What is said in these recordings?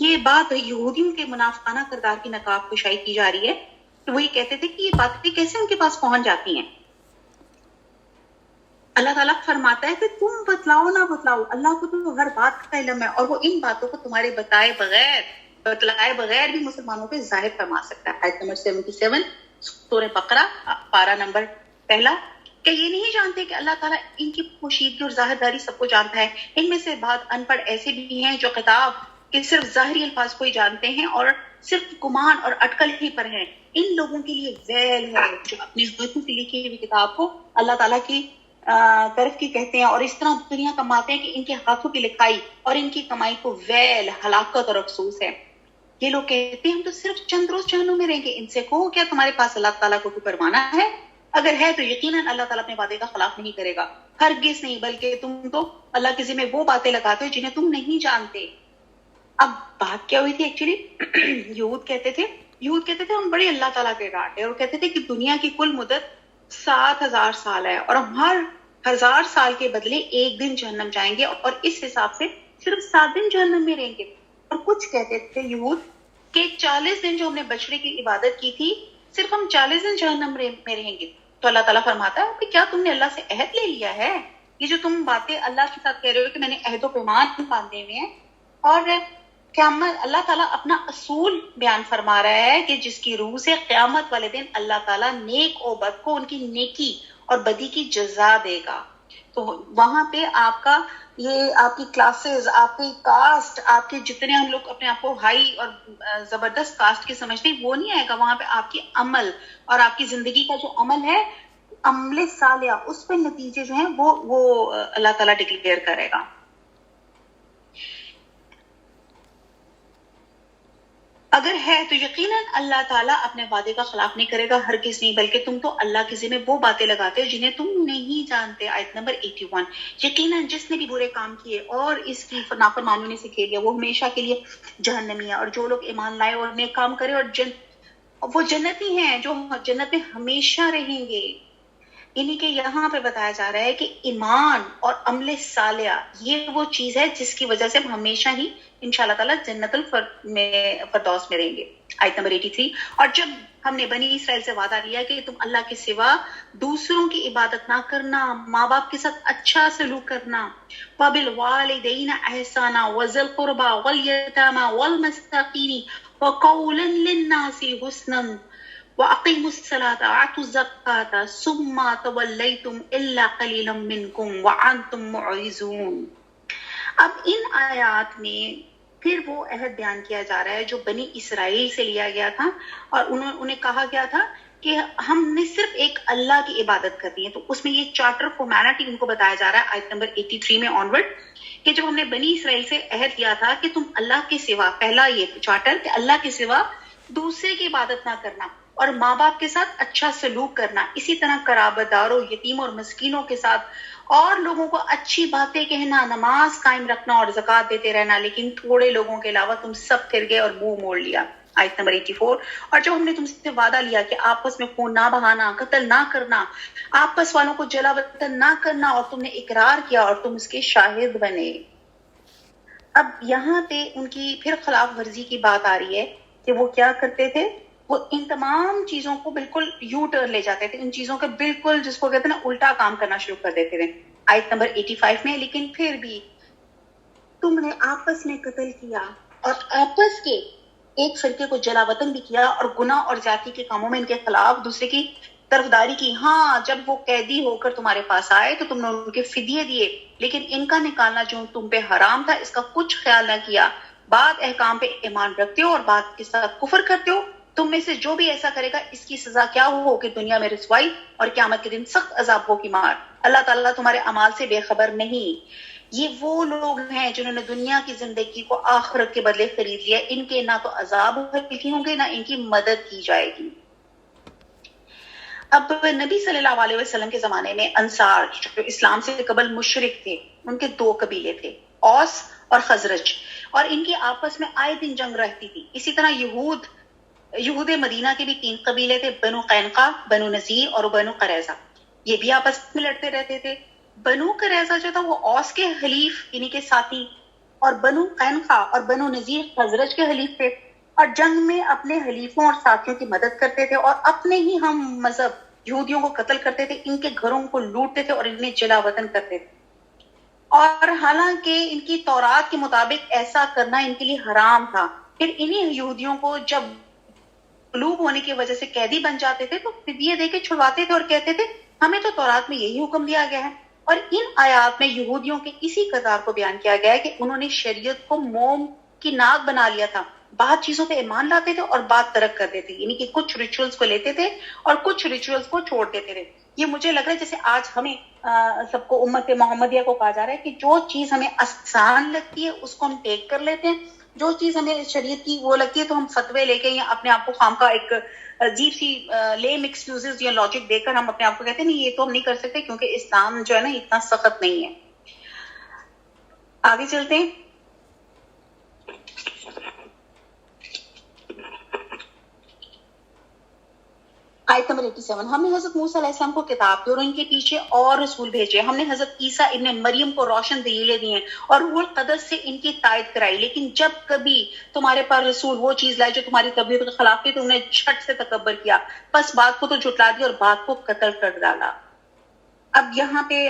یہ بات یہودیوں کے منافقانہ کردار کی نقاب کشائی کی جا رہی ہے کہ وہ یہ کہتے تھے کہ یہ باتیں کیسے ان کے پاس پہنچ جاتی ہیں. اللہ تعالیٰ فرماتا ہے کہ تم بتلاؤ نہ بتلاؤ، اللہ کو تو ہر بات کا علم ہے، اور وہ ان باتوں کو تمہارے بتلائے بغیر بھی مسلمانوں پہ ظاہر فرما سکتا ہے. آیت نمبر 77 سورہ بقرہ پارہ نمبر 1. کہ یہ نہیں جانتے کہ اللہ تعالیٰ ان کی پوشیدگی اور ظاہر داری سب کو جانتا ہے. ان میں سے بعض ان پڑھ ایسے بھی ہیں جو خطاب کے صرف ظاہری الفاظ کو ہی جانتے ہیں اور صرف گمان اور اٹکل ہی پر ہیں. ان لوگوں کے لیے ویل ہے جو اپنے ہاتھوں سے لکھی ہوئی کتاب کو اللہ تعالیٰ کی طرف کی کہتے ہیں اور اس طرح دنیا کماتے ہیں کہ ان کے ہاتھوں کی لکھائی اور ان کی کمائی کو ویل، ہلاکت اور افسوس ہے. یہ لوگ کہتے ہیں ہم تو صرف چند روز جہنم میں رہیں گے. ان سے کہو کیا تمہارے پاس اللہ تعالیٰ کو کوئی پروانہ ہے؟ اگر ہے تو یقیناً اللہ تعالیٰ اپنے وعدے کا خلاف نہیں کرے گا. ہرگز نہیں، بلکہ تم تو اللہ کے ذمہ وہ باتیں لگاتے ہو جنہیں تم نہیں جانتے. اب بات کیا ہوئی تھی ایکچولی؟ یہود کہتے تھے ہم بڑے اللہ تعالیٰ کے ڈانٹے، اور کہتے تھے کہ دنیا کی کل مدت 7,000 سال ہے اور ہم ہر 1000 سال کے بدلے ایک دن جہنم جائیں گے اور اس حساب سے صرف 7 دن جہنم میں رہیں گے. اور کچھ کہتے تھے یہود کہ 40 دن جو ہم نے بچڑے کی عبادت کی تھی صرف ہم 40 دن جہنم میں رہیں گے. تو اللہ تعالیٰ فرماتا ہے کہ کیا تم نے اللہ سے عہد لے لیا ہے؟ یہ جو تم باتیں اللہ کے ساتھ کہہ رہے ہو کہ میں نے عہد و پیمان باندھے ہوئے ہیں، اور قیامت اللہ تعالیٰ اپنا اصول بیان فرما رہا ہے کہ جس کی روح سے قیامت والے دن اللہ تعالیٰ نیک و بد کو ان کی نیکی اور بدی کی جزا دے گا. تو وہاں پہ آپ کا یہ آپ کی کلاسز، آپ کی کاسٹ، آپ کے جتنے ہم لوگ اپنے آپ کو ہائی اور زبردست کاسٹ کے سمجھتے ہیں وہ نہیں آئے گا. وہاں پہ آپ کی عمل اور آپ کی زندگی کا جو عمل ہے، عمل صالحہ، اس پہ نتیجے جو ہیں وہ اللہ تعالیٰ ڈکلیئر کرے گا. اگر ہے تو یقیناً اللہ تعالیٰ اپنے وعدے کا خلاف نہیں کرے گا، ہرگز نہیں، بلکہ تم تو اللہ کے ذمہ وہ باتیں لگاتے ہو جنہیں تم نہیں جانتے. آیت نمبر 81. یقیناً جس نے بھی برے کام کیے اور اس کی نافرمانی سے کھیل لیا وہ ہمیشہ کے لیے جہنمی ہے. اور جو لوگ ایمان لائے اور نیک کام کرے اور وہ جنتی ہیں جو جنت میں ہمیشہ رہیں گے. یعنی کہ یہاں پہ بتایا جا رہا ہے کہ ایمان اور عمل صالحہ یہ وہ چیز ہے جس کی وجہ سے ہم ہمیشہ ہی انشاءاللہ تعالیٰ جنت الفردوس میں رہیں گے. آیت نمبر 83. اور جب ہم نے بنی اسرائیل سے وعدہ لیا کہ تم اللہ کے سوا دوسروں کی عبادت نہ کرنا، ماں باپ کے ساتھ اچھا سلوک کرنا، وَبِالْوَالِدَيْنِ إِحْسَانًا وَذِي الْقُرْبَى وَالْيَتَامَى وَالْمَسَاكِينِ وَقَوْلًا لِلنَّاسِ حُسْنًا وَأَقِيمُوا الصَّلَاةَ وَآتُوا الزَّكَاةَ ثُمَّ تَوَلَّيْتُمْ إِلَّا قَلِيلًا مِّنكُمْ وَأَنتُم مُّعْرِضُونَ. اب ان آیات میں پھر وہ عہد بیان کیا جا رہا ہے جو بنی اسرائیل سے لیا گیا تھا، اور انہیں کہا گیا تھا کہ ہم نے صرف ایک اللہ کی عبادت کرنی ہے. تو اس میں یہ چارٹر فارمیلٹی ان کو بتایا جا رہا ہے آیت نمبر 83 میں آنورڈ، کہ جب ہم نے بنی اسرائیل سے عہد کیا تھا کہ تم اللہ کے سوا، پہلا یہ چارٹر کہ اللہ کے سوا دوسرے کی عبادت نہ کرنا اور ماں باپ کے ساتھ اچھا سلوک کرنا، اسی طرح قرابت داروں، یتیم اور مسکینوں کے ساتھ اور لوگوں کو اچھی باتیں کہنا، نماز قائم رکھنا اور زکوٰۃ دیتے رہنا. لیکن تھوڑے لوگوں کے علاوہ تم سب پھر گئے اور منہ موڑ لیا. آیت نمبر 84. اور جب ہم نے تم سے وعدہ لیا کہ آپس میں خون نہ بہانا، قتل نہ کرنا، آپس والوں کو جلا وطن نہ کرنا، اور تم نے اقرار کیا اور تم اس کے شاہد بنے. اب یہاں پہ ان کی پھر خلاف ورزی کی بات آ رہی ہے کہ وہ کیا کرتے تھے، وہ ان تمام چیزوں کو بالکل یو ٹرن لے جاتے تھے، ان چیزوں کا بالکل جس کو کہتے ہیں نا الٹا کام کرنا شروع کر دیتے تھے. آیت نمبر 85 میں. لیکن پھر بھی تم نے آپس میں قتل کیا اور آپس کے ایک فرقے کو جلا وطن بھی کیا اور گناہ اور جاتی کے کاموں میں ان کے خلاف دوسرے کی طرفداری کی. ہاں، جب وہ قیدی ہو کر تمہارے پاس آئے تو تم نے ان کے فدیے دیے، لیکن ان کا نکالنا جو تم پہ حرام تھا اس کا کچھ خیال نہ کیا. بعد احکام پہ ایمان رکھتے ہو اور بات کے ساتھ کفر کرتے ہو. تم میں سے جو بھی ایسا کرے گا اس کی سزا کیا ہو کہ دنیا میں رسوائی اور قیامت کے دن سخت عذاب ہو کی مار. اللہ تعالیٰ تمہارے اعمال سے بے خبر نہیں. یہ وہ لوگ ہیں جنہوں نے دنیا کی زندگی کو آخرت کے بدلے خرید لیا. ان کے نہ تو عذاب ہلکے ہوں گے نہ ان کی مدد کی جائے گی. اب نبی صلی اللہ علیہ وسلم کے زمانے میں انصار جو اسلام سے قبل مشرک تھے، ان کے 2 قبیلے تھے، اوس اور خزرج، اور ان کی آپس میں آئے دن جنگ رہتی تھی. اسی طرح یہود مدینہ کے بھی 3 قبیلے تھے، بنو قینقاع، بنو نذیر اور بنو قریظہ. یہ بھی آپس میں لڑتے رہتے تھے. بنو قریظہ جو تھا وہ اوس کے حلیف یعنی کہ ساتھی، اور بنو قینقاع اور بنو نذیر خزرج کے حلیف تھے، اور جنگ میں اپنے حلیفوں اور ساتھیوں کی مدد کرتے تھے، اور اپنے ہی ہم مذہب یہودیوں کو قتل کرتے تھے، ان کے گھروں کو لوٹتے تھے اور انہیں جلا وطن کرتے تھے۔ اور حالانکہ ان کی تورات کے مطابق ایسا کرنا ان کے لیے حرام تھا، پھر انہیں یہودیوں کو جب مغلوب ہونے کی وجہ سے قیدی بن جاتے تھے تو فدیے دے کے چھڑواتے تھے اور کہتے تھے ہمیں تو تورات میں یہی حکم دیا گیا ہے۔ اور ان آیات میں یہودیوں کے اسی کردار کو بیان کیا گیا ہے کہ انہوں نے شریعت کو موم کی ناک بنا لیا تھا، بعض چیزوں پہ ایمان لاتے تھے اور بات ترک کرتے تھے، یعنی کہ کچھ ریچولز کو لیتے تھے اور کچھ ریچولز کو چھوڑ دیتے تھے۔ یہ مجھے لگ رہا ہے جیسے آج ہمیں سب کو امت محمدیہ کو کہا جا رہا ہے کہ جو چیز ہمیں آسان لگتی ہے اس کو ہم ٹیک کر لیتے ہیں، جو چیز ہمیں شریعت کی وہ لگتی ہے تو ہم فتوے لے کے یا اپنے آپ کو خام کا ایک عجیب سی لیم ایکسکیوزز یا لاجک دے کر ہم اپنے آپ کو کہتے ہیں نہیں یہ تو ہم نہیں کر سکتے کیونکہ اسلام جو ہے نا اتنا سخت نہیں ہے۔ آگے چلتے ہیں۔ آیت نمبر 87، ہم نے حضرت موسیٰ علیہ السلام کو کتاب دی اور ان کے پیچھے اور رسول بھیجے، ہم نے حضرت عیسیٰ ابن مریم کو روشن دلیلیں دی ہیں اور روح القدس سے ان کی تائید کرائی، لیکن جب کبھی تمہارے پاس رسول وہ چیز لائے جو تمہاری طبیعت کے خلاف تھی تو انہیں جھٹ سے تکبر کیا، بس بات کو تو جھٹلا دیا اور بات کو قتل کر ڈالا۔ اب یہاں پہ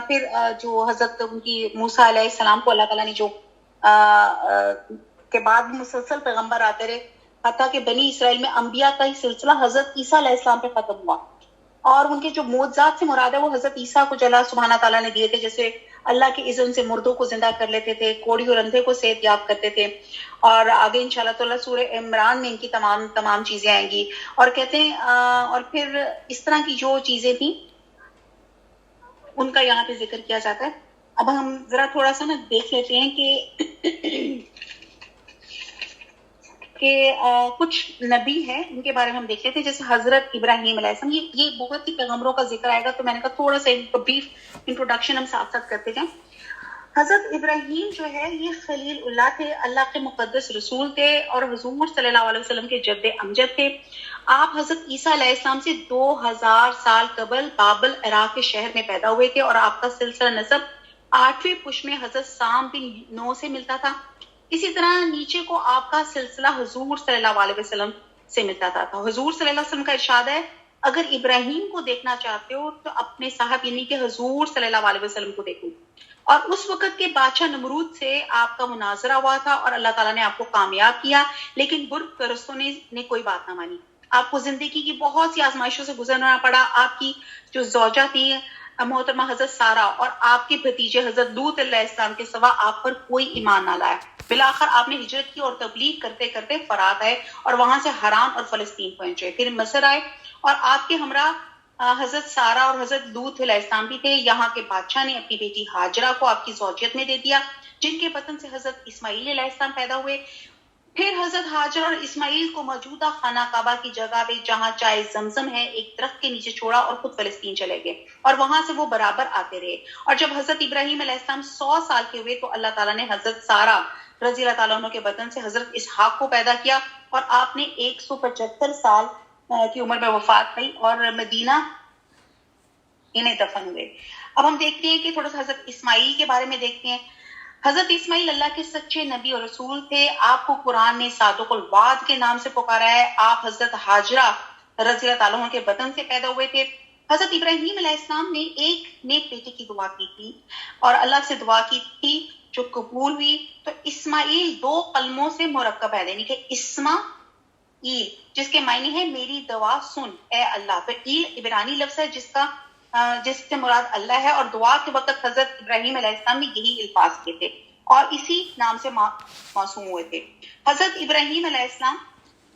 پھر جو حضرت ان کی موسیٰ علیہ السلام کو اللہ تعالیٰ نے جو کے بعد مسلسل پیغمبر آتے رہے، حتیٰ کہ بنی اسرائیل میں انبیاء کا ہی سلسلہ حضرت عیسیٰ علیہ السلام پہ ختم ہوا، اور ان کے جو معجزات سے مراد ہے وہ حضرت عیسیٰ کو جو اللہ سبحانہ تعالیٰ نے دیے تھے، جیسے اللہ کے اذن سے مردوں کو زندہ کر لیتے تھے، کوڑی اور اندھے کو صحت یاب کرتے تھے، اور آگے انشاءاللہ تعالیٰ سورہ عمران میں ان کی تمام چیزیں آئیں گی، اور کہتے ہیں اور پھر اس طرح کی جو چیزیں تھیں ان کا یہاں پہ ذکر کیا جاتا ہے۔ اب ہم ذرا تھوڑا سا نا دیکھ لیتے ہیں کہ کچھ نبی ہیں ان کے بارے میں ہم دیکھ لیتے ہیں، جیسے حضرت ابراہیم علیہ السلام، یہ بہت سی پیغمبروں کا ذکر آئے گا تو میں نے کہا تھوڑا سا بریف انٹروڈکشن ہم ساتھ ساتھ کرتے جائیں۔ حضرت ابراہیم جو ہے یہ خلیل اللہ تھے، اللہ کے مقدس رسول تھے اور حضور صلی اللہ علیہ وسلم کے جد امجد تھے۔ آپ حضرت عیسیٰ علیہ السلام سے 2000 سال قبل بابل عراق کے شہر میں پیدا ہوئے تھے، اور آپ کا سلسلہ نسب 8ویں پش میں حضرت سام بن نو سے ملتا تھا۔ اسی طرح نیچے کو آپ کا سلسلہ حضور صلی اللہ علیہ وسلم سے ملتا تھا۔ حضور صلی اللہ علیہ وسلم کا ارشاد ہے اگر ابراہیم کو دیکھنا چاہتے ہو تو اپنے صاحب یعنی کہ حضور صلی اللہ علیہ وسلم کو دیکھو۔ اور اس وقت کے بادشاہ نمرود سے آپ کا مناظرہ ہوا تھا اور اللہ تعالیٰ نے آپ کو کامیاب کیا، لیکن بت پرستوں نے کوئی بات نہ مانی۔ آپ کو زندگی کی بہت سی آزمائشوں سے گزرنا پڑا۔ آپ کی جو زوجہ تھی محترمہ حضرت سارہ اور آپ کے بھتیجے حضرت لوط علیہ السلام کے سوا آپ پر کوئی ایمان نہ لایا۔ بالآخر آپ نے ہجرت کی اور تبلیغ کرتے کرتے فرات آئے اور وہاں سے حران اور فلسطین پہنچے، پھر مصر آئے، اور آپ کے ہمراہ حضرت سارہ اور حضرت لوط علیہ السلام بھی تھے۔ یہاں کے بادشاہ نے اپنی بیٹی ہاجرہ کو آپ کی زوجیت میں دے دیا، جن کے بطن سے حضرت اسماعیل علیہ السلام پیدا ہوئے۔ پھر حضرت ہاجر اور اسماعیل کو موجودہ خانہ کعبہ کی جگہ پہ جہاں چائے زمزم ہے ایک درخت کے نیچے چھوڑا اور خود فلسطین چلے گئے، اور وہاں سے وہ برابر آتے رہے۔ اور جب حضرت ابراہیم علیہ السلام 100 سال کے ہوئے تو اللہ تعالیٰ نے حضرت سارہ رضی اللہ تعالیٰ عنہ کے بطن سے حضرت اسحاق کو پیدا کیا، اور آپ نے 175 سال کی عمر میں وفات پائی اور مدینہ انہیں دفن ہوئے۔ اب ہم دیکھتے ہیں کہ تھوڑا سا حضرت اسماعیل کے بارے میں دیکھتے ہیں۔ حضرت اسماعیل اللہ کے سچے نبی اور رسول تھے۔ آپ کو قرآن نے صادق الوعد کے نام سے پکارا ہے۔ آپ حضرت ہاجرہ رضی اللہ تعالیٰ عنہ کے بطن سے پیدا ہوئے تھے۔ حضرت ابراہیم علیہ السلام نے ایک نیک بیٹے کی دعا کی تھی اور اللہ سے دعا کی تھی جو قبول ہوئی، تو اسماعیل 2 کلموں سے مرکب ہے، یعنی کہ اسما ایل، جس کے معنی ہے میری دعا سن اے اللہ۔ تو ایل عبرانی لفظ ہے جس سے مراد اللہ ہے، اور دعا کے وقت حضرت ابراہیم علیہ السلام نے یہی الفاظ کیے تھے اور اسی نام سے موسوم ہوئے تھے۔ حضرت ابراہیم علیہ السلام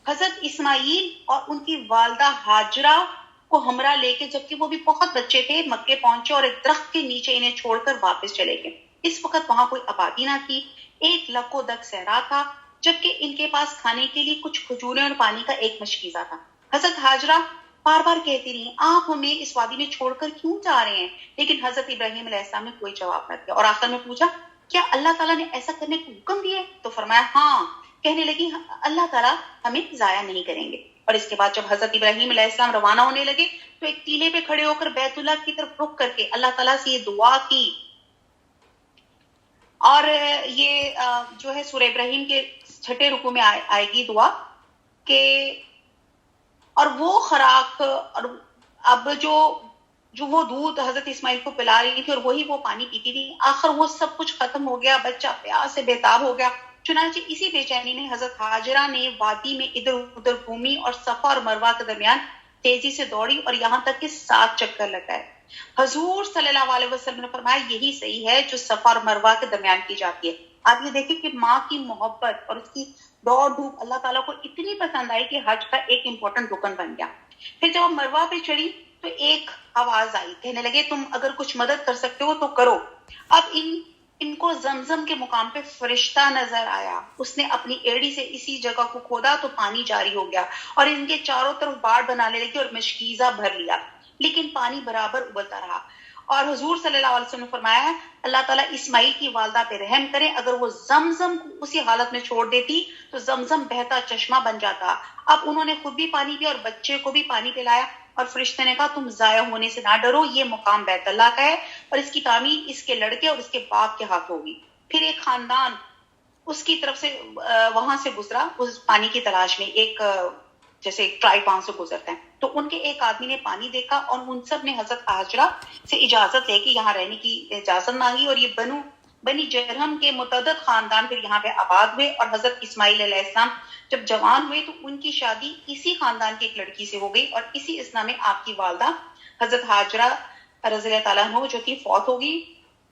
حضرت اسماعیل اور ان کی والدہ ہاجرہ کو ہمراہ لے کے جبکہ وہ بھی بہت بچے تھے مکے پہنچے اور ایک درخت کے نیچے انہیں چھوڑ کر واپس چلے گئے۔ اس وقت وہاں کوئی آبادی نہ تھی، ایک لک و دک صحرا تھا، جبکہ ان کے پاس کھانے کے لیے کچھ کھجوریں اور پانی کا ایک مشکیزہ تھا۔ حضرت ہاجرہ بار بار کہتی رہی آپ ہمیں اس وادی میں چھوڑ کر کیوں جا رہے ہیں، لیکن حضرت ابراہیم علیہ السلام نے کوئی جواب نہ دیا، اور آخر میں پوچھا کیا اللہ تعالیٰ نے ایسا کرنے کو حکم دیا؟ تو فرمایا ہاں۔ کہنے لگی اللہ تعالیٰ ہمیں ضائع نہیں کریں گے۔ اور اس کے بعد جب حضرت ابراہیم علیہ السلام روانہ ہونے لگے تو ایک ٹیلے پہ کھڑے ہو کر بیت اللہ کی طرف رخ کر کے اللہ تعالیٰ سے یہ دعا کی اور یہ جو ہے سورہ ابراہیم کے 6 رکوع میں آئے گی دعا کہ اور وہ خوراک اور اب جو وہ دودھ حضرت اسماعیل کو پلا رہی تھی اور وہی وہ پانی پیتی تھی، آخر وہ سب کچھ ختم ہو گیا، بچہ پیاس سے بےتاب ہو گیا۔ چنانچہ اسی بے چینی میں حضرت ہاجرہ نے وادی میں ادھر ادھر گھومی اور صفا اور مروہ کے درمیان تیزی سے دوڑی اور یہاں تک کہ 7 چکر لگائے۔ حضور صلی اللہ علیہ وسلم نے فرمایا یہی صحیح ہے جو صفا اور مروہ کے درمیان کی جاتی ہے۔ آپ یہ دیکھیں کہ ماں کی محبت اور اس کی دوڑ دھوپ اللہ تعالیٰ کو اتنی پسند آئی کہ حج کا ایک امپورٹنٹ رکن بن گیا۔ پھر جب ہم مروہ پہ چڑھی تو ایک آواز آئی، کہنے لگے تم اگر کچھ مدد کر سکتے ہو تو کرو۔ اب ان کو زمزم کے مقام پہ فرشتہ نظر آیا، اس نے اپنی ایڑی سے اسی جگہ کو کھودا تو پانی جاری ہو گیا اور ان کے چاروں طرف باڑ بنانے لگی اور مشکیزہ بھر لیا، لیکن پانی برابر ابلتا رہا۔ اور حضور صلی اللہ علیہ وسلم نے فرمایا اللہ تعالیٰ اسماعیل کی والدہ پہ رحم کرے، اگر وہ زمزم کو اسی حالت میں چھوڑ دیتی تو زمزم بہتا چشمہ بن جاتا۔ اب انہوں نے خود بھی پانی پیا اور بچے کو بھی پانی پلایا، اور فرشتے نے کہا تم ضائع ہونے سے نہ ڈرو، یہ مقام بیت اللہ کا ہے اور اس کی تعمیر اس کے لڑکے اور اس کے باپ کے ہاتھ ہوگی۔ پھر ایک خاندان اس کی طرف سے وہاں سے گزرا اس پانی کی تلاش میں، ایک جیسے ٹرائب وہاں سے گزرتے ہیں، تو ان کے ایک آدمی نے پانی دیکھا اور ان سب نے حضرت ہاجرہ سے اجازت لے کے یہاں رہنے کی اجازت مانگی، اور یہ بنی جرہم کے متعدد خاندان پھر یہاں پہ آباد ہوئے، اور حضرت اسماعیل علیہ السلام جب جوان ہوئے تو ان کی شادی اسی خاندان کی ایک لڑکی سے ہو گئی، اور اسی اسنا میں آپ کی والدہ حضرت ہاجرہ رضی اللہ تعالیٰ عنہ جو تھی فوت ہو گئی۔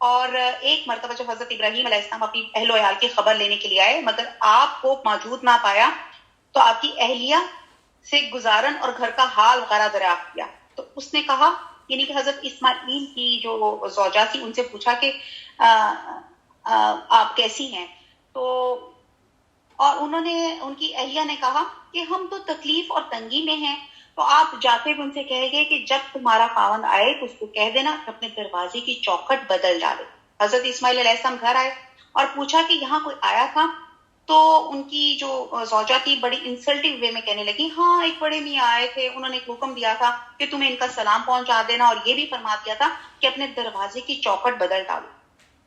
اور ایک مرتبہ جب حضرت ابراہیم علیہ السلام اپنی اہل و عیال کی خبر لینے کے لیے آئے مگر آپ کو موجود نہ پایا تو آپ کی اہلیہ سے گزارن اور گھر کا حال وغیرہ دریافت کیا، تو اس نے کہا یعنی کہ حضرت اسماعیل کی جو زوجہ تھی ان سے پوچھا کہ آپ کیسی ہیں، تو اور انہوں نے ان کی اہلیہ نے کہا کہ ہم تو تکلیف اور تنگی میں ہیں، تو آپ جاتے ہوئے ان سے کہہ گئے کہ جب تمہارا خاوند آئے تو اس کو کہہ دینا کہ اپنے دروازے کی چوکھٹ بدل ڈالے۔ حضرت اسماعیل علیہ السلام گھر آئے اور پوچھا کہ یہاں کوئی آیا تھا، تو ان کی جو زوجہ تھی بڑی انسلٹنگ وے میں کہنے لگی ہاں ایک بڑے میاں آئے تھے، انہوں نے ایک حکم دیا تھا کہ تمہیں ان کا سلام پہنچا دینا اور یہ بھی فرما دیا تھا کہ اپنے دروازے کی چوکھٹ بدل ڈالو۔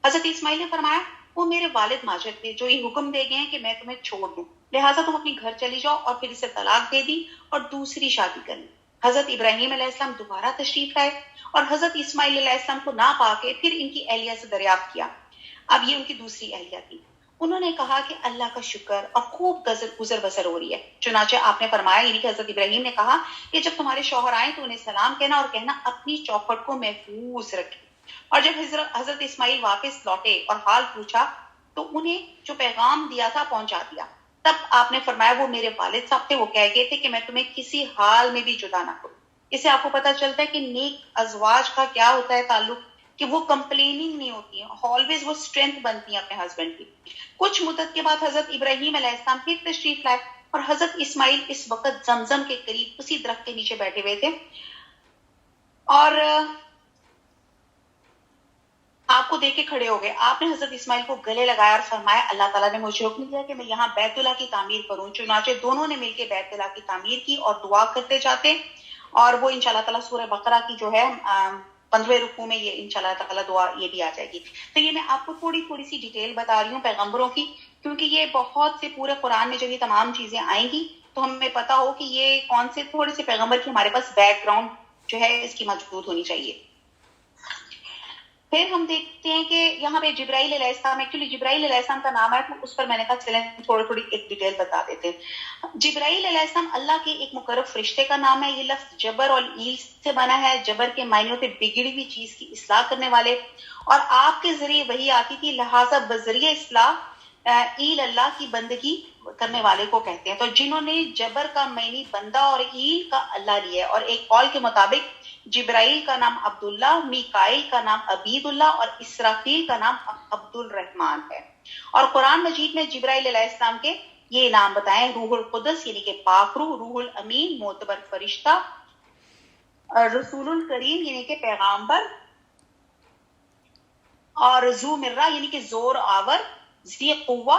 حضرت اسماعیل نے فرمایا وہ میرے والد ماجد تھے جو یہ حکم دے گئے ہیں کہ میں تمہیں چھوڑ دوں، لہٰذا تم اپنی گھر چلی جاؤ، اور پھر اسے طلاق دے دی اور دوسری شادی کر لی۔ حضرت ابراہیم علیہ السلام دوبارہ تشریف لائے اور حضرت اسماعیل علیہ السلام کو نہ پا کے پھر ان کی اہلیہ سے دریافت کیا۔ اب یہ ان کی دوسری اہلیہ تھی، انہوں نے کہا کہ اللہ کا شکر اور خوب گزر بسر ہو رہی ہے۔ چنانچہ آپ نے فرمایا یعنی کہ حضرت ابراہیم نے کہا کہ جب تمہارے شوہر آئیں تو انہیں سلام کہنا اور کہنا اپنی چوکھٹ کو محفوظ رکھیں۔ اور جب حضرت اسماعیل واپس لوٹے اور حال پوچھا تو انہیں جو پیغام دیا تھا پہنچا دیا۔ تب آپ نے فرمایا وہ میرے والد صاحب تھے، وہ کہہ گئے تھے کہ میں تمہیں کسی حال میں بھی جدا نہ کروں۔ اس سے آپ کو پتا چلتا ہے کہ نیک ازواج کا کیا ہوتا ہے تعلق، کہ وہ کمپلیننگ نہیں ہوتی ہیں، آلویز وہ اسٹرینتھ بنتی ہیں اپنے ہسبینڈ کی۔ کچھ مدت کے بعد حضرت ابراہیم علیہ السلام پھر تشریف لائے اور حضرت اسماعیل اس وقت زمزم کے قریب اسی درخت کے نیچے بیٹھے ہوئے تھے، اور آپ کو دیکھ کے کھڑے ہو گئے۔ آپ نے حضرت اسماعیل کو گلے لگایا اور فرمایا اللہ تعالیٰ نے مجھے حکم دیا کہ میں یہاں بیت اللہ کی تعمیر کروں۔ چنانچہ دونوں نے مل کے بیت اللہ کی تعمیر کی اور دعا کرتے جاتے، اور وہ انشاءاللہ تعالیٰ سورہ بقرہ کی جو ہے 15ویں رکوع میں یہ انشاءاللہ تعالیٰ دعا یہ بھی آ جائے گی۔ تو یہ میں آپ کو تھوڑی سی ڈیٹیل بتا رہی ہوں پیغمبروں کی، کیونکہ یہ بہت سے پورے قرآن میں جب یہ تمام چیزیں آئیں گی تو ہمیں پتا ہو کہ یہ کون سے تھوڑے سے پیغمبر کی ہمارے پاس بیک گراؤنڈ جو ہے اس کی موجود ہونی چاہیے۔ پھر ہم دیکھتے ہیں کہ یہاں پہ جبرائیل علیہ السلام، ایکچولی جبرائیل علیہ السلام کا نام ہے تو اس پر میں نے کہا چلیں تھوڑی ایک ڈیٹیل بتا دیتے ہیں۔ جبرائیل علیہ السلام اللہ کے ایک مقرب فرشتے کا نام ہے۔ یہ لفظ جبر اور ایل سے بنا ہے۔ جبر کے معنی ہوتے بگڑی ہوئی چیز کی اصلاح کرنے والے، اور آپ کے ذریعے وہی آتی تھی لہٰذا بذریعہ اصلاح ایل اللہ کی بندگی کرنے والے کو کہتے ہیں۔ تو جنہوں نے جبر کا معنی بندہ اور ایل کا اللہ لیا ہے، اور ایک قول کے مطابق جبرائیل کا نام عبداللہ، میکائیل کا نام عبید اللہ اور اسرافیل کا نام عبد الرحمن ہے۔ اور قرآن مجید میں جبرائیل علیہ السلام کے یہ نام بتائیں: روح القدس یعنی کہ پاک روح، روح الامین معتبر فرشتہ، رسول الکریم یعنی کہ پیغامبر، اور ذو مرہ یعنی کہ زور آور، ذی قوہ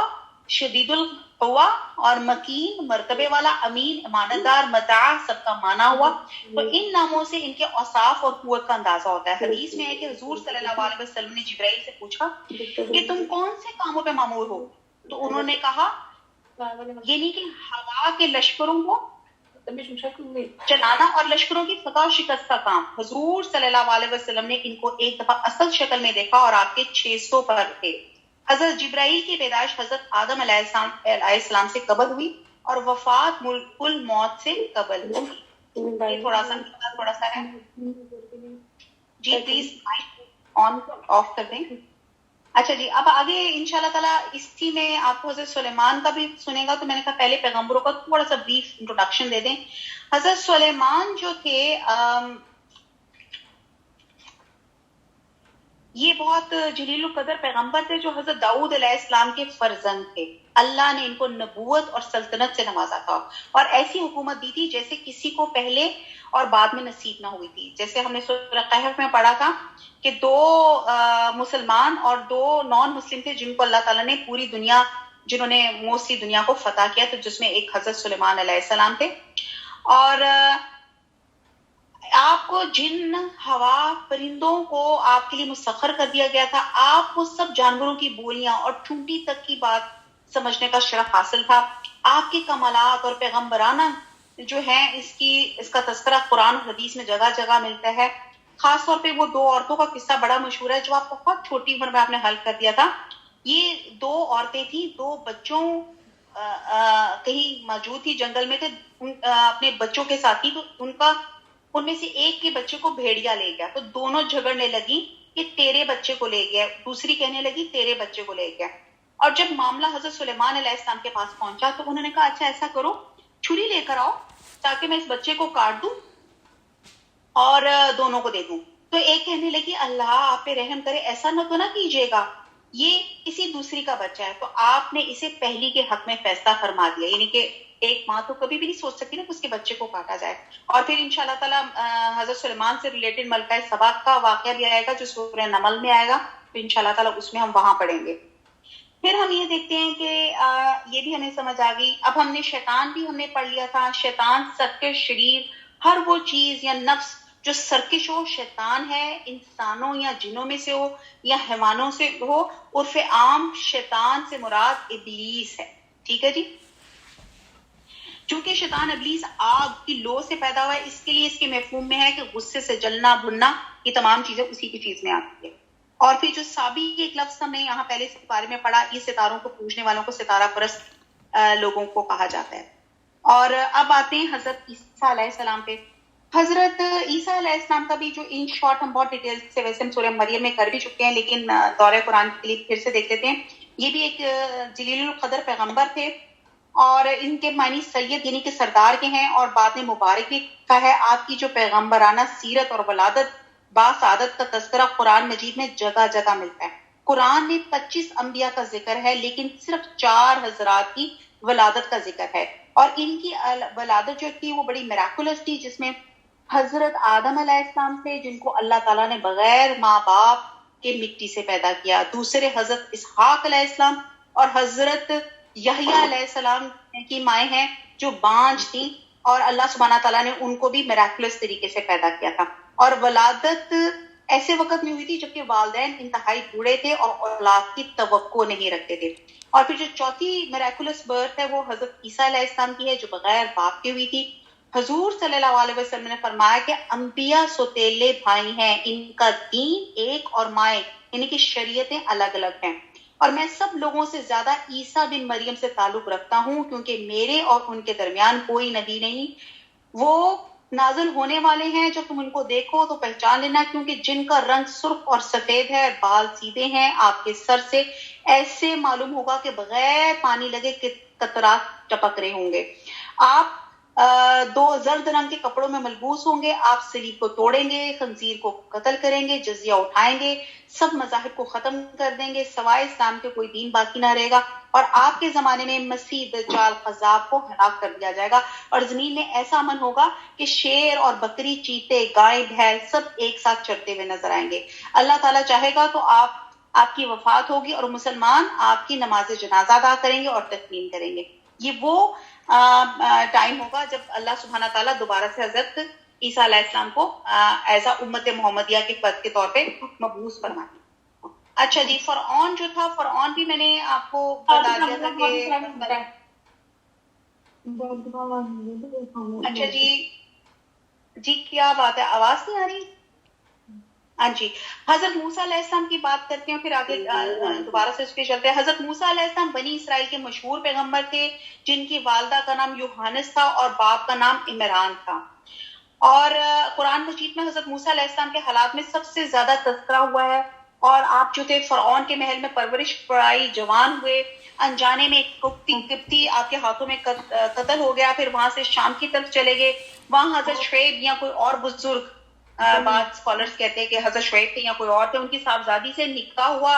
شدید القوا اور مکین مرتبے والا، امین امانتدار، متاع سب کا معنی ہوا. تو ان ناموں سے ان کے اوصاف اور قوت کا اندازہ ہوتا ہے. حدیث میں ہے کہ حضور صلی اللہ علیہ وسلم نے جبرائیل سے پوچھا کہ تم کون سے کاموں پہ مامور ہو؟ تو انہوں نے کہا یعنی کہ ہوا کے لشکروں کو چلانا اور لشکروں کی فتح و شکست کا کام. حضور صلی اللہ علیہ وسلم نے ان کو ایک دفعہ اصل شکل میں دیکھا اور آپ کے 600 پر تھے. حضرت جبرائیل کی پیدائش حضرت آدم علیہ السلام سے قبل ہوئی اور وفات ملک الموت سے قبل ہوئی. یہ تھوڑا سا ہے. جی پلیز آن آف کر دیں. اچھا جی، اب آگے انشاءاللہ تعالیٰ اسی میں آپ کو حضرت سلیمان کا بھی سنے گا. تو میں نے کہا پہلے پیغمبروں کا تھوڑا سا بریف انٹروڈکشن دے دیں. حضرت سلیمان جو تھے یہ بہت جلیل القدر پیغمبر تھے جو حضرت داؤد علیہ السلام کے فرزند تھے. اللہ نے ان کو نبوت اور سلطنت سے نوازا تھا اور ایسی حکومت دی تھی جیسے کسی کو پہلے اور بعد میں نصیب نہ ہوئی تھی. جیسے ہم نے سورہ کہف میں پڑھا تھا کہ 2 مسلمان اور 2 نان مسلم تھے جن کو اللہ تعالیٰ نے پوری دنیا، جنہوں نے موسٹلی دنیا کو فتح کیا، تو جس میں ایک حضرت سلیمان علیہ السلام تھے. اور آپ کو جن، ہوا، پرندوں کو آپ کے لیے مسخر کر دیا گیا تھا. آپ کو سب جانوروں کی بولیاں اور ٹھونٹی تک کی بات سمجھنے کا شرف حاصل تھا. آپ کے کمالات اور پیغمبرانہ جو ہیں اس کا تذکرہ قرآن اور حدیث میں جگہ جگہ ملتا ہے. خاص طور پہ وہ 2 عورتوں کا قصہ بڑا مشہور ہے جو آپ بہت چھوٹی عمر میں آپ نے حل کر دیا تھا. یہ 2 عورتیں تھیں، 2 بچوں کہیں موجود تھی جنگل میں تھے اپنے بچوں کے ساتھ ہی. تو ان میں سے ایک کے بچے کو بھیڑیا لے گیا تو دونوں جھگڑنے لگی کہ تیرے بچے کو لے گیا، دوسری کہنے لگی تیرے بچے کو لے گیا. اور جب معاملہ حضرت سلیمان علیہ السلام کے پاس پہنچا تو انہوں نے کہا اچھا ایسا کرو، چھری لے کر آؤ تاکہ میں اس بچے کو کاٹ دوں اور دونوں کو دے دوں. تو ایک کہنے لگی اللہ آپ پہ رحم کرے، ایسا نہ تو نہ کیجیے گا، یہ کسی دوسری کا بچہ ہے. تو آپ نے اسے پہلی کے حق میں فیصلہ فرما دیا. یعنی کہ ایک ماں تو کبھی بھی نہیں سوچ سکتی نا کہ اس کے بچے کو کاٹا جائے. اور پھر انشاءاللہ تعالیٰ حضرت سلیمان سے ریلیٹڈ ملکہ سبا کا واقعہ بھی آئے گا جو سورہ نمل میں آئے گا. تو انشاءاللہ تعالیٰ اس میں ہم وہاں پڑھیں گے. پھر ہم یہ دیکھتے ہیں کہ یہ بھی ہمیں سمجھ آ گئی. اب ہم نے شیطان بھی ہم نے پڑھ لیا تھا. شیطان سرکش شریر، ہر وہ چیز یا نفس جو سرکش ہو شیطان ہے. انسانوں یا جنوں میں سے ہو یا حیوانوں سے ہو، عرف عام شیطان سے مراد ابلیس ہے. ٹھیک ہے جی. چونکہ شیطان ابلیس آگ کی لو سے پیدا ہوا ہے، اس کے لیے اس کے مفہوم میں ہے کہ غصے سے جلنا بھننا، یہ تمام چیزیں اسی کی چیز میں آتی ہے. اور پھر جو سابی ایک لفظ ہم نے یہاں پہلے سے بارے میں پڑھا، یہ ستاروں کو پوجنے والوں کو ستارہ پرست لوگوں کو کہا جاتا ہے. اور اب آتے ہیں حضرت عیسیٰ علیہ السلام پہ. حضرت عیسیٰ علیہ السلام کا بھی جو ان شارٹ ہم بہت ڈیٹیل سے ویسے ہم سورہ مریم میں کر بھی چکے ہیں، لیکن دورہ قرآن کے لیے پھر سے دیکھ لیتے ہیں. یہ بھی ایک جلیل القدر پیغمبر تھے اور ان کے معنی سید یعنی کہ سردار کے ہیں. اور بعد میں مبارک بھی کا ہے. آپ کی جو پیغمبرانہ سیرت اور ولادت باسعادت کا تذکرہ قرآن مجید میں جگہ جگہ ملتا ہے. قرآن میں 25 انبیاء کا ذکر ہے لیکن صرف 4 حضرات کی ولادت کا ذکر ہے. اور ان کی ولادت جو تھی وہ بڑی میراکولس تھی، جس میں حضرت آدم علیہ السلام تھے جن کو اللہ تعالیٰ نے بغیر ماں باپ کے مٹی سے پیدا کیا. دوسرے حضرت اسحاق علیہ السلام اور حضرت یحییٰ علیہ السلام کی مائیں ہیں جو بانجھ تھیں، اور اللہ سبحانہ تعالیٰ نے ان کو بھی میراکولس طریقے سے پیدا کیا تھا. اور ولادت ایسے وقت میں ہوئی تھی جبکہ والدین انتہائی بوڑھے تھے اور اولاد کی توقع نہیں رکھتے تھے. اور پھر جو چوتھی میراکولس برتھ ہے وہ حضرت عیسیٰ علیہ السلام کی ہے جو بغیر باپ کی ہوئی تھی. حضور صلی اللہ علیہ وسلم نے فرمایا کہ انبیاء سوتیلے بھائی ہیں، ان کا دین ایک اور مائیں یعنی کہ شریعتیں الگ الگ ہیں. اور میں سب لوگوں سے زیادہ عیسیٰ بن مریم سے تعلق رکھتا ہوں کیونکہ میرے اور ان کے درمیان کوئی نبی نہیں. وہ نازل ہونے والے ہیں، جب تم ان کو دیکھو تو پہچان لینا کیونکہ جن کا رنگ سرخ اور سفید ہے، بال سیدھے ہیں آپ کے سر سے، ایسے معلوم ہوگا کہ بغیر پانی لگے کہ قطرات ٹپک رہے ہوں گے. آپ 2 زرد رنگ کے کپڑوں میں ملبوس ہوں گے. آپ صلیب کو توڑیں گے، خنزیر کو قتل کریں گے، جزیہ اٹھائیں گے، سب مذاہب کو ختم کر دیں گے، سوائے اسلام کے کوئی دین باقی نہ رہے گا. اور آپ کے زمانے میں مسیح دجال قذاب کو ہلاک کر دیا جائے گا اور زمین میں ایسا امن ہوگا کہ شیر اور بکری، چیتے، گائے، بھیڑ سب ایک ساتھ چرتے ہوئے نظر آئیں گے. اللہ تعالیٰ چاہے گا تو آپ آپ کی وفات ہوگی اور مسلمان آپ کی نماز جنازہ ادا کریں گے اور تدفین کریں گے. یہ وہ ٹائم ہوگا جب اللہ سبحانہ تعالیٰ دوبارہ سے حضرت عیسیٰ علیہ السلام کو ایز امت محمدیہ کے فرد کے طور پہ مبعوث فرمائیں. اچھا جی، فرعون جو تھا، فرعون بھی میں نے آپ کو بتا دیا تھا کہ اچھا جی کیا بات ہے، آواز نہیں آ رہی؟ ہاں جی، حضرت موسیٰ علیہ السلام کی بات کرتے ہیں پھر آگے دوبارہ سے اس پہ چلتے ہیں. حضرت موسیٰ علیہ السلام بنی اسرائیل کے مشہور پیغمبر تھے جن کی والدہ کا نام یوحانس تھا اور باپ کا نام عمران تھا. اور قرآن مجید میں حضرت موسیٰ علیہ السلام کے حالات میں سب سے زیادہ تذکرہ ہوا ہے. اور آپ جو تھے فرعون کے محل میں پرورش پائی، جوان ہوئے، انجانے میں ایک قبطی آپ کے ہاتھوں میں قتل ہو گیا، پھر وہاں سے شام کی طرف چلے گئے. وہاں حضرت شعیب یا کوئی اور بزرگ، بعض اسکالرز کہتے ہیں کہ حضرت شعیب تھے یا کوئی اور تھے، ان کی صاحبزادی سے نکاح ہوا،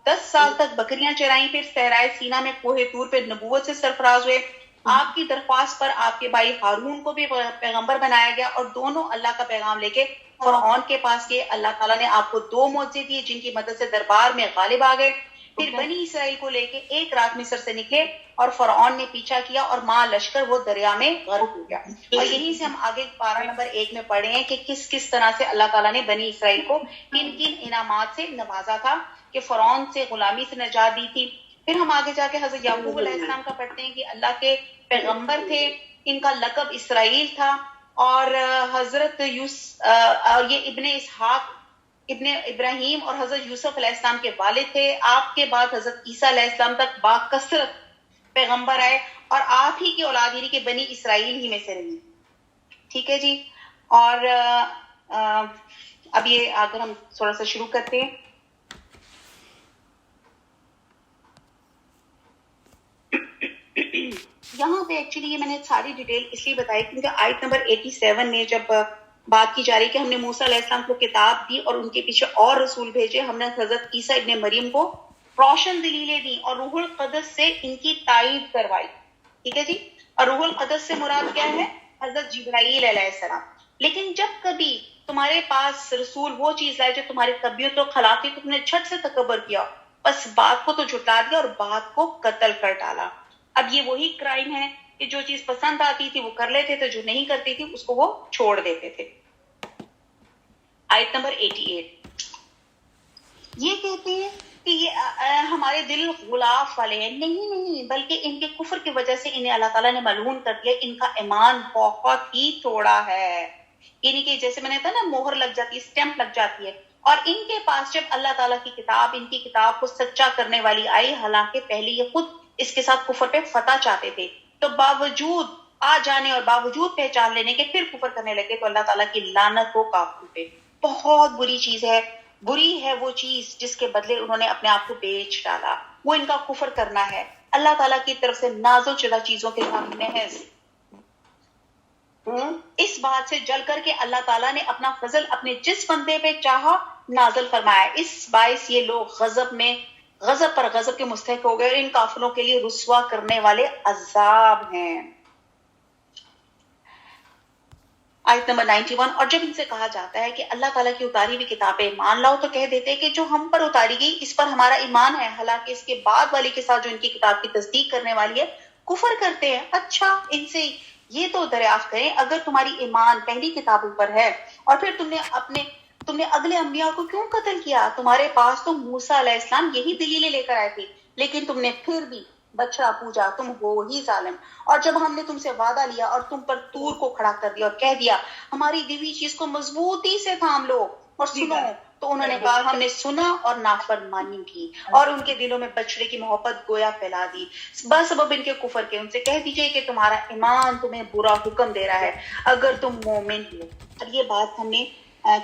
10 سال تک بکریاں چرائیں، پھر صحرائے سینا میں کوہ طور پہ نبوت سے سرفراز ہوئے. آپ کی درخواست پر آپ کے بھائی ہارون کو بھی پیغمبر بنایا گیا اور دونوں اللہ کا پیغام لے کے فرعون کے پاس گئے. اللہ تعالیٰ نے آپ کو 2 معجزے دیے جن کی مدد سے دربار میں غالب آ گئے. پھر بنی اسرائیل کو لے کے ایک رات مصر سے نکلے اور فرعون نے پیچھا کیا اور ماں لشکر وہ دریا میں غرق ہو گیا. اور یہیں سے ہم آگے پارہ نمبر 1 میں پڑھے ہیں کہ کس طرح سے اللہ تعالیٰ نے بنی اسرائیل کو کن انعامات سے نوازا تھا، کہ فرعون سے غلامی سے نجات دی تھی. پھر ہم آگے جا کے حضرت یعقوب علیہ السلام کا پڑھتے ہیں کہ اللہ کے پیغمبر تھے، ان کا لقب اسرائیل تھا. اور حضرت یہ ابن اسحاق، ابن ابراہیم اور حضرت یوسف علیہ السلام کے والد تھے. آپ کے بعد حضرت عیسیٰ علیہ السلام تک باکثرت پیغمبر آئے اور آپ ہی کی اولاد یعنی کہ بنی اسرائیل ہی میں سے رہی. ٹھیک ہے جی. اور اب یہ اگر ہم تھوڑا سا شروع کرتے ہیں. یہاں پہ ایکچولی یہ میں نے ساری ڈیٹیل اس لیے بتائی کیونکہ آیت نمبر 87 میں جب بات کی جا رہی کہ ہم نے موسیٰ علیہ السلام کو کتاب دی اور ان کے پیچھے اور رسول بھیجے، ہم نے حضرت عیسیٰ ابن مریم کو روشن دلیلیں دی اور روح القدس سے ان کی تائید کروائی. ٹھیک ہے جی. اور روح القدس سے مراد کیا ہے؟ حضرت جبرائیل علیہ السلام. لیکن جب کبھی تمہارے پاس رسول وہ چیز لائے جو تمہاری طبیعت و خلاقی کو تم نے جھٹ سے تکبر کیا، بس بات کو تو جھٹلا دیا اور بات کو قتل کر ڈالا. اب یہ وہی کرائم ہے کہ جو چیز پسند آتی تھی وہ کر لیتے تھے، جو نہیں کرتی تھی اس کو وہ چھوڑ دیتے تھے. آیت نمبر 88 یہ کہتے ہیں کہ یہ ہمارے دل غلاف والے ہیں. نہیں، بلکہ ان کے کفر کی وجہ سے انہیں اللہ تعالیٰ نے ملعون کر دیا. ان کا ایمان بہت ہی تھوڑا ہے، یعنی کہ جیسے میں نے کہا نا مہر لگ جاتی ہے، اسٹیمپ لگ جاتی ہے. اور ان کے پاس جب اللہ تعالیٰ کی کتاب، ان کی کتاب کو سچا کرنے والی آئی، حالانکہ پہلے یہ خود اس کے ساتھ کفر پہ فتح چاہتے تھے، تو باوجود آ جانے اور باوجود پہچان لینے کے پھر کفر کرنے لگے. تو اللہ تعالیٰ کی لعنت ہو کافروں پہ. بہت بری چیز ہے، بری ہے وہ چیز جس کے بدلے انہوں نے اپنے آپ کو بیچ ڈالا. وہ ان کا کفر کرنا ہے اللہ تعالیٰ کی طرف سے نازل شدہ چیزوں کے سامنے ہے. اس بات سے جل کر کے اللہ تعالیٰ نے اپنا فضل اپنے جس بندے پہ چاہا نازل فرمایا. اس باعث یہ لوگ غضب پر غضب کے مستحق ہو گئے اور ان کافروں کے لیے رسوا کرنے والے عذاب ہیں. آیت نمبر 91 اور جب ان سے کہا جاتا ہے کہ اللہ تعالیٰ کی اتاری ہوئی کتابیں مان لاؤ، تو کہہ دیتے کہ جو ہم پر اتاری گئی اس پر ہمارا ایمان ہے، حالانکہ اس کے بعد والی کے ساتھ جو ان کی کتاب کی تصدیق کرنے والی ہے کفر کرتے ہیں. اچھا، ان سے یہ تو دریافت کریں اگر تمہاری ایمان پہلی کتابوں پر ہے اور پھر تم نے اگلے انبیاء کو کیوں قتل کیا؟ تمہارے پاس تو موسیٰ علیہ السلام یہی دلیلیں لے کر آئے تھے، لیکن تم نے پھر بھی بچڑا پوجا، تم ہو ہی ظالم. اور جب ہم نے تم سے وعدہ لیا اور تم پر طور کو کھڑا کر دیا اور کہہ دیا ہماری دی ہوئی چیز کو مضبوطی سے تھام لو اور سنو، تو انہوں نے کہا ہم نے سنا اور نافرمانی کی اور ان کے دلوں میں بچڑے کی محبت گویا پھیلا دی بسبب ان کے کفر کے. ان سے کہہ دیجئے کہ تمہارا ایمان تمہیں برا حکم دے رہا ہے اگر تم مومن ہو. اور یہ بات ہم نے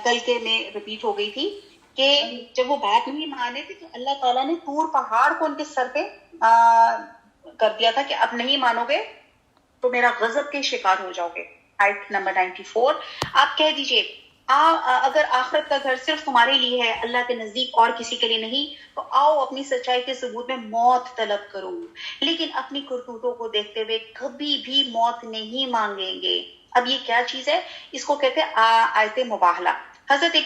کل کے میں ریپیٹ ہو گئی تھی کہ جب وہ بات نہیں مانے تھے تو اللہ تعالیٰ نے طور پہاڑ کو ان کے سر پہ کر دیا تھا کہ اب نہیں مانو گے تو میرا غضب کے شکار ہو جاؤ گے. آیت نمبر 94 آپ کہہ دیجئے اگر آخرت کا گھر صرف تمہارے لیے ہے، اللہ کے نزدیک اور کسی کے لیے نہیں، تو آؤ اپنی سچائی کے ثبوت میں موت طلب کرو، لیکن اپنی کرتوتوں کو دیکھتے ہوئے کبھی بھی موت نہیں مانگیں گے. اب یہ کیا چیز ہے؟ اس کو کہتے ہیں آیت مباہلہ. حضرت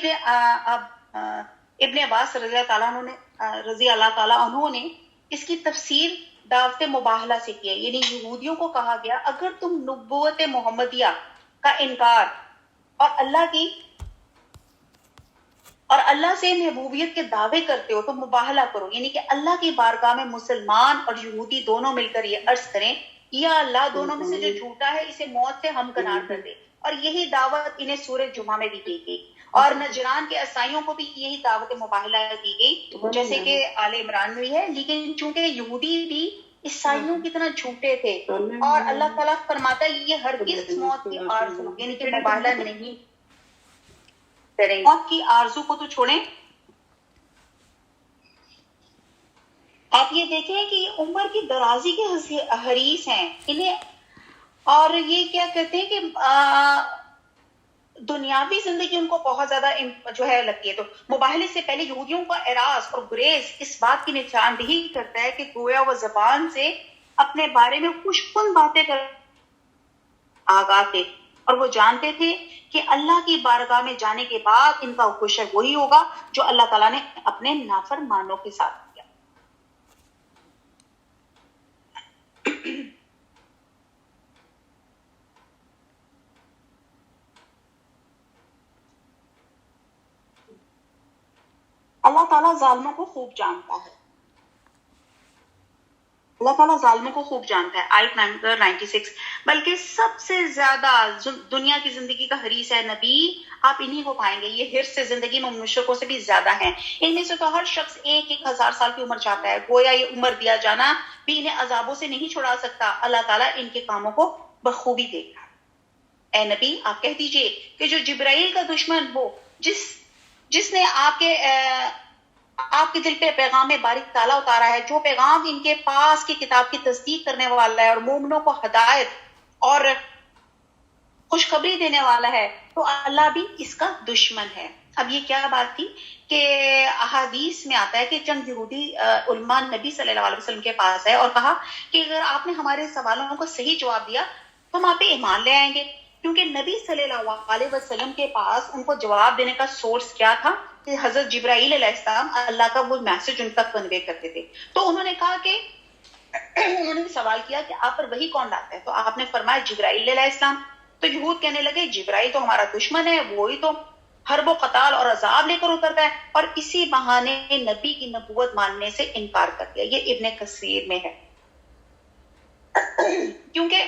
ابن عباس رضی اللہ تعالیٰ عنہ نے رضی اللہ تعالیٰ عنہ نے اس کی تفسیر دعوت مباہلہ سے کی ہے. یعنی یہودیوں کو کہا گیا اگر تم نبوت محمدیہ کا انکار اور اللہ سے محبوبیت کے دعوے کرتے ہو تو مباہلہ کرو. یعنی کہ اللہ کی بارگاہ میں مسلمان اور یہودی دونوں مل کر یہ عرض کریں یا اللہ دونوں میں سے جو جھوٹا ہے اسے موت سے ہمکنار کر دے. اور یہی دعوت انہیں سورہ جمعہ میں بھی دی گئی. اور نجران کے عیسائیوں کو بھی یہی دعوت مباہلہ دی گئی جیسے کہ آل عمران میں ہے. لیکن چونکہ یہودی بھی عیسائیوں کی طرح جھوٹے تھے اور اللہ تعالیٰ فرماتا ہے یہ ہرگز موت کی آرزو یعنی کہ مباہلہ نہیں کریں. موت کی آرزو کو تو چھوڑیں. آپ یہ دیکھیں کہ یہ عمر کی درازی کے حریص ہیں انہیں. اور یہ کیا کہتے ہیں کہ دنیاوی زندگی ان کو بہت زیادہ جو ہے لگتی ہے. تو مباہلے سے پہلے یہودیوں کا اعراض اور گریز اس بات کی نشاندہی کرتا ہے کہ گویا وہ زبان سے اپنے بارے میں خوش کن باتیں کر آگاہ تھے اور وہ جانتے تھے کہ اللہ کی بارگاہ میں جانے کے بعد ان کا حشر وہی ہوگا جو اللہ تعالیٰ نے اپنے نافرمانوں کے ساتھ کیا. اللہ تعالیٰ ظالموں کو خوب جانتا ہے. اللہ تعالیٰ ظالموں کو خوب جانتا ہے. آیت نمبر 96. بلکہ سب سے زیادہ دنیا کی زندگی کا حریص ہے نبی آپ انہی کو پائیں گے. یہ حرص سے زندگی میں مشرکوں سے بھی زیادہ ہیں. ان میں سے تو ہر شخص 1,000 سال کی عمر چاہتا ہے. گویا یہ عمر دیا جانا بھی انہیں عذابوں سے نہیں چھڑا سکتا. اللہ تعالیٰ ان کے کاموں کو بخوبی دیکھتا. اے نبی آپ کہہ دیجئے کہ جو جبرائیل کا دشمن ہو جس نے آپ کے دل پہ پیغام باریک تالا اتارا ہے, جو پیغام ان کے پاس کی کتاب کی تصدیق کرنے والا ہے اور مومنوں کو ہدایت اور خوشخبری دینے والا ہے, تو اللہ بھی اس کا دشمن ہے. اب یہ کیا بات تھی کہ احادیث میں آتا ہے کہ چند یہودی علماء نبی صلی اللہ علیہ وسلم کے پاس ہے اور کہا کہ اگر آپ نے ہمارے سوالوں کو صحیح جواب دیا تو ہم آپ پہ ایمان لے آئیں گے. کیونکہ نبی صلی اللہ علیہ وسلم کے پاس ان کو جواب دینے کا سورس کیا تھا کہ حضرت جبرائیل علیہ السلام اللہ کا وہ میسج ان تک کنوے کرتے تھے. تو انہوں نے کہا کہ انہوں نے سوال کیا کہ آپ پر وہی کون لاتا ہے؟ تو آپ نے فرمایا جبرائیل علیہ السلام. تو یہود کہنے لگے جبرائیل تو ہمارا دشمن ہے, وہی تو حرب و قتال اور عذاب لے کر اترتا ہے. اور اسی بہانے نبی کی نبوت ماننے سے انکار کر دیا. یہ ابن کثیر میں ہے. کیونکہ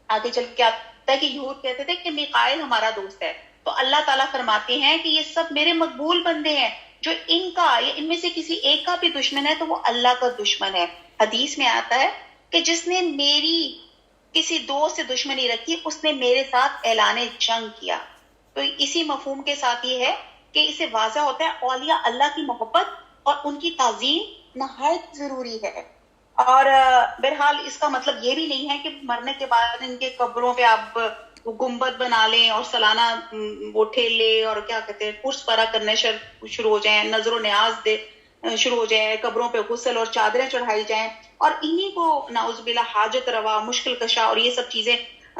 آگے چل کے آتا ہے کہ یہود کہتے تھے کہ میکائیل ہمارا دوست ہے, تو اللہ تعالیٰ فرماتے ہیں کہ یہ سب میرے مقبول بندے ہیں. جو ان کا یا ان میں سے کسی ایک کا بھی دشمن ہے تو وہ اللہ کا دشمن ہے. حدیث میں آتا ہے کہ جس نے میری کسی دوست سے دشمنی رکھی اس نے میرے ساتھ اعلان جنگ کیا. تو اسی مفہوم کے ساتھ یہ ہے کہ اسے واضح ہوتا ہے اولیاء اللہ کی محبت اور ان کی تعظیم نہایت ضروری ہے. اور بہرحال اس کا مطلب یہ بھی نہیں ہے کہ مرنے کے بعد ان کے قبروں پہ آپ گنبد بنا لیں اور سالانہ وہ ٹھیلے اور کیا کہتے ہیں پرس پرا کرنے شروع ہو جائیں, نظر و نیاز شروع ہو جائے, قبروں پہ غسل اور چادریں چڑھائی جائیں اور انہی کو نعوذ باللہ حاجت روا, مشکل کشا اور یہ سب چیزیں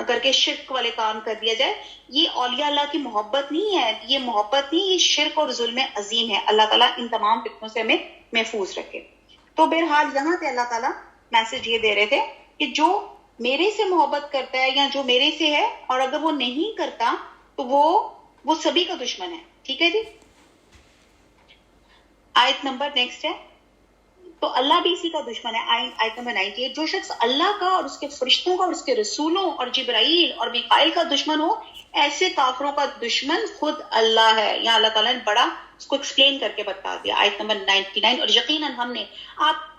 کر کے شرک والے کام کر دیا جائے. یہ اولیاء اللہ کی محبت نہیں ہے, یہ محبت نہیں, یہ شرک اور ظلم عظیم ہے. اللہ تعالیٰ ان تمام فتنوں سے ہمیں محفوظ رکھے. تو بہرحال یہاں پہ اللہ تعالیٰ میسج یہ دے رہے تھے کہ جو میرے سے محبت کرتا ہے یا جو میرے سے ہے اور اگر وہ نہیں کرتا تو وہ سبھی کا دشمن ہے. ٹھیک ہے جی. آیت نمبر نیکسٹ ہے. تو اللہ بھی اسی کا دشمن ہے. آیت نمبر 98. جو شخص اللہ کا اور اس کے فرشتوں کا اور اس کے رسولوں اور جبرائیل اور میکائیل کا دشمن ہو, ایسے کافروں کا دشمن خود اللہ ہے. یہاں اللہ تعالیٰ نے بڑا اس کو ایکسپلین کر کے بتا دیا. آیت نمبر 99. اور یقیناً ہم نے آپ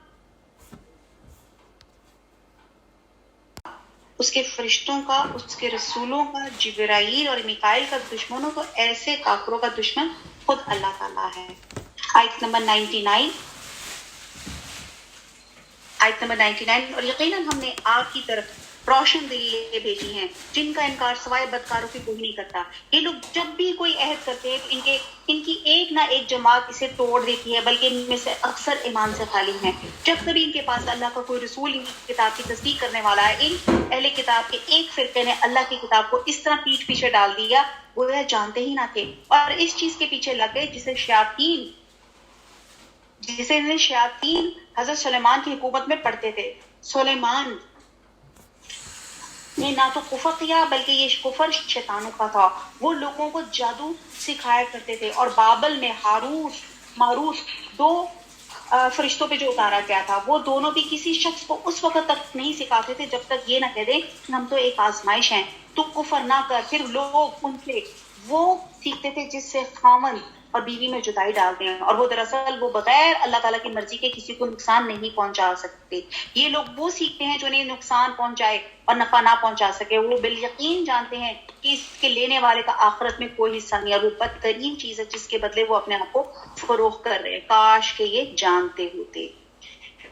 اس کے فرشتوں کا, اس کے رسولوں کا, جبرائیل اور میکائیل کا دشمنوں کو ایسے کافروں کا دشمن خود اللہ تعالیٰ ہے. آیت نمبر 99. آیت نمبر 99. اور یقیناً ہم نے آگ کی طرف روشن دلیلیں بھیجی ہیں جن کا انکار سوائے بدکاروں کی کوئی نہیں کرتا. یہ لوگ جب بھی کوئی عہد کرتے ہیں تو ان کی ایک نہ ایک جماعت اسے توڑ دیتی ہے, بلکہ ان میں سے اکثر ایمان سے خالی ہیں. جب کبھی ان کے پاس اللہ کا کوئی رسول ان کی کتاب کی تصدیق کرنے والا ہے, ان اہل کتاب کے ایک فرقے نے اللہ کی کتاب کو اس طرح پیٹھ پیچھے ڈال دیا وہ جانتے ہی نہ تھے اور اس چیز کے پیچھے لگ گئے جسے شیاطین جسے شیاطین حضرت سلیمان کی حکومت میں پڑھتے تھے. سلیمان نے نہ تو کفر کیا بلکہ یہ کفر شیطانوں کا تھا. وہ لوگوں کو جادو سکھایا کرتے تھے. اور بابل میں ہاروت ماروت دو فرشتوں پہ جو اتارا گیا تھا وہ دونوں بھی کسی شخص کو اس وقت تک نہیں سکھاتے تھے جب تک یہ نہ کہہ دیں کہ ہم تو ایک آزمائش ہیں, تو کفر نہ کر. پھر لوگ ان سے وہ سیکھتے تھے جس سے خاوند اور بیوی میں جدائی ڈالتے ہیں, اور وہ دراصل وہ بغیر اللہ تعالیٰ کی مرضی کے کسی کو نقصان نہیں پہنچا سکتے. یہ لوگ وہ سیکھتے ہیں جو انہیں نقصان پہنچائے اور نفع نہ پہنچا سکے. وہ بالیقین جانتے ہیں کہ اس کے لینے والے کا آخرت میں کوئی حصہ نہیں, اور وہ بدترین چیز ہے جس کے بدلے وہ اپنے آپ کو فروخت کر رہے ہیں. کاش کہ یہ جانتے ہوتے.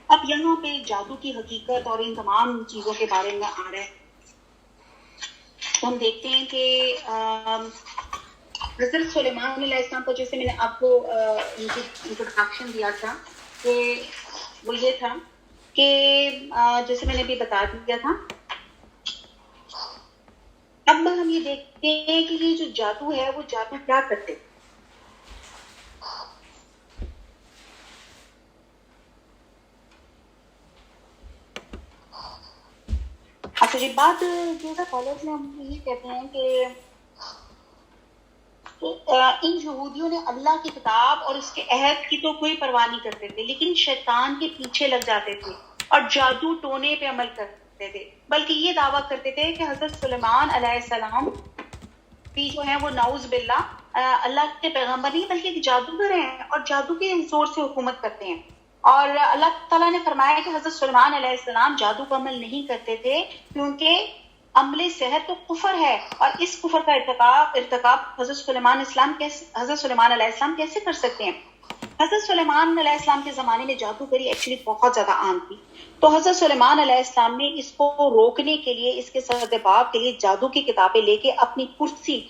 اب یہاں پہ جادو کی حقیقت اور ان تمام چیزوں کے بارے میں آ رہا ہے. ہم دیکھتے ہیں کہ حضرت سلیمان علیہ السلام کو, جیسے میں نے آپ کو ان کی انٹروڈکشن دیا تھا, کہ وہ یہ تھا کہ جیسے میں نے بھی بتا دیا تھا. اب ہم یہ دیکھتے ہیں کہ یہ جو جادو ہے وہ جادو کیا کرتے. اچھا جی, بات جو ہے کالج میں ہم یہ کہتے ہیں کہ ان یہودیوں نے اللہ کی کتاب اور اس کے عہد کی تو کوئی پرواہ نہیں کرتے تھے, لیکن شیطان کے پیچھے لگ جاتے تھے اور جادو ٹونے پہ عمل کرتے تھے. بلکہ یہ دعویٰ کرتے تھے کہ حضرت سلیمان علیہ السلام بھی جو ہیں وہ نعوذ باللہ اللہ کے پیغمبر نہیں بلکہ ایک جادوگر ہیں, اور جادو کے زور سے حکومت کرتے ہیں. اور اللہ تعالیٰ نے فرمایا کہ حضرت سلیمان علیہ السلام جادو کا عمل نہیں کرتے تھے کیونکہ عمل سحر تو کفر ہے, اور اس کفر کا ارتکاب حضرت سلیمان علیہ السلام کیسے کر سکتے ہیں. حضرت سلیمان علیہ السلام کے زمانے میں جادوگری ایکچولی بہت زیادہ عام تھی. تو حضرت سلیمان علیہ السلام نے اس کو روکنے کے لیے, اس کے سردباب کے لیے جادو کی کتابیں لے کے اپنی کرسی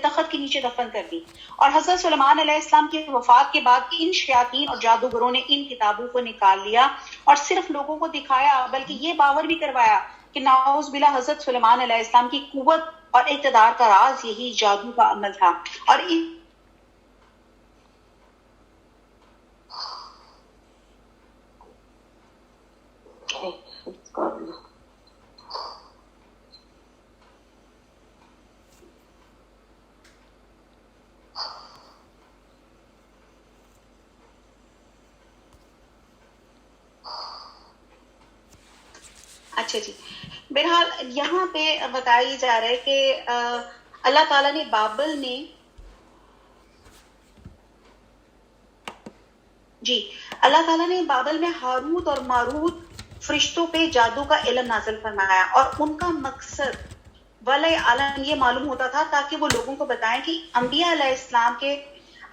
تخت کے نیچے دفن کر دی. اور حضرت سلیمان علیہ السلام کی وفات کے بعد ان شیاطین اور جادوگروں نے ان کتابوں کو نکال لیا اور صرف لوگوں کو دکھایا, بلکہ یہ باور بھی کروایا کہ نعوذ باللہ حضرت سلیمان علیہ السلام کی قوت اور اقتدار کا راز یہی جادو کا عمل تھا. اور اچھا جی, بہرحال یہاں پہ بتائی جا رہا ہے کہ اللہ تعالیٰ نے بابل میں اللہ تعالیٰ نے بابل میں ہاروت اور ماروت فرشتوں پہ جادو کا علم نازل فرمایا, اور ان کا مقصد والے عالم یہ معلوم ہوتا تھا تاکہ وہ لوگوں کو بتائیں کہ انبیاء علیہ السلام کے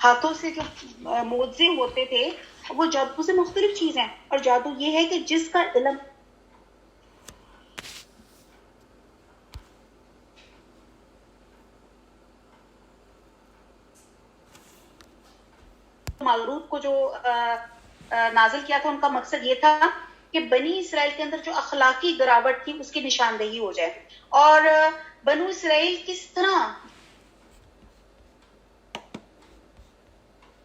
ہاتھوں سے جو معجزے ہوتے تھے وہ جادو سے مختلف چیز ہیں. اور جادو یہ ہے کہ جس کا علم ماروت کو جو نازل کیا تھا, ان کا مقصد یہ تھا کہ بنی اسرائیل کے اندر جو اخلاقی گراوٹ تھی اس کی نشاندہی ہو جائے, اور بنو اسرائیل کس طرح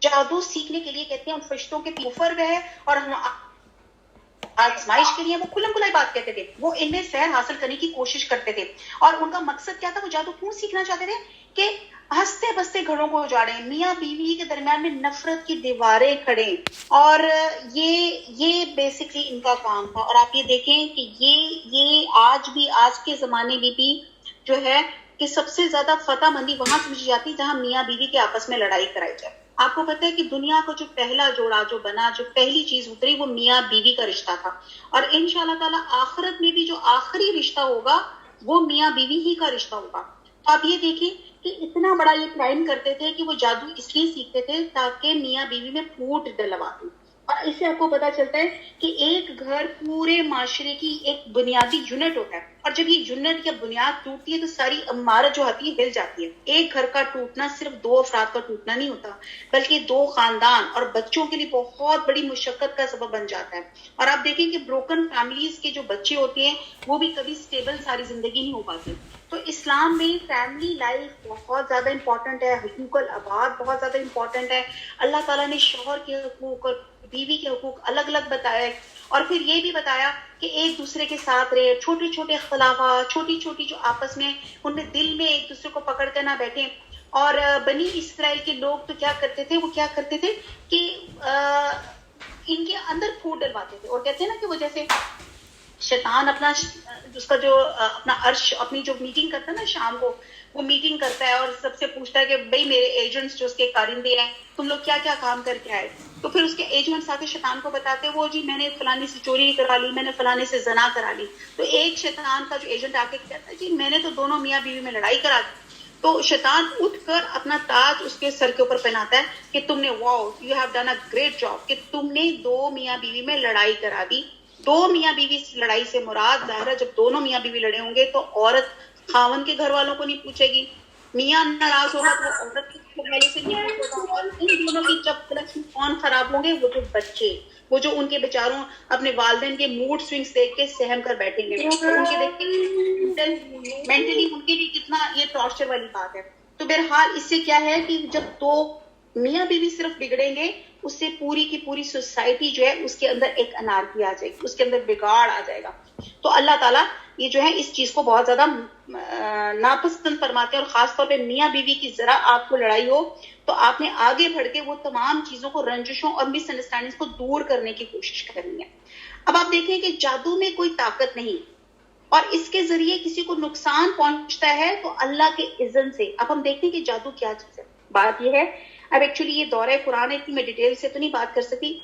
جادو سیکھنے کے لیے کہتے ہیں ان فرشتوں کے کفر ہے اور آزمائش کے لیے وہ کھلم کھلائی بات کہتے تھے. وہ ان میں سیر حاصل کرنے کی کوشش کرتے تھے, اور ان کا مقصد کیا تھا, وہ جادو کیوں سیکھنا چاہتے تھے کہ ہنستے بستے گھروں کو اجاڑیں, میاں بیوی کے درمیان میں نفرت کی دیواریں کھڑیں, اور یہ بیسکلی ان کا کام تھا. اور آپ یہ دیکھیں کہ یہ آج کے زمانے میں بھی جو ہے کہ سب سے زیادہ فتح مندی وہاں سمجھی جاتی جہاں میاں بیوی کے آپس میں لڑائی کرائی جائے. آپ کو پتہ ہے کہ دنیا کو جو پہلا جوڑا جو بنا, جو پہلی چیز اتری, وہ میاں بیوی کا رشتہ تھا, اور انشاءاللہ تعالی آخرت میں بھی جو آخری رشتہ ہوگا وہ میاں بیوی ہی کا رشتہ ہوگا. تو آپ یہ دیکھیں کہ اتنا بڑا یہ کرائم کرتے تھے کہ وہ جادو اس لیے سیکھتے تھے تاکہ میاں بیوی میں پھوٹ ڈلوا دیں. اور اس سے آپ کو پتا چلتا ہے کہ ایک گھر پورے معاشرے کی ایک بنیادی یونٹ ہوتا ہے, اور جب یہ یونٹ یا بنیاد ٹوٹتی ہے تو ساری عمارت جو ہوتی ہے ہل جاتی ہے. ایک گھر کا ٹوٹنا صرف 2 افراد کا ٹوٹنا نہیں ہوتا, بلکہ 2 خاندان اور بچوں کے لیے بہت بڑی مشقت کا سبب بن جاتا ہے. اور آپ دیکھیں کہ بروکن فیملیز کے جو بچے ہوتے ہیں وہ بھی کبھی سٹیبل ساری زندگی نہیں ہو پاتے. تو اسلام میں فیملی لائف بہت زیادہ امپورٹنٹ ہے, حقوق العباد بہت زیادہ امپورٹنٹ ہے. اللہ تعالیٰ نے شوہر کے حقوق اور بیوی کے حقوق الگ الگ بتائے، اور پھر یہ بھی بتایا کہ ایک دوسرے کے ساتھ رہے، چھوٹے چھوٹے اختلافات، چھوٹی چھوٹی جو آپس میں ان میں دل میں ایک دوسرے کو پکڑ کر نہ بیٹھے. اور بنی اسرائیل کے لوگ تو کیا کرتے تھے، وہ کیا کرتے تھے کہ ان کے اندر پھوٹ ڈلواتے تھے، اور کہتے ہیں نا کہ وہ جیسے شیطان اپنا اس کا جو اپنا عرش اپنی جو میٹنگ کرتا ہے نا شام کو، وہ میٹنگ کرتا ہے اور سب سے پوچھتا ہے کہ بھئی میرے ایجنٹس جو اس کے کارندے ہیں تم لوگ کیا کیا کام کر کے آئے، تو پھر اس کے ایجنٹس آ کے شیطان کو بتاتے وہ جی میں نے فلانے سے چوری کرا لی، میں نے فلانے سے زنا کرا لی. تو ایک شیطان کا جو ایجنٹ آ کے کہتا ہے جی میں نے تو دونوں میاں بیوی میں لڑائی کرا دی. تو شیطان اٹھ کر اپنا تاج اس کے سر کے اوپر پہناتا ہے کہ تم نے wow you have done a great job, کہ تم نے دو میاں بیوی میں لڑائی کرا دی. دو میاں بیوی لڑائی سے مراد ظاہر ہے جب دونوں میاں بیوی لڑے ہوں گے تو عورت خاون کے گھر والوں کو نہیں پوچھے گی، میاں ناراض ہوگا تو عورت کے گھر والوں سے نہیں پوچھے گا، اور ان دونوں کی جب کلیکشن کون خراب ہوں گے، وہ جو بچے، وہ جو ان کے بیچاروں اپنے والدین کے موڈ سوئنگز دیکھ کے سہم کر بیٹھیں گے، ان کے دیکھ کے مینٹلی ان کے لیے کتنا یہ ٹارچر والی بات ہے. تو بہرحال اس سے کیا ہے کہ جب دو میاں بیوی صرف بگڑیں گے، اس سے پوری کی پوری سوسائٹی جو ہے اس کے اندر ایک انارکی آ جائے گی، اس کے اندر بگاڑ آ جائے گا. تو اللہ تعالیٰ یہ جو ہے اس چیز کو بہت زیادہ ناپسند فرماتے ہیں، اور خاص طور پہ میاں بیوی کی ذرا آپ کو لڑائی ہو تو آپ نے آگے بڑھ کے وہ تمام چیزوں کو، رنجشوں اور مس انڈرسٹینڈنگ کو دور کرنے کی کوشش کرنی ہے. اب آپ دیکھیں کہ جادو میں کوئی طاقت نہیں، اور اس کے ذریعے کسی کو نقصان پہنچتا ہے تو اللہ کے اذن سے. اب ہم دیکھیں کہ جادو کیا چیز ہے. بات یہ ہے، اب ایکچولی یہ دورہ قرآن ہے، اتنی میں ڈیٹیل سے تو نہیں بات کر سکتی،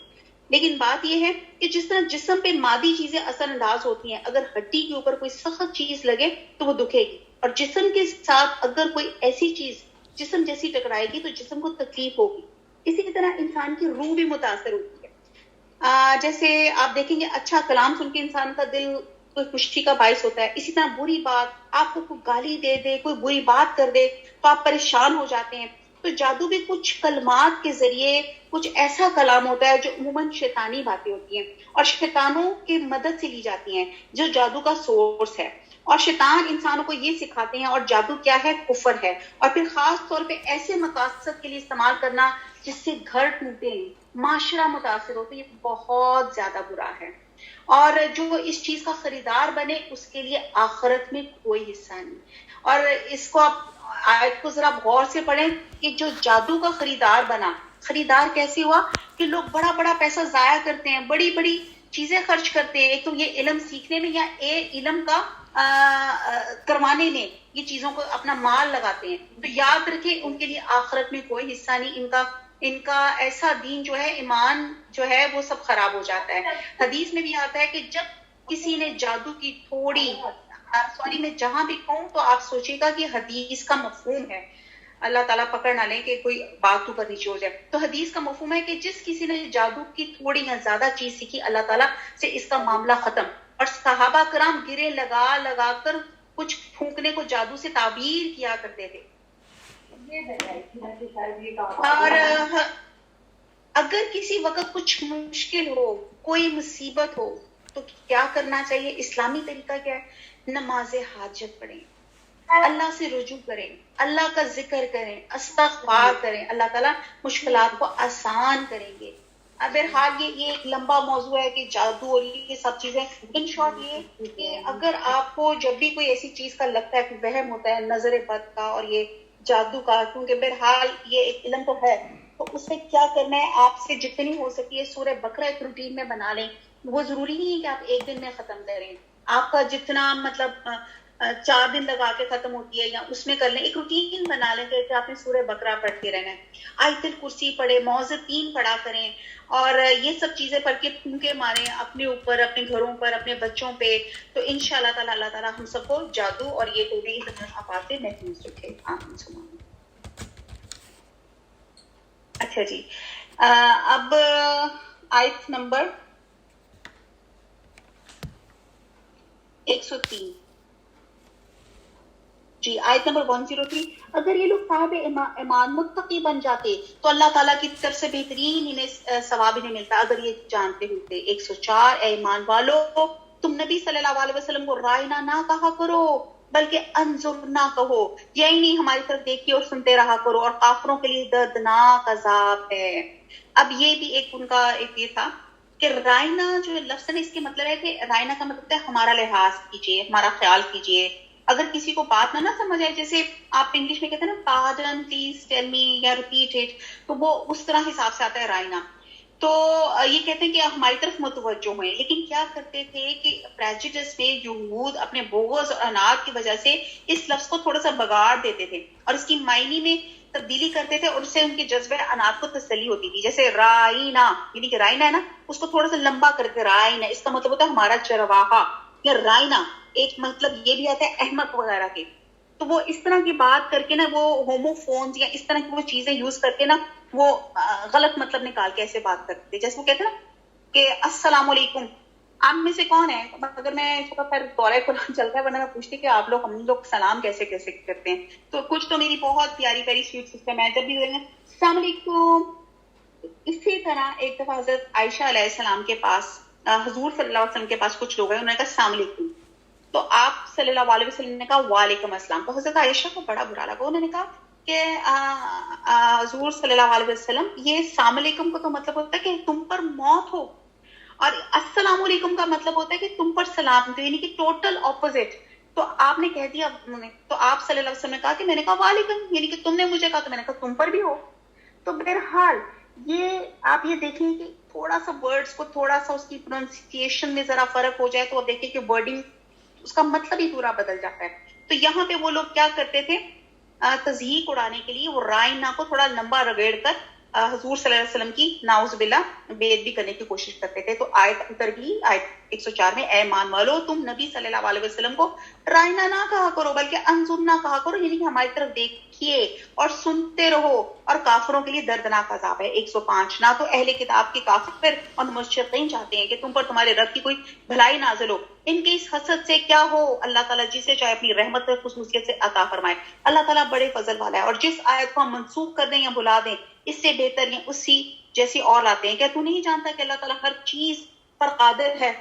لیکن بات یہ ہے کہ جس طرح جسم پہ مادی چیزیں اثر انداز ہوتی ہیں، اگر ہڈی کے اوپر کوئی سخت چیز لگے تو وہ دکھے گی، اور جسم کے ساتھ اگر کوئی ایسی چیز جسم جیسی ٹکرائے گی تو جسم کو تکلیف ہوگی. اسی طرح انسان کی روح بھی متاثر ہوتی ہے. جیسے آپ دیکھیں گے اچھا کلام سن کے انسان کا دل کوئی خوشی کا باعث ہوتا ہے، اسی طرح بری بات، آپ کو کوئی گالی دے دے، کوئی بری بات کر دے تو آپ پریشان ہو جاتے ہیں. تو جادو بھی کچھ کلمات کے ذریعے کچھ ایسا کلام ہوتا ہے جو عموماً شیطانی باتیں ہوتی ہیں اور شیطانوں کی مدد سے لی جاتی ہیں، جو جادو کا سورس ہے. اور شیطان انسانوں کو یہ سکھاتے ہیں، اور جادو کیا ہے، کفر ہے، اور پھر خاص طور پہ ایسے مقاصد کے لیے استعمال کرنا جس سے گھر ٹوٹے، معاشرہ متاثر ہو، تو یہ بہت زیادہ برا ہے. اور جو اس چیز کا خریدار بنے اس کے لیے آخرت میں کوئی حصہ نہیں. اور اس کو آپ آیت کو ذرا غور سے پڑھیں کہ جو جادو کا خریدار بنا، خریدار کیسے ہوا کہ لوگ بڑا بڑا پیسہ ضائع کرتے ہیں، بڑی بڑی چیزیں خرچ کرتے ہیں، ایک تو یہ علم سیکھنے میں یا علم کا کروانے میں یہ چیزوں کو اپنا مال لگاتے ہیں. تو یاد رکھیں ان کے لیے آخرت میں کوئی حصہ نہیں. ان کا ایسا دین جو ہے، ایمان جو ہے وہ سب خراب ہو جاتا ہے. حدیث میں بھی آتا ہے کہ جب کسی نے جادو کی تھوڑی میں جہاں بھی کہوں تو آپ سوچے گا کہ حدیث کا مفہوم ہے، اللہ تعالیٰ پکڑ نہ لیں کہ کوئی بات اوپر نیچے ہو جائے. تو حدیث کا مفہوم ہے کہ جس کسی نے جادو کی تھوڑی یا زیادہ چیز سیکھی، اللہ تعالیٰ سے اس کا معاملہ ختم. اور صحابہ کرام گرے لگا لگا کر کچھ پھونکنے کو جادو سے تعبیر کیا کرتے تھے. اور اگر کسی وقت کچھ مشکل ہو، کوئی مصیبت ہو تو کیا کرنا چاہیے؟ اسلامی طریقہ کیا ہے؟ نماز حاجت پڑھیں، اللہ سے رجوع کریں، اللہ کا ذکر کریں، استغفار کریں، اللہ تعالیٰ مشکلات کو آسان کریں گے. بہرحال یہ ایک لمبا موضوع ہے کہ جادو اور یہ سب چیزیں. ان شارٹ یہ کہ اگر آپ کو جب بھی کوئی ایسی چیز کا لگتا ہے کہ وہم ہوتا ہے نظر بد کا اور یہ جادو کا، کیونکہ بہرحال یہ ایک علم تو ہے، تو اس سے کیا کرنا ہے، آپ سے جتنی ہو سکی ہے سورہ بقرہ ایک روٹین میں بنا لیں. وہ ضروری نہیں ہے کہ آپ ایک دن میں ختم کریں، آپ کا جتنا مطلب 4 دن لگا کے ختم ہوتی ہے یا اس میں کر لیں. ایک روٹین بنا لیں کہ آپ نے سورہ بقرہ پڑھتے رہنا ہے، آیت الکرسی پڑھے، معوذتین پڑھا کریں، اور یہ سب چیزیں پڑھ کے پھونکے ماریں اپنے اوپر، اپنے گھروں پر، اپنے بچوں پہ. تو انشاءاللہ تعالیٰ اللہ تعالیٰ ہم سب کو جادو اور یہ ٹوٹی آفات سے محفوظ رکھے. آمین. اچھا جی، اب آیت نمبر 103 جی، آیت نمبر 103. اگر یہ لوگ صاحب ایمان متقی بن جاتے تو اللہ تعالیٰ کی طرف سے بہترین انہیں ثواب انہیں ملتا اگر یہ جانتے ہوتے. 104. اے ایمان والو، تم نبی صلی اللہ علیہ وسلم کو رائنا نہ کہا کرو بلکہ انظر نہ کہو، یہی نہیں ہماری طرف دیکھیے اور سنتے رہا کرو، اور کافروں کے لیے دردناک عذاب ہے. اب یہ بھی ایک ان کا ایک یہ تھا کہ رائنا جو لفظ ہے اس کے مطلب ہے کہ رائنا کا مطلب ہے ہمارا لحاظ کیجیے، ہمارا خیال کیجیے. اگر کسی کو بات نہ سمجھ آئے، جیسے آپ انگلش میں کہتے ہیں نا پارڈن پلیز ٹیل می یا ریپیٹ اٹ، تو وہ اس طرح حساب سے آتا ہے رائنا. تو یہ کہتے ہیں کہ ہماری طرف متوجہ ہوئے. لیکن کیا کرتے تھے کہ پریجڈس میں یہود اپنے بغض اور اناد کی وجہ سے اس لفظ کو تھوڑا سا بگاڑ دیتے تھے اور اس کی معنی میں تبدیلی کرتے تھے، اور اس سے ان کے جذبہ اناد کو تسلی ہوتی تھی. جیسے رائنا، یعنی کہ رائنا ہے نا، اس کو تھوڑا سا لمبا کرتے رائنا، اس کا مطلب ہوتا ہے ہمارا چرواہا. یا رائنا ایک مطلب یہ بھی آتا ہے احمق وغیرہ کے. تو وہ اس طرح کی بات کر کے نا، وہ ہومو فونز یا اس طرح کی وہ چیزیں یوز کر کے نا، وہ غلط مطلب نکال کے ایسے بات کرتے. جیسے وہ کہتے ہیں نا کہ السلام علیکم. آپ میں سے کون ہے، اگر میں پھر دورہ قرآن چلتا ہے، ورنہ میں پوچھتی کہ آپ لوگ، ہم لوگ سلام کیسے کیسے کرتے ہیں. تو کچھ تو میری بہت پیاری پیاری سویٹ سسٹم ہے، جب بھی السلام علیکم. اسی طرح ایک دفعہ حضرت عائشہ علیہ السلام کے پاس، حضور صلی اللہ علیہ وسلم کے پاس کچھ لوگ ہیں، انہوں نے کہا السلام علیکم. تو آپ صلی اللہ علیہ وسلم نے کہا وعلیکم السلام. تو حضرت عائشہ کو بڑا برا لگا. انہوں نے کہا کہ حضور صلی اللہ علیہ وسلم، یہ السلام علیکم کا تو مطلب ہوتا ہے کہ تم پر موت ہو، اور السلام علیکم کا مطلب ہوتا ہے کہ تم پر سلام دو، یعنی کہ ٹوٹل اپوزٹ. تو آپ نے کہہ دیا، تو آپ صلی اللہ علیہ وسلم نے کہا کہ میں نے کہا وعلیکم، یعنی کہ تم نے مجھے کہا تو میں نے کہا تم پر بھی ہو. تو بہرحال یہ آپ یہ دیکھیں کہ تھوڑا سا ورڈز کو، تھوڑا سا اس کی پروننسیشن میں ذرا فرق ہو جائے تو آپ دیکھیں کہ ورڈنگ، اس کا مطلب ہی پورا بدل جاتا ہے. تو یہاں پہ وہ لوگ کیا کرتے تھے، تضحیق اڑانے کے لیے وہ رائنا کو تھوڑا لمبا رگڑ کر حضور صلی اللہ علیہ وسلم کی ناؤز باللہ بے ادبی کرنے کی کوشش کرتے تھے. تو آیت اتر گئی، آیت 104 میں، اے مان والو تم نبی صلی اللہ علیہ وسلم کو رائنا نہ کہا کرو بلکہ انظر نہ کہا کرو، یعنی کہ ہماری طرف دیکھیے اور سنتے رہو، اور کافروں کے لیے دردناک عذاب ہے. 105 نہ تو اہل کتاب کے کافر اور مشرقین چاہتے ہیں کہ تم پر تمہارے رب کی کوئی بھلائی نازل ہو. ان کے اس حسد سے کیا ہو، اللہ تعالیٰ جسے چاہے اپنی رحمت خصوصیت سے عطا فرمائے. اللہ تعالیٰ بڑے فضل والا ہے، اور جس آیت کو ہم منسوخ کر دیں یا بلا دیں، اس سے بہتر یا اسی جیسی اور لاتے ہیں. کیا تو نہیں جانتا کہ اللہ تعالیٰ ہر چیز پر قادر ہے؟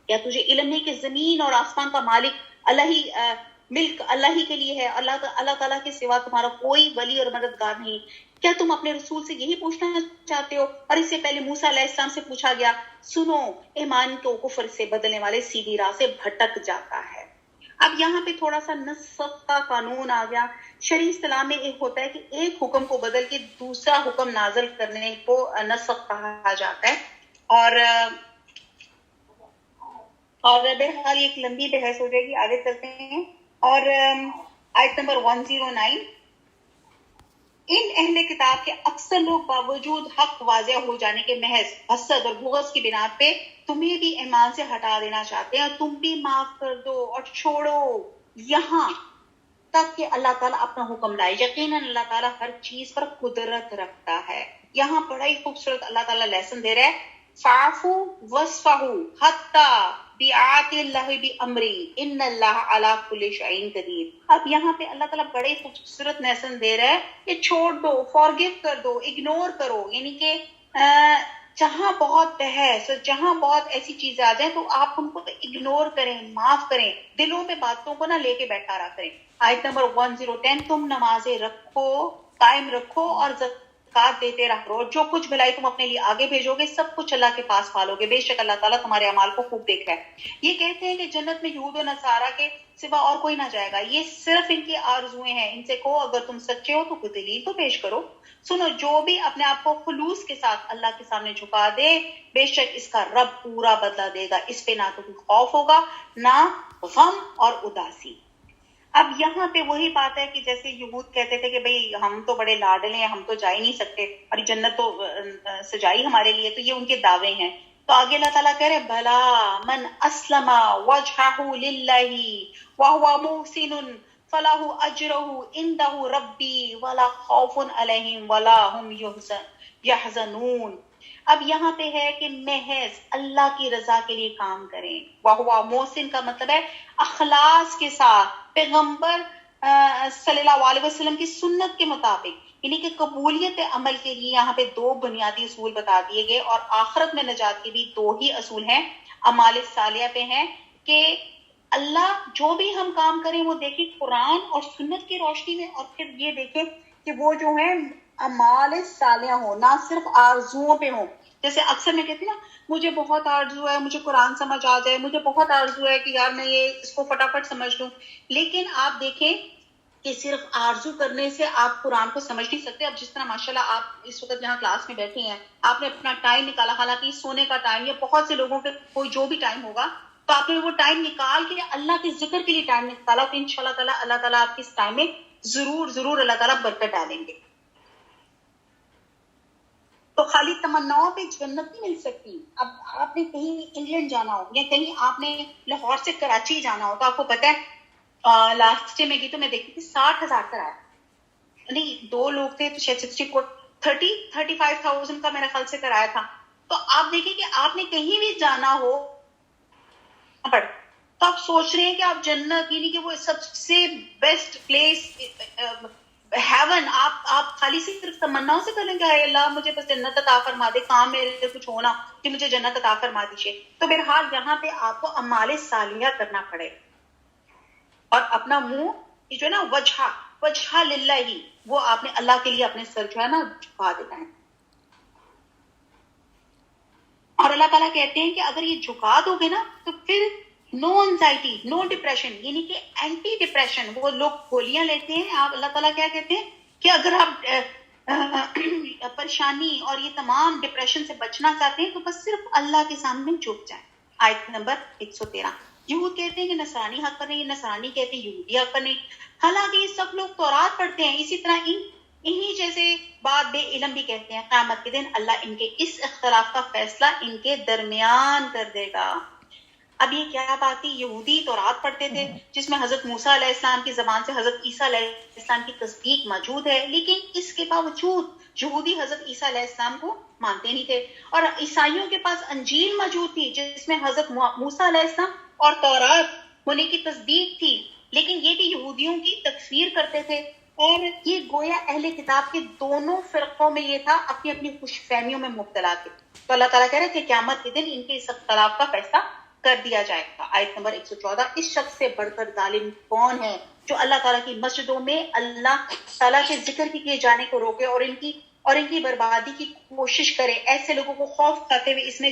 کیا تجھے علم نہیں کہ زمین اور آسمان کا مالک اللہ ہی، ملک اللہ ہی کے لیے ہے، اللہ تعالیٰ کے سوا تمہارا کوئی ولی اور مددگار نہیں. کیا تم اپنے رسول سے یہی پوچھنا چاہتے ہو؟ اور اس سے پہلے موسیٰ علیہ السلام سے پوچھا گیا، سنو ایمان کو کفر سے بدلنے والے سیدھی راہ سے بھٹک جاتا ہے. اب یہاں پہ تھوڑا سا نسخ کا قانون آ گیا. شرعی اصطلاح میں ایک ہوتا ہے کہ ایک حکم کو بدل کے دوسرا حکم نازل کرنے کو نسخ کہا جاتا ہے. اور بہرحال ایک لمبی بحث ہو جائے گی، آگے چلتے ہیں. اور آیت نمبر 109، ان اہل کتاب کے اکثر لوگ باوجود حق واضح ہو جانے کے محض حسد اور بغض کی بنا پہ تمہیں بھی ایمان سے ہٹا دینا چاہتے ہیں، اور تم بھی معاف کر دو اور چھوڑو یہاں تک کہ اللہ تعالیٰ اپنا حکم لائے. یقیناً اللہ تعالیٰ ہر چیز پر قدرت رکھتا ہے. یہاں بڑا ہی خوبصورت اللہ تعالیٰ لیسن دے رہا ہے، فاعفو وصفحو حتی بیعات اللہ بامری ان اللہ علی کل شیء قدیر. اب یہاں پہ اللہ تعالیٰ بڑے خوبصورت لیسن دے رہا ہے کہ چھوڑ دو، فارگیو کر دو، اگنور کرو. یعنی کہ جہاں بہت بحث، جہاں بہت ایسی چیزیں آ جائیں تو آپ ان کو اگنور کریں، معاف کریں، دلوں میں باتوں کو نہ لے کے بیٹھا رہا کریں. آیت نمبر 1010، تم نمازیں رکھو، قائم رکھو اور زکات دیتے رہو، جو کچھ بھلائی تم اپنے لیے آگے بھیجو گے سب کچھ اللہ کے پاس پالو گے، بے شک اللہ تعالیٰ تمہارے اعمال کو خوب دیکھ رہا ہے. یہ کہتے ہیں کہ جنت میں یہود و نصارہ کے سوا اور کوئی نہ جائے گا، یہ صرف ان کی آرزویں ہیں. ان سے کہو اگر تم سچے ہو تو کوئی دلیل تو پیش کرو. سنو جو بھی اپنے آپ کو خلوص کے ساتھ اللہ کے سامنے جھکا دے، بے شک اس کا رب پورا بدلہ دے گا. اس پہ نہ تو کوئی خوف ہوگا نہ غم اور اداسی. اب یہاں پہ وہی بات ہے کہ جیسے یہود کہتے تھے کہ بھئی ہم تو بڑے لاڈلے ہیں، ہم تو جا ہی نہیں سکتے، اور جنت تو سجائی ہمارے لیے. تو یہ ان کے دعوے ہیں. تو آگے اللہ تعالیٰ کہہ رہے بھلا من اسلم وجہہ للہ وہو محسن فلہ اجرہ عندہ ربی ولا خوف علیہم ولا ہم یحزنون. اب یہاں پہ ہے کہ محض اللہ کی رضا کے لیے کام کریں. وہو محسن کا مطلب ہے اخلاص کے ساتھ پیغمبر صلی اللہ علیہ وسلم کی سنت کے مطابق، یعنی کہ قبولیت عمل کے لیے یہاں پہ دو بنیادی اصول بتا دیے گئے، اور آخرت میں نجات کے بھی دو ہی اصول ہیں. اعمال صالحہ پہ ہیں کہ اللہ جو بھی ہم کام کریں وہ دیکھیں قرآن اور سنت کی روشنی میں، اور پھر یہ دیکھیں کہ وہ جو ہیں اعمال صالحہ ہو، نہ صرف آرزوؤں پہ ہو. جیسے اکثر میں کہتی ہوں نا مجھے بہت آرزو ہے مجھے قرآن سمجھ آ جائے، مجھے بہت آرزو ہے کہ یار میں یہ اس کو فٹافٹ سمجھ لوں، لیکن آپ دیکھیں کہ صرف آرزو کرنے سے آپ قرآن کو سمجھ نہیں سکتے. اب جس طرح ماشاءاللہ آپ اس وقت جہاں کلاس میں بیٹھے ہیں، آپ نے اپنا ٹائم نکالا، حالانکہ سونے کا ٹائم یا بہت سے لوگوں کے کوئی جو بھی ٹائم ہوگا، تو آپ نے وہ ٹائم نکال کے اللہ کے ذکر کے لیے ٹائم نکالا، تو انشاءاللہ تعالیٰ اللہ تعالیٰ آپ کے اس ٹائم میں ضرور اللہ تعالیٰ برکت ڈالیں گے. تو خالی تمناؤں پہ جنت نہیں مل سکتی. اب آپ نے کہیں انگلینڈ جانا ہو یا کہیں آپ نے لاہور سے کراچی جانا ہو، تو آپ کو پتہ ہے لاسٹ میں گئی تو میں دیکھی تھی 60,000 کرایا، نہیں 2 لوگ تھے تو شاید 35,000 کا میرا خیال سے کرایا تھا. تو آپ دیکھیں کہ آپ نے کہیں بھی جانا ہو تو آپ سوچ رہے ہیں کہ آپ جنت، یعنی کہ وہ سب سے بیسٹ پلیس ہیون، آپ خالی صرف تمناؤں سے کریں گے اللہ مجھے بس جنت عطا فرما دے، کام میرے کچھ ہونا کہ مجھے جنت عطا فرما دیجیے. تو بہرحال یہاں پہ آپ کو اعمال صالحہ کرنا پڑے اور اپنا منہ جو ہے نا وجہ للہ ہی، وہ آپ نے اللہ کے لیے اپنے سر جو ہے نا جھکا دینا ہے. اور اللہ تعالیٰ کہتے ہیں کہ اگر یہ جھکا دو گے نا تو پھر نو انزائٹی نو ڈپریشن، یعنی کہ اینٹی ڈپریشن. وہ لوگ گولیاں لیتے ہیں، آپ اللہ تعالیٰ کیا کہتے ہیں کہ اگر آپ پریشانی اور یہ تمام ڈپریشن سے بچنا چاہتے ہیں تو بس صرف اللہ کے سامنے جھک جائیں. آیت نمبر 113. یہود کہتے ہیں کہ نصرانی حق پر نہیں، نصرانی کہتے ہیں یہودی حق پر نہیں، حالانکہ یہ سب لوگ تورات پڑھتے ہیں. اسی طرح انہی جیسے بات بے علم بھی کہتے ہیں قیامت کے دن اللہ ان کے اس اختلاف کا فیصلہ ان کے درمیان کر دے گا. اب یہ کیا بات تھی؟ یہودی تورات پڑھتے تھے جس میں حضرت موسیٰ علیہ السلام کی زبان سے حضرت عیسیٰ علیہ السلام کی تصدیق موجود ہے، لیکن اس کے باوجود یہودی حضرت عیسیٰ علیہ السلام کو مانتے نہیں تھے. اور عیسائیوں کے پاس انجیل موجود تھی جس میں حضرت موسیٰ علیہ السلام اور تورات ہونے کی تصدیق تھی، لیکن یہ بھی یہودیوں کی تکفیر کرتے تھے. اور یہ گویا اہل کتاب کے دونوں فرقوں میں یہ تھا اپنی اپنی خوش فہمیوں میں مبتلا تھے. تو اللہ تعالیٰ کہہ رہے تھے قیامت کے دن ان کے اس اختلاف کا فیصلہ کر دیا جائے گا. آیت نمبر 114. اس شخص سے بڑھ کر ظالم کون ہے جو اللہ تعالیٰ کی مسجدوں میں اللہ تعالیٰ کے ذکر کے کیے جانے کو روکے اور ان کی بربادی کی کوشش کرے. ایسے لوگوں کو خوف کھاتے ہوئے اس میں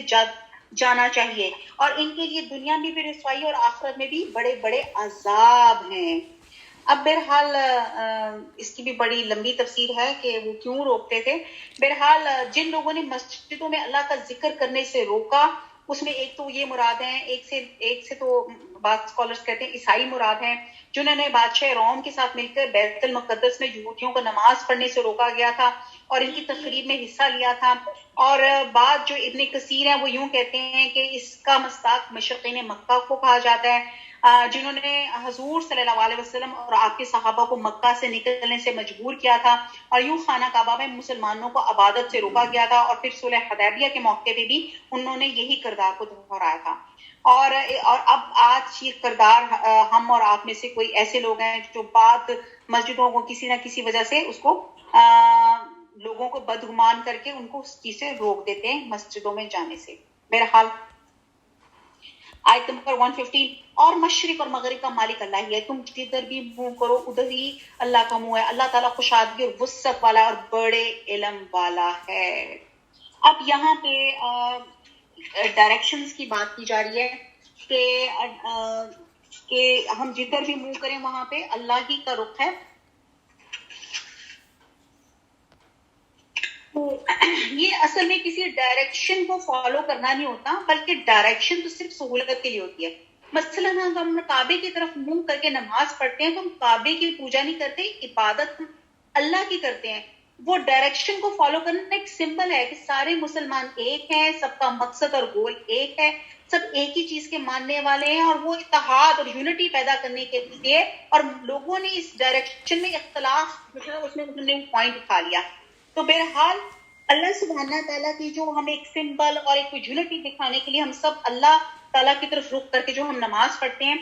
جانا چاہیے، اور ان کے لیے دنیا میں بھی رسوائی اور آخرت میں بھی بڑے بڑے عذاب ہیں. اب بہرحال اس کی بھی بڑی لمبی تفسیر ہے کہ وہ کیوں روکتے تھے. بہرحال جن لوگوں نے مسجدوں میں اللہ کا ذکر کرنے سے روکا، اس میں ایک تو یہ مراد ہیں، ایک سے تو بعض اسکالرز کہتے ہیں عیسائی مراد ہیں جنہوں نے بادشاہ روم کے ساتھ مل کر بیت المقدس میں یہودیوں کو نماز پڑھنے سے روکا گیا تھا اور ان کی تقریب میں حصہ لیا تھا. اور بعض جو ابن کثیر ہیں وہ یوں کہتے ہیں کہ اس کا مصداق مشرقین مکہ کو کہا جاتا ہے، جنہوں نے حضور صلی اللہ علیہ وسلم اور آپ کے صحابہ کو مکہ سے نکلنے سے مجبور کیا تھا، اور یوں خانہ کعبہ میں مسلمانوں کو عبادت سے روکا گیا تھا. اور پھر صلح حدیبیہ کے موقع پہ بھی انہوں نے یہی کردار کو دہرایا تھا. اور اب آج یہ کردار ہم اور آپ میں سے کوئی ایسے لوگ ہیں جو بعد مسجدوں کو کسی نہ کسی وجہ سے اس کو لوگوں کو بدگمان کر کے ان کو اس چیز سے روک دیتے ہیں مسجدوں میں جانے سے. بہرحال آیت نمبر 115. اور مشرق اور مغرب کا مالک اللہ ہی ہے، تم جدھر بھی منہ کرو ادھر ہی اللہ کا منہ ہے. اللہ تعالیٰ کشادگی اور وسعت والا اور بڑے علم والا ہے. اب یہاں پہ ڈائریکشنز کی بات کی جا رہی ہے کہ ہم جدھر بھی منہ کریں وہاں پہ اللہ ہی کا رخ ہے. یہ اصل میں کسی ڈائریکشن کو فالو کرنا نہیں ہوتا، بلکہ ڈائریکشن تو صرف سہولت کے لیے ہوتی ہے. مثلا ہم کعبے کی طرف منہ کر کے نماز پڑھتے ہیں تو ہم کعبے کی پوجا نہیں کرتے، عبادت اللہ کی کرتے ہیں. وہ ڈائریکشن کو فالو کرنا ایک سمبل ہے کہ سارے مسلمان ایک ہیں، سب کا مقصد اور گول ایک ہے، سب ایک ہی چیز کے ماننے والے ہیں، اور وہ اتحاد اور یونٹی پیدا کرنے کے لیے. اور لوگوں نے اس ڈائریکشن میں اختلاف اس میں انہوں نے پوائنٹ اٹھا لیا. تو بہرحال اللہ سبحانہ تعالیٰ کی جو ہم ایک سمبل اور ایک یونٹی دکھانے کے لیے ہم سب اللہ تعالیٰ کی طرف رخ کر کے جو ہم نماز پڑھتے ہیں.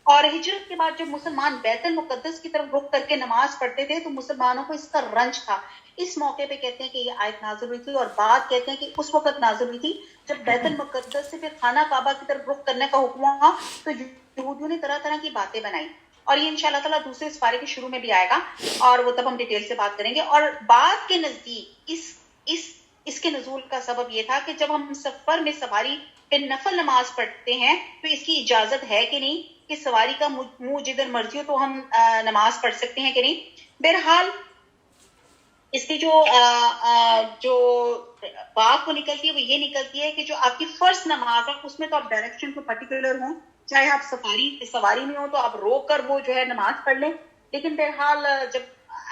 اور ہجرت کے بعد جب مسلمان بیت المقدس کی طرف رخ کر کے نماز پڑھتے تھے تو مسلمانوں کو اس کا رنج تھا. اس موقع پہ کہتے ہیں کہ یہ آیت نازل ہوئی تھی، اور بعد کہتے ہیں کہ اس وقت نازل ہوئی تھی جب بیت المقدس سے پھر خانہ کعبہ کی طرف رخ کرنے کا حکم ہوا تو یہودیوں نے طرح طرح کی باتیں بنائی. اور یہ انشاءاللہ تعالیٰ دوسرے سپارے کے شروع میں بھی آئے گا اور وہ تب ہم ڈیٹیل سے بات کریں گے. اور بات کے نزدیک اس کے نزول کا سبب یہ تھا کہ جب ہم سفر میں سواری پہ نفل نماز پڑھتے ہیں تو اس کی اجازت ہے کہ نہیں کہ سواری کا منہ جدھر مرضی ہو تو ہم نماز پڑھ سکتے ہیں کہ نہیں. بہرحال اس کی جو بات کو نکلتی ہے وہ یہ نکلتی ہے کہ جو آپ کی فرض نماز ہے اس میں تو آپ ڈائریکشن کو پرٹیکولر ہوں, چاہے آپ سواری میں ہو تو آپ روک کر وہ جو ہے نماز پڑھ لیں. لیکن بہرحال جب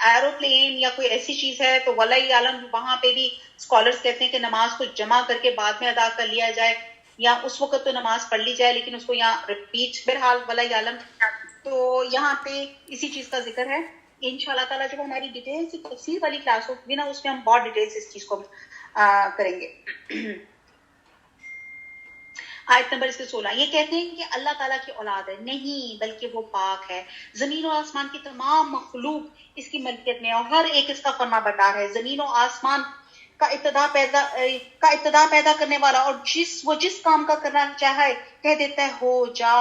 ایروپلین یا کوئی ایسی چیز ہے تو واللہ عالم وہاں پہ بھی اسکالرس کہتے ہیں کہ نماز کو جمع کر کے بعد میں ادا کر لیا جائے یا اس وقت تو نماز پڑھ لی جائے لیکن اس کو یہاں ریپیٹ. بہرحال واللہ عالم. تو یہاں پہ اسی چیز کا ذکر ہے. انشاءاللہ تعالیٰ جب ہماری ڈیٹیل سے تفسیر والی کلاس ہوگی نا اس میں ہم بہت ڈیٹیل سے اس چیز کو کریں گے. آیت نمبر 16 یہ کہتے ہیں کہ اللہ تعالیٰ کی اولاد ہے. نہیں, بلکہ وہ پاک ہے. زمین و آسمان کی تمام مخلوق اس کی ملکیت میں اور ہر ایک اس کا فرما بردار ہے. زمین و آسمان کا ابتدا پیدا کرنے والا اور جس کام کا کرنا چاہے کہہ دیتا ہے ہو جا.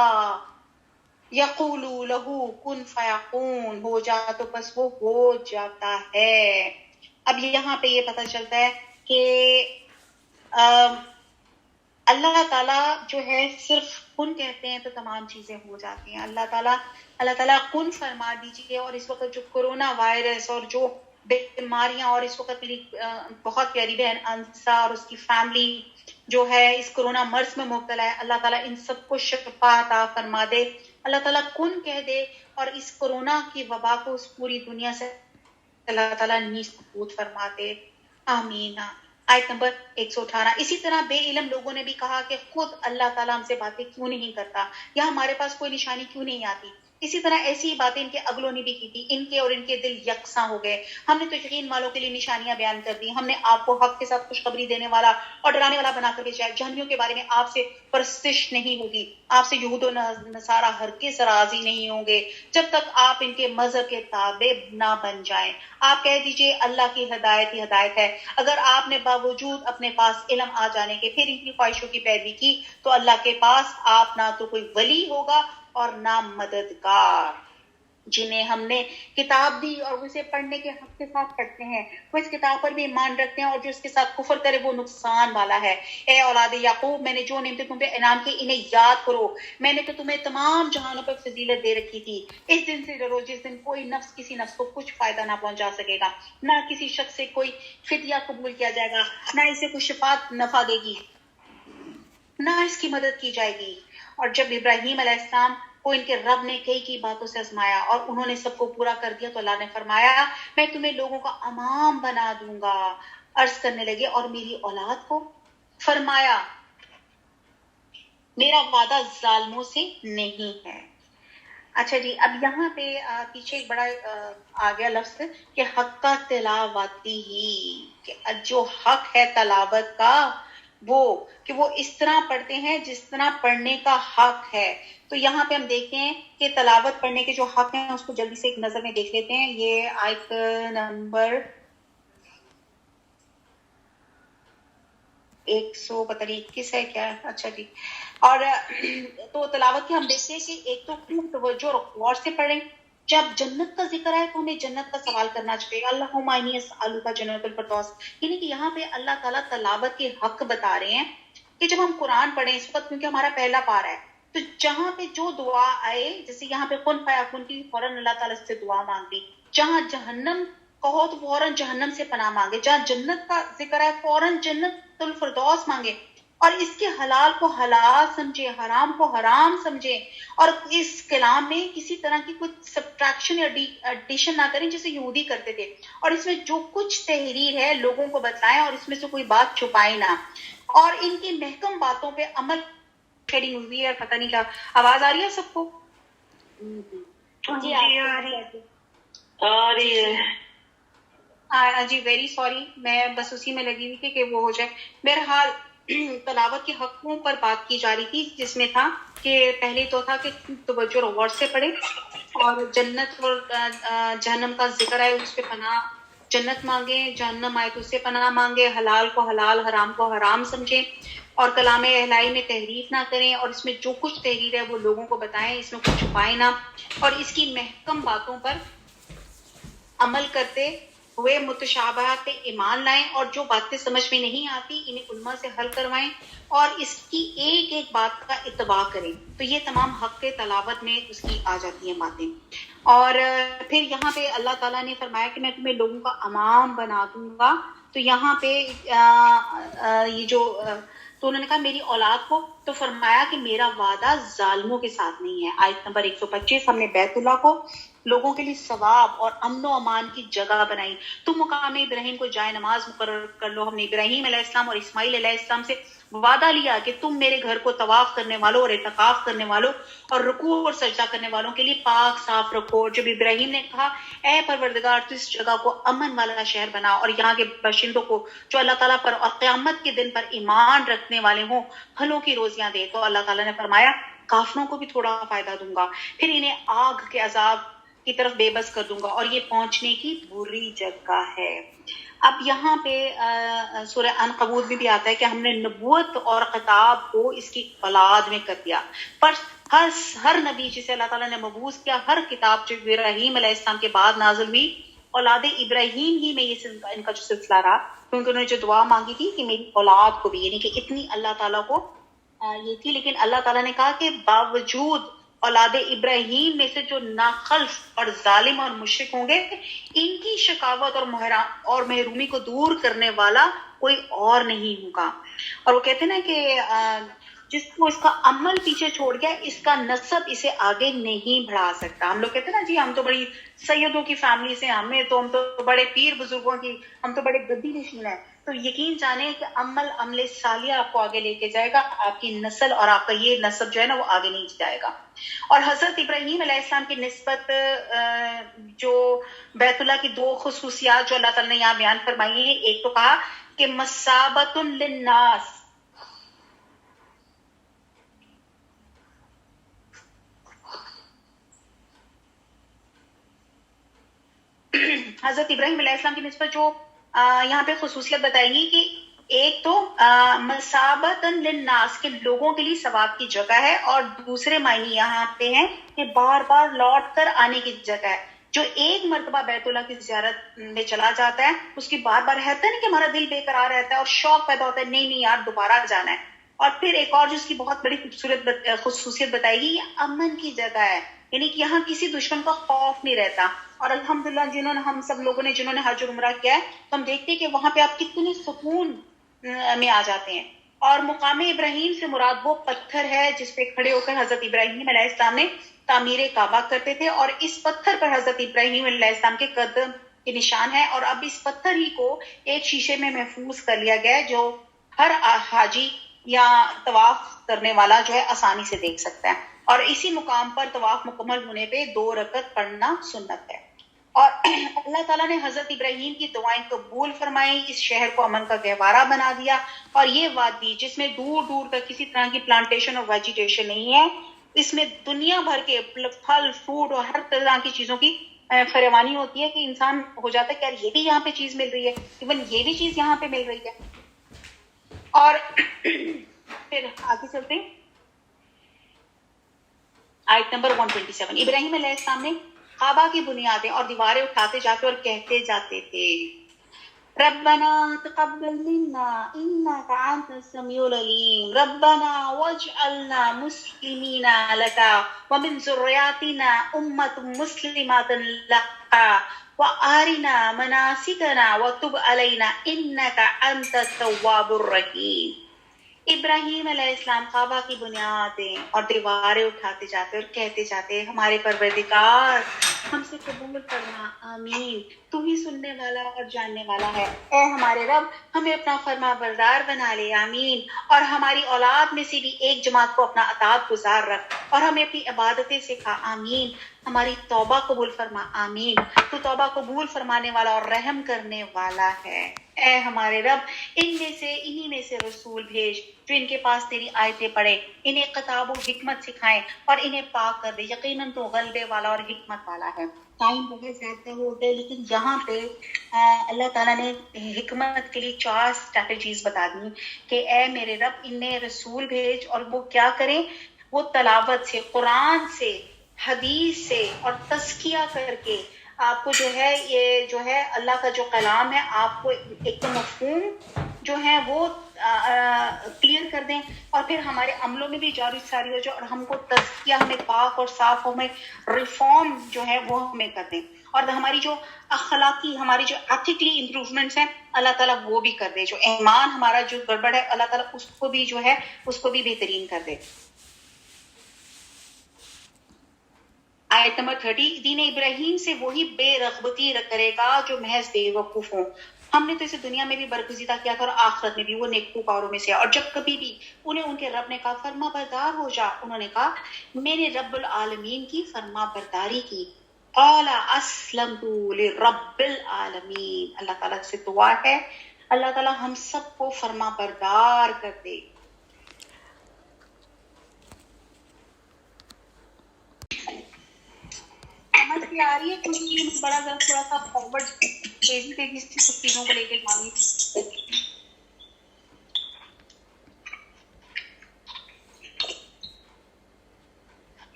یقولو لہو کن فیکون, ہو جا تو بس وہ ہو جاتا ہے. اب یہاں پہ یہ پتہ چلتا ہے کہ اللہ تعالیٰ جو ہے صرف کن کہتے ہیں تو تمام چیزیں ہو جاتی ہیں. اللہ تعالیٰ کن فرما دیجیے. اور اس وقت جو کرونا وائرس اور جو بیماریاں اور اس وقت میری بہت پیاری بہن انسا اور اس کی فیملی جو ہے اس کرونا مرض میں مبتلا ہے, اللہ تعالیٰ ان سب کو شفا عطا فرما دے. اللہ تعالیٰ کن کہہ دے اور اس کرونا کی وبا کو اس پوری دنیا سے اللہ تعالیٰ نیز نابود فرما دے. آمین. آیت نمبر 118. اسی طرح بے علم لوگوں نے بھی کہا کہ خود اللہ تعالیٰ ہم سے باتیں کیوں نہیں کرتا یا ہمارے پاس کوئی نشانی کیوں نہیں آتی. اسی طرح ایسی ہی باتیں ان کے اگلوں نے بھی کی تھی. ان کے اور ان کے دل یکساں ہو گئے. ہم نے تو یقین والوں کے لیے نشانیاں بیان کر دی. ہم نے آپ کو حق کے ساتھ خوشخبری دینے والا اور ڈرانے والا بنا کر بھیجا. جہنمیوں کے بارے میں آپ سے پرستش نہیں ہوگی. آپ سے یہود و نصارہ ہرگز راضی نہیں ہوں گے جب تک آپ ان کے مذہب کے تابع نہ بن جائیں. آپ کہہ دیجئے اللہ کی ہدایت ہی ہدایت ہے. اگر آپ نے باوجود اپنے پاس علم آ جانے کے پھر ان کی خواہشوں کی پیروی کی تو اللہ کے پاس آپ نہ تو کوئی ولی ہوگا اور نہ مددگار. جنہیں ہم نے کتاب دی اور اسے پڑھنے کے حق کے ساتھ پڑھتے ہیں وہ اس کتاب پر بھی ایمان رکھتے ہیں اور جو اس کے ساتھ کفر کرے وہ نقصان والا ہے. اے اولاد یعقوب, میں نے جو نعمتیں تم پہ انعام کی انہیں یاد کرو. میں نے تو تمہیں تمام جہانوں پر فضیلت دے رکھی تھی. اس دن سے ڈرو جس دن کوئی نفس کسی نفس کو کچھ فائدہ نہ پہنچا سکے گا, نہ کسی شخص سے کوئی فدیہ قبول کیا جائے گا, نہ اسے کوئی شفاعت نفع دے گی, نہ اس کی مدد کی جائے گی. اور جب ابراہیم علیہ السلام کو ان کے رب نے کئی باتوں سے آزمایا اور انہوں نے سب کو پورا کر دیا تو اللہ نے فرمایا میں تمہیں لوگوں کا امام بنا دوں گا. عرض کرنے لگے اور میری اولاد کو فرمایا میرا وعدہ ظالموں سے نہیں ہے. اچھا جی, اب یہاں پہ پیچھے ایک بڑا آ گیا لفظ کہ حق کا تلاوتی ہی, کہ جو حق ہے تلاوت کا وہ کہ وہ اس طرح پڑھتے ہیں جس طرح پڑھنے کا حق ہے. تو یہاں پہ ہم دیکھتے ہیں کہ تلاوت پڑھنے کے جو حق ہیں اس کو جلدی سے ایک نظر میں دیکھ لیتے ہیں. یہ آیت نمبر 100 پتہ نہیں 21 ہے کیا. اچھا جی, اور تو تلاوت کی ہم دیکھتے ہیں کہ ایک تو خوب توجہ اور غور سے پڑھیں. جب جنت کا ذکر ہے تو ہمیں جنت کا سوال کرنا چاہیے. اللہم انی اسألک جنت الفردوس, یعنی کہ یہاں پہ اللہ تعالیٰ تلاوت کے حق بتا رہے ہیں کہ جب ہم قرآن پڑھیں اس وقت, کیونکہ ہمارا پہلا پارہ ہے, تو جہاں پہ جو دعا آئے, جیسے یہاں پہ کن فیکون کی فوراً اللہ تعالیٰ سے دعا مانگ لی. جہاں جہنم کہو تو فوراً جہنم سے پناہ مانگے. جہاں جنت کا ذکر ہے فوراً جنت الفردوس مانگے. اور اس کے حلال کو حلال سمجھے, حرام کو حرام سمجھے, اور اس کلام میں کسی طرح کی کچھ سبٹریکشن یا ایڈیشن نہ کریں جیسے یہودی کرتے تھے. اور اس میں جو کچھ تحریر ہے لوگوں کو بتلائیں اور اس میں سے کوئی بات چھپائیں نہ. اور ان کی محکم باتوں پہ عمل شیڈنگ ہوئی ہے. پتہ نہیں کیا آواز آ رہی ہے سب کو؟ جی آ رہی ہے. جی ویری سوری, میں بس اسی میں لگی ہوئی تھی کہ وہ ہو جائے. بہرحال تلاوت کے حقوں پر بات کی جا رہی تھی جس میں تھا کہ پہلے تو تھا کہ توجہ اور غور سے پڑھے اور جنت اور جہنم کا ذکر ہے اس پہ پناہ, جنت مانگے, جہنم آئے تو اس سے پناہ مانگے, حلال کو حلال حرام کو حرام سمجھیں. اور کلام الہی میں تحریف نہ کریں، اور اس میں جو کچھ تحریر ہے وہ لوگوں کو بتائیں، اس میں کچھ چھپائیں نہ، اور اس کی محکم باتوں پر عمل کرتے ہوئے متشابہات پہ ایمان لائیں، اور جو باتیں سمجھ میں نہیں آتی انہیں علماء سے حل کروائیں، اور اس کی ایک ایک بات کا اتباع کریں۔ تو یہ تمام حق کے تلاوت میں اس کی آ جاتی ہیں باتیں۔ اور پھر یہاں پہ اللہ تعالیٰ نے فرمایا کہ میں تمہیں لوگوں کا امام بنا دوں گا۔ تو یہاں پہ یہ جو تو انہوں نے کہا میری اولاد کو، تو فرمایا کہ میرا وعدہ ظالموں کے ساتھ نہیں ہے۔ آیت نمبر 125، ہم نے بیت اللہ کو لوگوں کے لیے ثواب اور امن و امان کی جگہ بنائی۔ تم مقام ابراہیم کو جائے نماز مقرر کر لو۔ ہم نے ابراہیم علیہ السلام اور اسماعیل علیہ السلام سے وعدہ لیا کہ تم میرے گھر کو طواف کرنے والوں اور اعتکاف کرنے والوں اور رکوع اور سجدہ کرنے والوں کے لیے پاک صاف رکھو۔ اور جب ابراہیم نے کہا اے پروردگار تو اس جگہ کو امن والا شہر بنا، اور یہاں کے باشندوں کو جو اللہ تعالیٰ پر اور قیامت کے دن پر ایمان رکھنے والے ہوں پھلوں کی روزیاں دے، تو اللہ تعالیٰ نے فرمایا کافروں کو بھی تھوڑا فائدہ دوں گا، پھر انہیں آگ کے عذاب کی طرف بے بس کر دوں گا، اور یہ پہنچنے کی بری جگہ ہے۔ اب یہاں پہ سورہ عنکبوت میں بھی آتا ہے کہ ہم نے نبوت اور خطاب کو اس کی اولاد میں کر دیا، پر ہر نبی جسے اللہ تعالیٰ نے مبعوث کیا، ہر کتاب جو ابراہیم علیہ السلام کے بعد نازل ہوئی، اولاد ابراہیم ہی میں یہ ان کا جو سلسلہ رہا، کیونکہ انہوں نے جو دعا مانگی تھی کہ میری اولاد کو بھی، یعنی کہ اتنی اللہ تعالیٰ کو یہ تھی، لیکن اللہ تعالیٰ نے کہا کہ باوجود اولاد ابراہیم میں سے جو ناخلف اور ظالم اور مشرک ہوں گے، ان کی شقاوت اور محرومی کو دور کرنے والا کوئی اور نہیں ہوگا۔ اور وہ کہتے ہیں نا کہ جس کو اس کا عمل پیچھے چھوڑ گیا، اس کا نسب اسے آگے نہیں بڑھا سکتا۔ ہم لوگ کہتے ہیں نا جی ہم تو بڑی سیدوں کی فیملی سے، ہم تو بڑے پیر بزرگوں کی، ہم تو بڑے گدی نشین ہیں۔ تو یقین جانیں کہ عمل صالحہ آپ کو آگے لے کے جائے گا، آپ کی نسل اور آپ کا یہ نسب جو ہے نا وہ آگے نہیں جائے گا۔ اور حضرت ابراہیم علیہ السلام کی نسبت جو بیت اللہ کی دو خصوصیات جو اللہ تعالیٰ نے یہاں بیان فرمائی ہیں، ایک تو کہا کہ مثابۃ للناس، حضرت ابراہیم علیہ السلام کی نسبت جو یہاں پہ خصوصیت بتائی گی کہ ایک تو مثابۃ للناس کہ لوگوں کے لیے ثواب کی جگہ ہے، اور دوسرے معنی یہاں پہ ہیں کہ بار بار لوٹ کر آنے کی جگہ ہے۔ جو ایک مرتبہ بیت اللہ کی زیارت میں چلا جاتا ہے، اس کی بار بار رہتا ہے نہیں کہ ہمارا دل بے قرار رہتا ہے اور شوق پیدا ہوتا ہے نہیں یار دوبارہ جانا ہے۔ اور پھر ایک اور جو اس کی بہت بڑی خصوصیت بتائے گی، یہ امن کی جگہ ہے، یعنی کہ یہاں کسی دشمن کا خوف نہیں رہتا۔ اور الحمدللہ ہم سب لوگوں نے جنہوں نے حج اور عمرہ کیا ہے، تو ہم دیکھتے ہیں کہ وہاں پہ آپ کتنے سکون میں آ جاتے ہیں۔ اور مقام ابراہیم سے مراد وہ پتھر ہے جس پہ کھڑے ہو کر حضرت ابراہیم علیہ السلام نے تعمیر کعبہ کرتے تھے، اور اس پتھر پر حضرت ابراہیم علیہ السلام کے قدم کے نشان ہے، اور اب اس پتھر ہی کو ایک شیشے میں محفوظ کر لیا گیا ہے جو ہر حاجی یا طواف کرنے والا جو ہے آسانی سے دیکھ سکتا ہے۔ اور اسی مقام پر طواف مکمل ہونے پہ 2 رکعت پڑھنا سنت ہے۔ اور اللہ تعالیٰ نے حضرت ابراہیم کی دعائیں قبول فرمائیں، اس شہر کو امن کا گہوارہ بنا دیا، اور یہ وادی جس میں دور دور تک کسی طرح کی پلانٹیشن اور ویجیٹیشن نہیں ہے، اس میں دنیا بھر کے پھل فروٹ اور ہر طرح کی چیزوں کی فراوانی ہوتی ہے، کہ انسان ہو جاتا ہے کہ یار یہ بھی یہاں پہ چیز مل رہی ہے، ایون یہ بھی چیز یہاں پہ مل رہی ہے۔ اور پھر آگے چلتے ہیں آیت نمبر 127۔ ابراہیم علیہ السلام نے کعبہ کی بنیادیں اور دیواریں اٹھاتے جاتے اور کہتے جاتے تھے ربنا تقبل منا انك انت السميع العليم ربنا واجعلنا مسلمين لك ومن ذرياتنا امة مسلمة لك وارنا مناسكنا وتب علينا انك انت التواب الرحيم۔ ابراہیم علیہ السلام کعبہ کی بنیادیں اور دیواریں اٹھاتے جاتے اور کہتے جاتے ہمارے پروردگار ہم سے قبول کرنا، آمین، تو ہی سننے والا اور جاننے والا ہے۔ اے ہمارے رب ہمیں اپنا فرما بردار بنا لے، آمین، اور ہماری اولاد میں سے بھی ایک جماعت کو اپنا اطاعت گزار رکھ اور ہمیں اپنی عبادتیں سکھا، آمین، ہماری توبہ قبول فرما، آمین، تو توبہ قبول فرمانے والا اور رحم کرنے والا ہے۔ اے ہمارے رب انہی میں سے رسول بھیج جو ان کے پاس تیری آیتیں پڑھے، انہیں کتاب و حکمت سکھائیں اور انہیں پاک کر دے، یقیناً تو غلبے والا اور حکمت والا ہے۔ ٹائم بہت زیادہ ہوتا ہے، لیکن یہاں پہ اللہ تعالیٰ نے حکمت کے لیے 4 اسٹریٹجیز بتا دی کہ اے میرے رب انہیں رسول بھیج، اور وہ کیا کریں، وہ تلاوت سے، قرآن سے، حدیث سے اور تزکیہ کر کے آپ کو جو ہے یہ جو ہے اللہ کا جو کلام ہے آپ کو ایک تو مفہوم جو ہے وہ کلیئر کر دیں، اور پھر ہمارے عملوں میں بھی جاری ساری ہو جائے، اور ہم کو تزکیہ، ہمیں پاک اور صاف، ہمیں ریفارم جو ہے وہ ہمیں کر دیں، اور ہماری جو اخلاقی، ہماری جو ایتھیکلی امپروومنٹس ہیں اللہ تعالیٰ وہ بھی کر دے، جو ایمان ہمارا جو گڑبڑ ہے اللہ تعالیٰ اس کو بھی جو ہے اس کو بھی بہترین کر دے۔ آیت نمبر 30، دین ابراہیم سے وہی بے رغبتی کرے گا جو محض بے وقوف ہوں، ہم نے تو اسے دنیا میں بھی برگزیدہ کیا تھا اور آخرت میں بھی، وہ نیکوکاروں میں سے۔ اور جب کبھی بھی انہیں ان کے رب نے کہا فرما بردار ہو جا، انہوں نے کہا میں نے رب العالمین کی فرما برداری کی۔ قال اسلمت لرب العالمین، اللہ تعالیٰ سے دعا ہے اللہ تعالیٰ ہم سب کو فرما بردار کر دے۔ سمجھ کے آ رہی ہے کیونکہ بڑا ذرا تھوڑا سا فارورڈ تیزی سے سب چیزوں کو لے کے جانی۔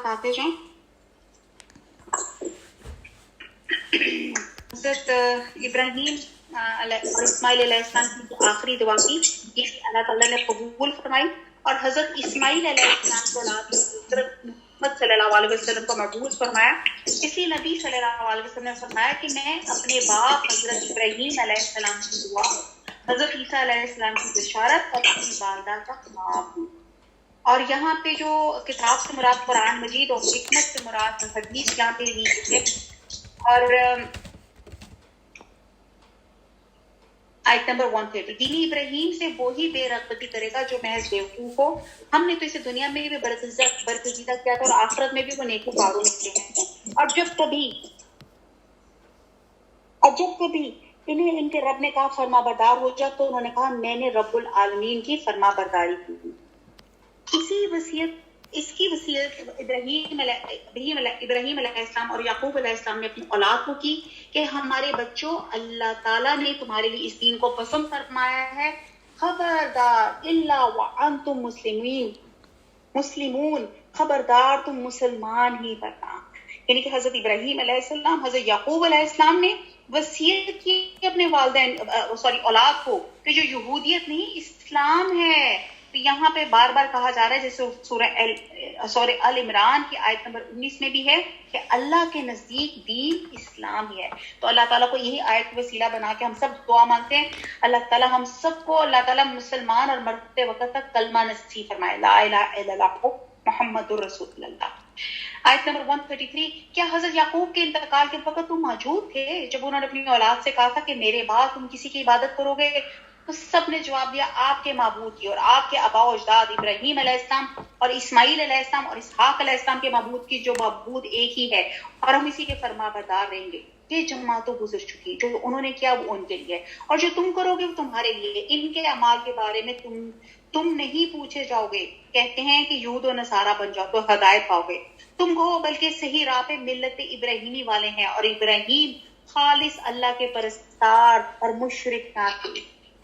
آتے جائیں، حضرت ابراہیم اور اسماعیل علیہ السلام کی جو آخری دعا کی یہ اللہ تعالیٰ نے قبول فرمائی، اور حضرت اسماعیل علیہ السلام کو حضرت محمد صلی اللہ علیہ وسلم کو مبعوث فرمایا۔ اسی نبی صلی اللہ علیہ وسلم نے فرمایا کہ میں اپنے باپ حضرت ابراہیم علیہ السلام کی دعا، حضرت عیسیٰ علیہ السلام کی بشارت اور اپنی والدہ کا خواب ہوں۔ اور یہاں پہ جو کتاب سے مراد قرآن مجید اور حکمت سے مراد حدیث یہاں پہ لی گئی ہے، اور آیت نمبر 130، دین ابراہیم سے وہی بے رغبتی کرے گا جو محض بیوقوف ہو، ہم نے تو اسے دنیا میں بھی برگزیدہ کیا تھا اور آخرت میں بھی وہ نیکوکاروں میں سے ہیں۔ اور جب کبھی انہیں ان کے رب نے کہا فرما بردار ہو جا، تو انہوں نے کہا میں نے رب العالمین کی فرما برداری کی۔ اس کی وصیت ابراہیم علیہ السلام اور یعقوب علیہ السلام نے اپنی اولاد کو کی کہ ہمارے بچوں اللہ تعالیٰ نے تمہارے لیے اس دین کو پسند فرمایا ہے، خبردار الا وانتم مسلمون، خبردار تم مسلمان ہی بنا۔ یعنی کہ حضرت ابراہیم علیہ السلام، حضرت یعقوب علیہ السلام نے وصیت کی اپنے والدین اولاد کو کہ جو یہودیت نہیں اسلام ہے۔ تو یہاں پہ بار بار کہا جا رہا ہے جیسے سورہ ال عمران کی آیت نمبر 19 میں بھی ہے کہ اللہ کے نزدیک دین اسلام ہی ہے۔ تو اللہ تعالیٰ کو یہی آیت وسیلہ بنا کے ہم سب دعا مانگتے ہیں اللہ تعالیٰ ہم سب کو اللہ تعالیٰ مسلمان اور مرتے وقت تک کلمہ نصیب فرمائے، لا الہ الا اللہ محمد الرسول اللہ۔ آیت نمبر 133، کیا حضرت یعقوب کے انتقال کے وقت تم موجود تھے جب انہوں نے اپنی اولاد سے کہا تھا کہ میرے بعد تم کسی کی عبادت کرو گے؟ تو سب نے جواب دیا آپ کے معبود کی اور آپ کے آباء و اجداد ابراہیم علیہ السلام اور اسماعیل علیہ السلام اور اسحاق علیہ السلام کے معبود کی، جو معبود ایک ہی ہے، اور ہم اسی کے فرما بردار رہیں گے۔ یہ جماعتوں گزر چکی، جو انہوں نے کیا وہ ان کے لیے، اور جو تم کرو گے وہ تمہارے لیے، ان کے اعمال کے بارے میں تم نہیں پوچھے جاؤ گے۔ کہتے ہیں کہ یہود و نصارہ بن جاؤ تو ہدایت پاؤ گے، تم کہو بلکہ صحیح راہ پہ ملت ابراہیمی والے ہیں، اور ابراہیم خالص اللہ کے پرستار اور مشرک نہ تھے۔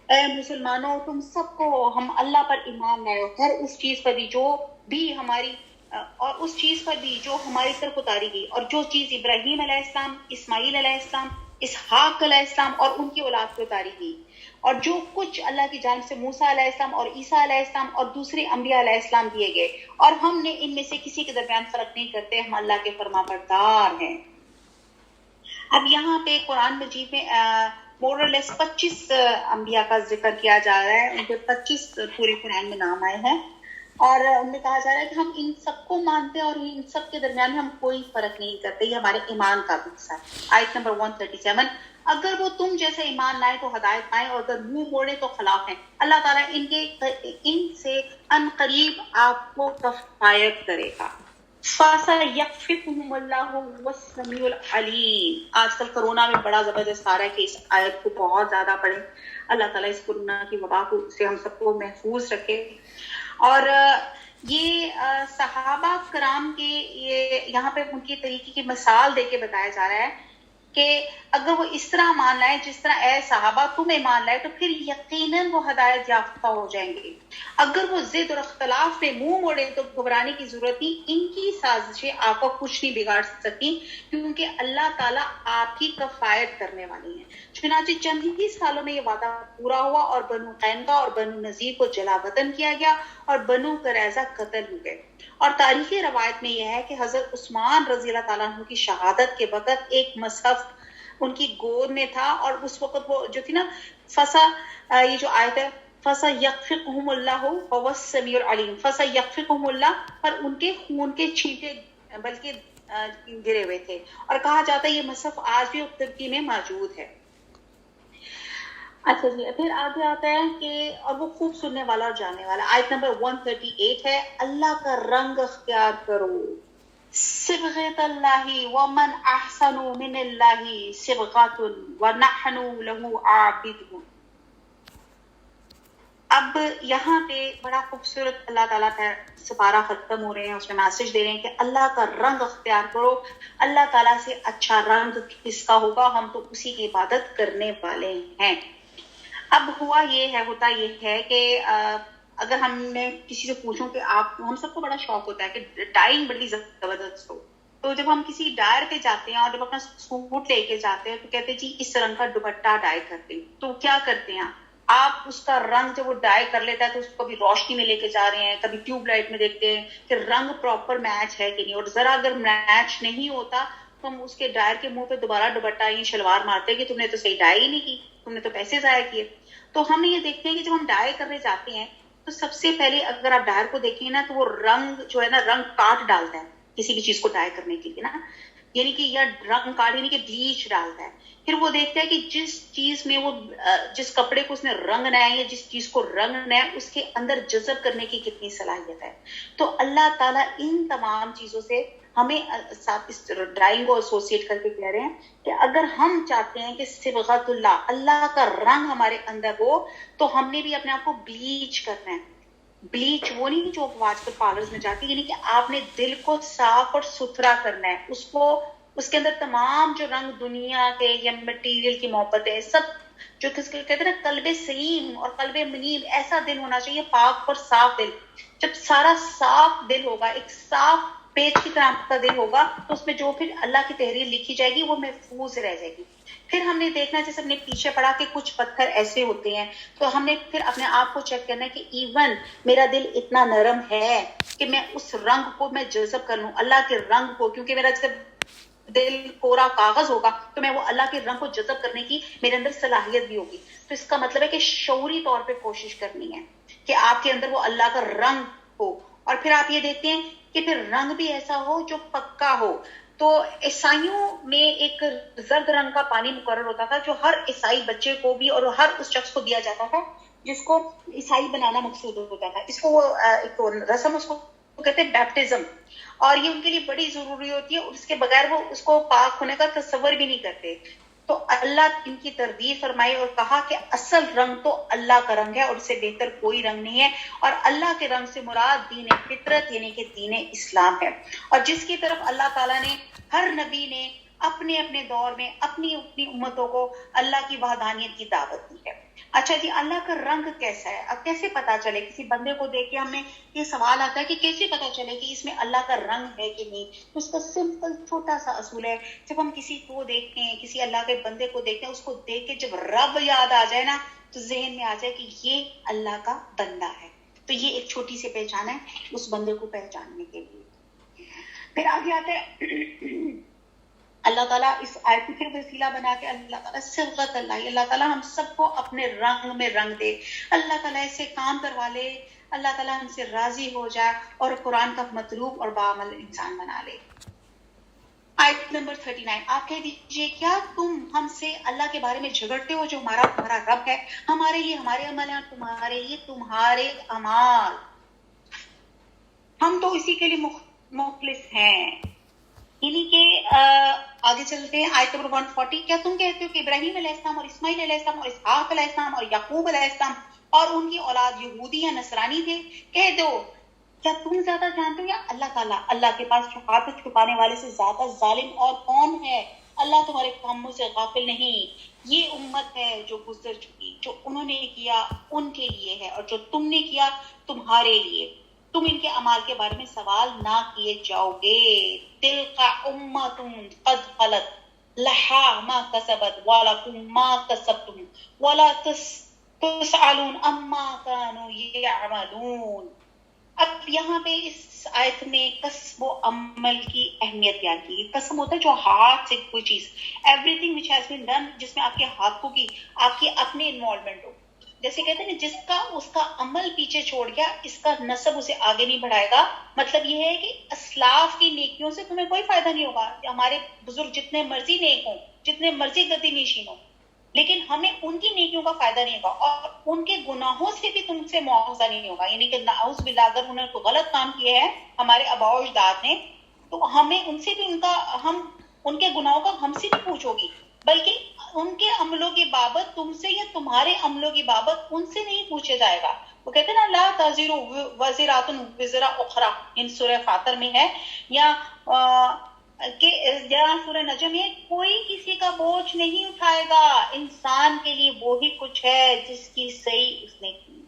اے مسلمانوں تم سب کو ہم اللہ پر ایمان لائے، ہر اس چیز پر بھی جو بھی ہماری اور اس چیز پر بھی جو ہماری طرف اتاری گئی، اور جو چیز ابراہیم علیہ السلام، اسماعیل علیہ السلام، اسحاق علیہ السلام اور ان کی اولاد کو اتاری گئی، اور جو کچھ اللہ کی جانب سے موسیٰ علیہ السلام اور عیسیٰ علیہ السلام اور دوسرے انبیاء علیہ السلام دیے گئے، اور ہم نے ان میں سے کسی کے درمیان فرق نہیں کرتے، ہم اللہ کے فرما بردار ہیں۔ اب یہاں پہ قرآن مجید میں مورلیس 25 انبیاء کا ذکر کیا جا رہا ہے، ان کے 25 پورے قرآن میں نام آئے ہیں، اور ان میں کہا جا رہا ہے کہ ہم ان سب کو مانتے ہیں اور ان سب کے درمیان میں ہم کوئی فرق نہیں کرتے، یہ ہمارے ایمان کا بھی حصہ ہے۔ آیت نمبر 137، اگر وہ تم جیسے ایمان لائے تو ہدایت پائیں، اور اگر منہ موڑے تو خلاف ہیں۔ اللہ تعالیٰ ان سے ان قریب آپ کو کفایت کرے گا۔ فَسَيَكْفِكُهُمُ اللَّهُ وَالسَّمِيعُ الْعَلِيمُ۔ آج کل کرونا میں بڑا زبردست آ رہا ہے کہ اس آیت کو بہت زیادہ پڑھیں، اللہ تعالیٰ اس کرونا کی وبا کو سے ہم سب کو محفوظ رکھے۔ اور یہ صحابہ کرام کے یہاں پہ ان کی طریقے کی مثال دے کے بتایا جا رہا ہے کہ اگر وہ اس طرح مان لائیں جس طرح اے صحابہ تمہیں مان لائے تو پھر یقیناً وہ ہدایت یافتہ ہو جائیں گے. اگر وہ ضد اور اختلاف پہ منہ موڑے تو گھبرانے کی ضرورت نہیں، ان کی سازشیں آپ کو کچھ نہیں بگاڑ سکتی کیونکہ اللہ تعالیٰ آپ کی کفایت کرنے والی ہیں. چنانچہ چند ہی سالوں میں یہ وعدہ پورا ہوا اور بنو قینقاع اور بنو نذیر کو جلا وطن کیا گیا اور بنو قریظہ قتل ہو گئے. اور تاریخی روایت میں یہ ہے کہ حضرت عثمان رضی اللہ تعالیٰ عنہ کی شہادت کے وقت ایک مصحف ان کی گود میں تھا، اور اس وقت وہ جو تھی نا یہ جو آیت ہے فَسَيَكْفِقْهُمُ اللَّهُ وَهُوَ السَّمِيعُ الْعَلِيمُ، فَسَيَكْفِقْهُمُ اللَّهُ، پر ان کے خون کے چھینٹے بلکہ گرے ہوئے تھے، اور کہا جاتا ہے یہ مصحف آج بھی ترکی میں موجود ہے. اچھا جی، پھر آگے آتا ہے کہ اور وہ خوب سننے والا اور جاننے والا. آیت نمبر 138 ہے، اللہ کا رنگ اختیار کرو، صبغۃ اللہ ومن احسن من اللہ صبغۃ ونحن له عابدون. اب یہاں پہ بڑا خوبصورت اللہ تعالیٰ کا سپارہ ختم ہو رہے ہیں، اس میں میسج دے رہے ہیں کہ اللہ کا رنگ اختیار کرو. اللہ تعالیٰ سے اچھا رنگ کس کا ہوگا؟ ہم تو اسی کی عبادت کرنے والے ہیں. اب ہوتا یہ ہے کہ اگر ہم نے کسی سے پوچھوں کہ آپ، ہم سب کو بڑا شوق ہوتا ہے کہ ڈائنگ بڑی زبردست ہو، تو جب ہم کسی ڈائر پہ جاتے ہیں اور جب اپنا سوٹ لے کے جاتے ہیں تو کہتے ہیں جی اس رنگ کا دوپٹہ ڈائی کرتے ہیں. تو کیا کرتے ہیں آپ؟ اس کا رنگ جب وہ ڈائی کر لیتا ہے تو اس کو کبھی روشنی میں لے کے جا رہے ہیں، کبھی ٹیوب لائٹ میں دیکھتے ہیں کہ رنگ پراپر میچ ہے کہ نہیں، اور ذرا اگر میچ نہیں ہوتا تو ہم اس کے ڈائر کے منہ پہ دوبارہ دوپٹہ یا شلوار مارتے ہیں کہ تم نے تو صحیح ڈائی ہی نہیں کی، تم نے تو پیسے ضائع کیے. تو ہم نے یہ دیکھتے ہیں کہ جب ہم ڈائی کرنے جاتے ہیں تو سب سے پہلے اگر آپ ڈائر کو دیکھیں نا تو وہ رنگ جو ہے نا رنگ کاٹ ڈالتا ہے کسی بھی چیز کو ڈائی کرنے کے لیے نا، یعنی کہ یا رنگ کاٹ یعنی کہ بلیچ ڈالتا ہے. پھر وہ دیکھتا ہے کہ جس چیز میں وہ جس کپڑے کو اس نے رنگ نہ ہے یا جس چیز کو رنگ نہ ہے اس کے اندر جذب کرنے کی کتنی صلاحیت ہے. تو اللہ تعالیٰ ان تمام چیزوں سے ہمیں ساتھ اس ڈرائنگ کو ایسوسیٹ کر کے کہہ رہے ہیں کہ اگر ہم چاہتے ہیں کہ صبغۃ اللہ کا رنگ ہمارے اندر ہو تو ہم نے بھی اپنے آپ کو بلیچ کرنا ہے. بلیچ وہ نہیں جو آج کل پارلرز میں جاتی، یعنی کہ آپ نے دل کو صاف اور ستھرا کرنا ہے، اس کے اندر تمام جو رنگ دنیا کے یا مٹیریل کی محبت ہے سب جو کہتے ہیں نا قلب سلیم اور قلب منیب، ایسا دل ہونا چاہیے پاک اور صاف دل. جب سارا صاف دل ہوگا، ایک صاف پیج کی طرح کا دل ہوگا تو اس میں جو پھر اللہ کی تحریر لکھی جائے گی وہ محفوظ رہ جائے گی. پھر ہم نے دیکھنا جیسے ہم نے پیچھے پڑھا کہ کچھ پتھر ایسے ہوتے ہیں تو ہم نے پھر اپنے آپ کو چیک کرنا ہے کہ ایون میرا دل اتنا نرم ہے کہ میں اس رنگ کو میں جذب کر لوں اللہ کے رنگ کو، کیونکہ میرا جب دل کورا کاغذ ہوگا تو میں وہ اللہ کے رنگ کو جذب کرنے کی میرے اندر صلاحیت بھی ہوگی. تو اس کا مطلب ہے کہ شعوری طور پہ کوشش کرنی ہے کہ آپ کے اندر وہ اللہ کا رنگ ہو. اور پھر آپ یہ دیکھتے ہیں کہ پھر رنگ بھی ایسا ہو جو پکا ہو. تو عیسائیوں میں ایک زرد رنگ کا پانی مقرر ہوتا تھا جو ہر عیسائی بچے کو بھی اور ہر اس شخص کو دیا جاتا تھا جس کو عیسائی بنانا مقصود ہوتا تھا. اس کو وہ ایک رسم اس کو کہتے ہیں بیپٹزم، اور یہ ان کے لیے بڑی ضروری ہوتی ہے، اور اس کے بغیر وہ اس کو پاک ہونے کا تصور بھی نہیں کرتے. تو اللہ ان کی تردید فرمائی اور کہا کہ اصل رنگ تو اللہ کا رنگ ہے اور اس سے بہتر کوئی رنگ نہیں ہے، اور اللہ کے رنگ سے مراد دین فطرت یعنی کہ دین اسلام ہے، اور جس کی طرف اللہ تعالیٰ نے ہر نبی نے اپنے اپنے دور میں اپنی امتوں کو اللہ کی وحدانیت کی دعوت دی ہے. اچھا جی، اللہ کا رنگ کیسا ہے؟ اب کیسے پتا چلے؟ کسی بندے کو دیکھ کے ہمیں یہ سوال آتا ہے کہ کیسے پتا چلے کہ اس میں اللہ کا رنگ ہے کہ نہیں؟ تو اس کا سمپل چھوٹا سا اصول ہے، جب ہم کسی کو دیکھتے ہیں، کسی اللہ کے بندے کو دیکھتے ہیں، اس کو دیکھ کے جب رب یاد آ جائے نا تو ذہن میں آ جائے کہ یہ اللہ کا بندہ ہے. تو یہ ایک چھوٹی سی پہچان ہے اس بندے کو پہچاننے کے لیے. پھر آگے آتا ہے اللہ تعالیٰ اس آیت پھر وسیلہ بنا کے اللہ تعالیٰ صبغۃ اللہ تعالیٰ ہم سب کو اپنے رنگ میں رنگ دے، اللہ تعالیٰ ایسے کام کروا لے، اللہ تعالیٰ ہم سے راضی ہو جائے اور قرآن کا مطلوب اور باعمل انسان بنا لے. آیت نمبر 39، آپ کہہ دیجئے کیا تم ہم سے اللہ کے بارے میں جھگڑتے ہو جو ہمارا رب ہے؟ ہمارے لیے ہمارے عمل ہیں اور تمہارے لیے تمہارے اعمال، ہم تو اسی کے لیے مخلص ہیں. یعنی کہ آگے چلتے ہیں آیت نمبر 140، کیا تم کہتے ہو کہ ابراہیم علیہ السلام اور اسماعیل علیہ السلام اور اسحاق علیہ السلام اور یعقوب علیہ السلام اور ان کی اولاد یہودی یا نصرانی تھے؟ کہہ دو کیا تم زیادہ جانتے ہو یا اللہ تعالیٰ؟ اللہ کے پاس شفاعت چھپانے والے سے زیادہ ظالم اور کون ہے؟ اللہ تمہارے کاموں سے غافل نہیں. یہ امت ہے جو گزر چکی، جو انہوں نے کیا ان کے لیے ہے، اور جو تم نے کیا تمہارے لیے. تم ان کے اعمال کے بارے میں سوال نہ کیے جاؤ گے. تلک امت قد خلت لها ما کسبت ولکم ما کسبتم ولا تسألون عما كانوا يعملون. اب یہاں پہ اس آیت میں کسب و عمل کی اہمیت بیان کی. کسب ہوتا ہے جو ہاتھ سے کوئی چیز، every thing which has been done, جس میں آپ کے ہاتھوں کی، آپ کی اپنے انوالومنٹ ہو. جیسے کہتے ہیں نا، جس کا اس کا عمل پیچھے چھوڑ گیا، اس کا نسب اسے آگے نہیں بڑھائے گا. مطلب یہ ہے کہ اسلاف کی نیکیوں سے تمہیں کوئی فائدہ نہیں ہوگا. ہمارے بزرگ جتنے مرضی نیک ہوں، جتنے مرضی گدی نشین ہوں، لیکن ہمیں ان کی نیکیوں کا فائدہ نہیں ہوگا، اور ان کے گناہوں سے بھی تم سے معاوضہ نہیں ہوگا. یعنی کہ نعوذ باللہ اگر انہوں نے کوئی غلط کام کیے ہیں ہمارے آباء و اجداد نے، تو ہمیں ان سے بھی ہم ان کے گناہوں کا ہم سے بھی پوچھو گی، بلکہ ان کے عملوں کی بابت تم سے یا تمہارے عملوں کی بابت ان سے نہیں پوچھے جائے گا. وہ کہتے ہیں نا لا تزر وازرۃ وزر اخری، ان سورہ فاطر میں ہے، یا کہ سورہ نجم میں کوئی کسی کا بوجھ نہیں اٹھائے گا. انسان کے لیے وہی کچھ ہے جس کی صحیح اس نے کی.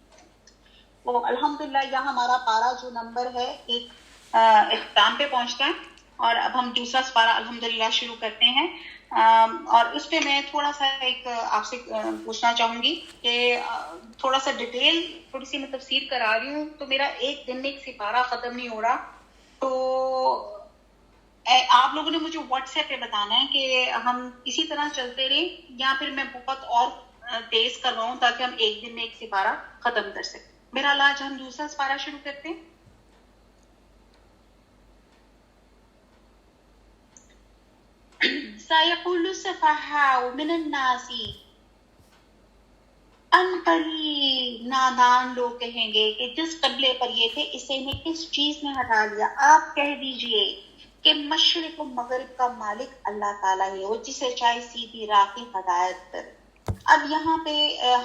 تو الحمدللہ یہاں ہمارا پارا جو نمبر ہے ایک اختتام پہ پہنچتا ہے، اور اب ہم دوسرا سپارہ الحمدللہ شروع کرتے ہیں. اور اس پہ میں تھوڑا سا ایک آپ سے پوچھنا چاہوں گی کہ تھوڑا سا ڈیٹیل تھوڑی سی میں تفسیر کرا رہی ہوں، تو میرا ایک دن میں ایک سپارہ ختم نہیں ہو رہا. تو آپ لوگوں نے مجھے واٹس ایپ پہ بتانا ہے کہ ہم اسی طرح چلتے رہیں یا پھر میں بہت اور تیز کرواؤں تاکہ ہم ایک دن میں ایک سپارہ ختم کر سکیں. میرا آج ہم دوسرا سپارہ شروع کرتے ہیں. سَيَقُولُ السُّفَهَاءُ مِنَ النَّاسِ، ان قریب نادان لوگ کہیں گے کہ جس قبلے پر یہ تھے اسے نے کس چیز نے ہٹا لیا. آپ کہہ دیجئے کہ مشرق و مغرب کا مالک اللہ تعالیٰ ہے، وہ جسے چاہے سیدھی راہ کی ہدایت کرے. اب یہاں پہ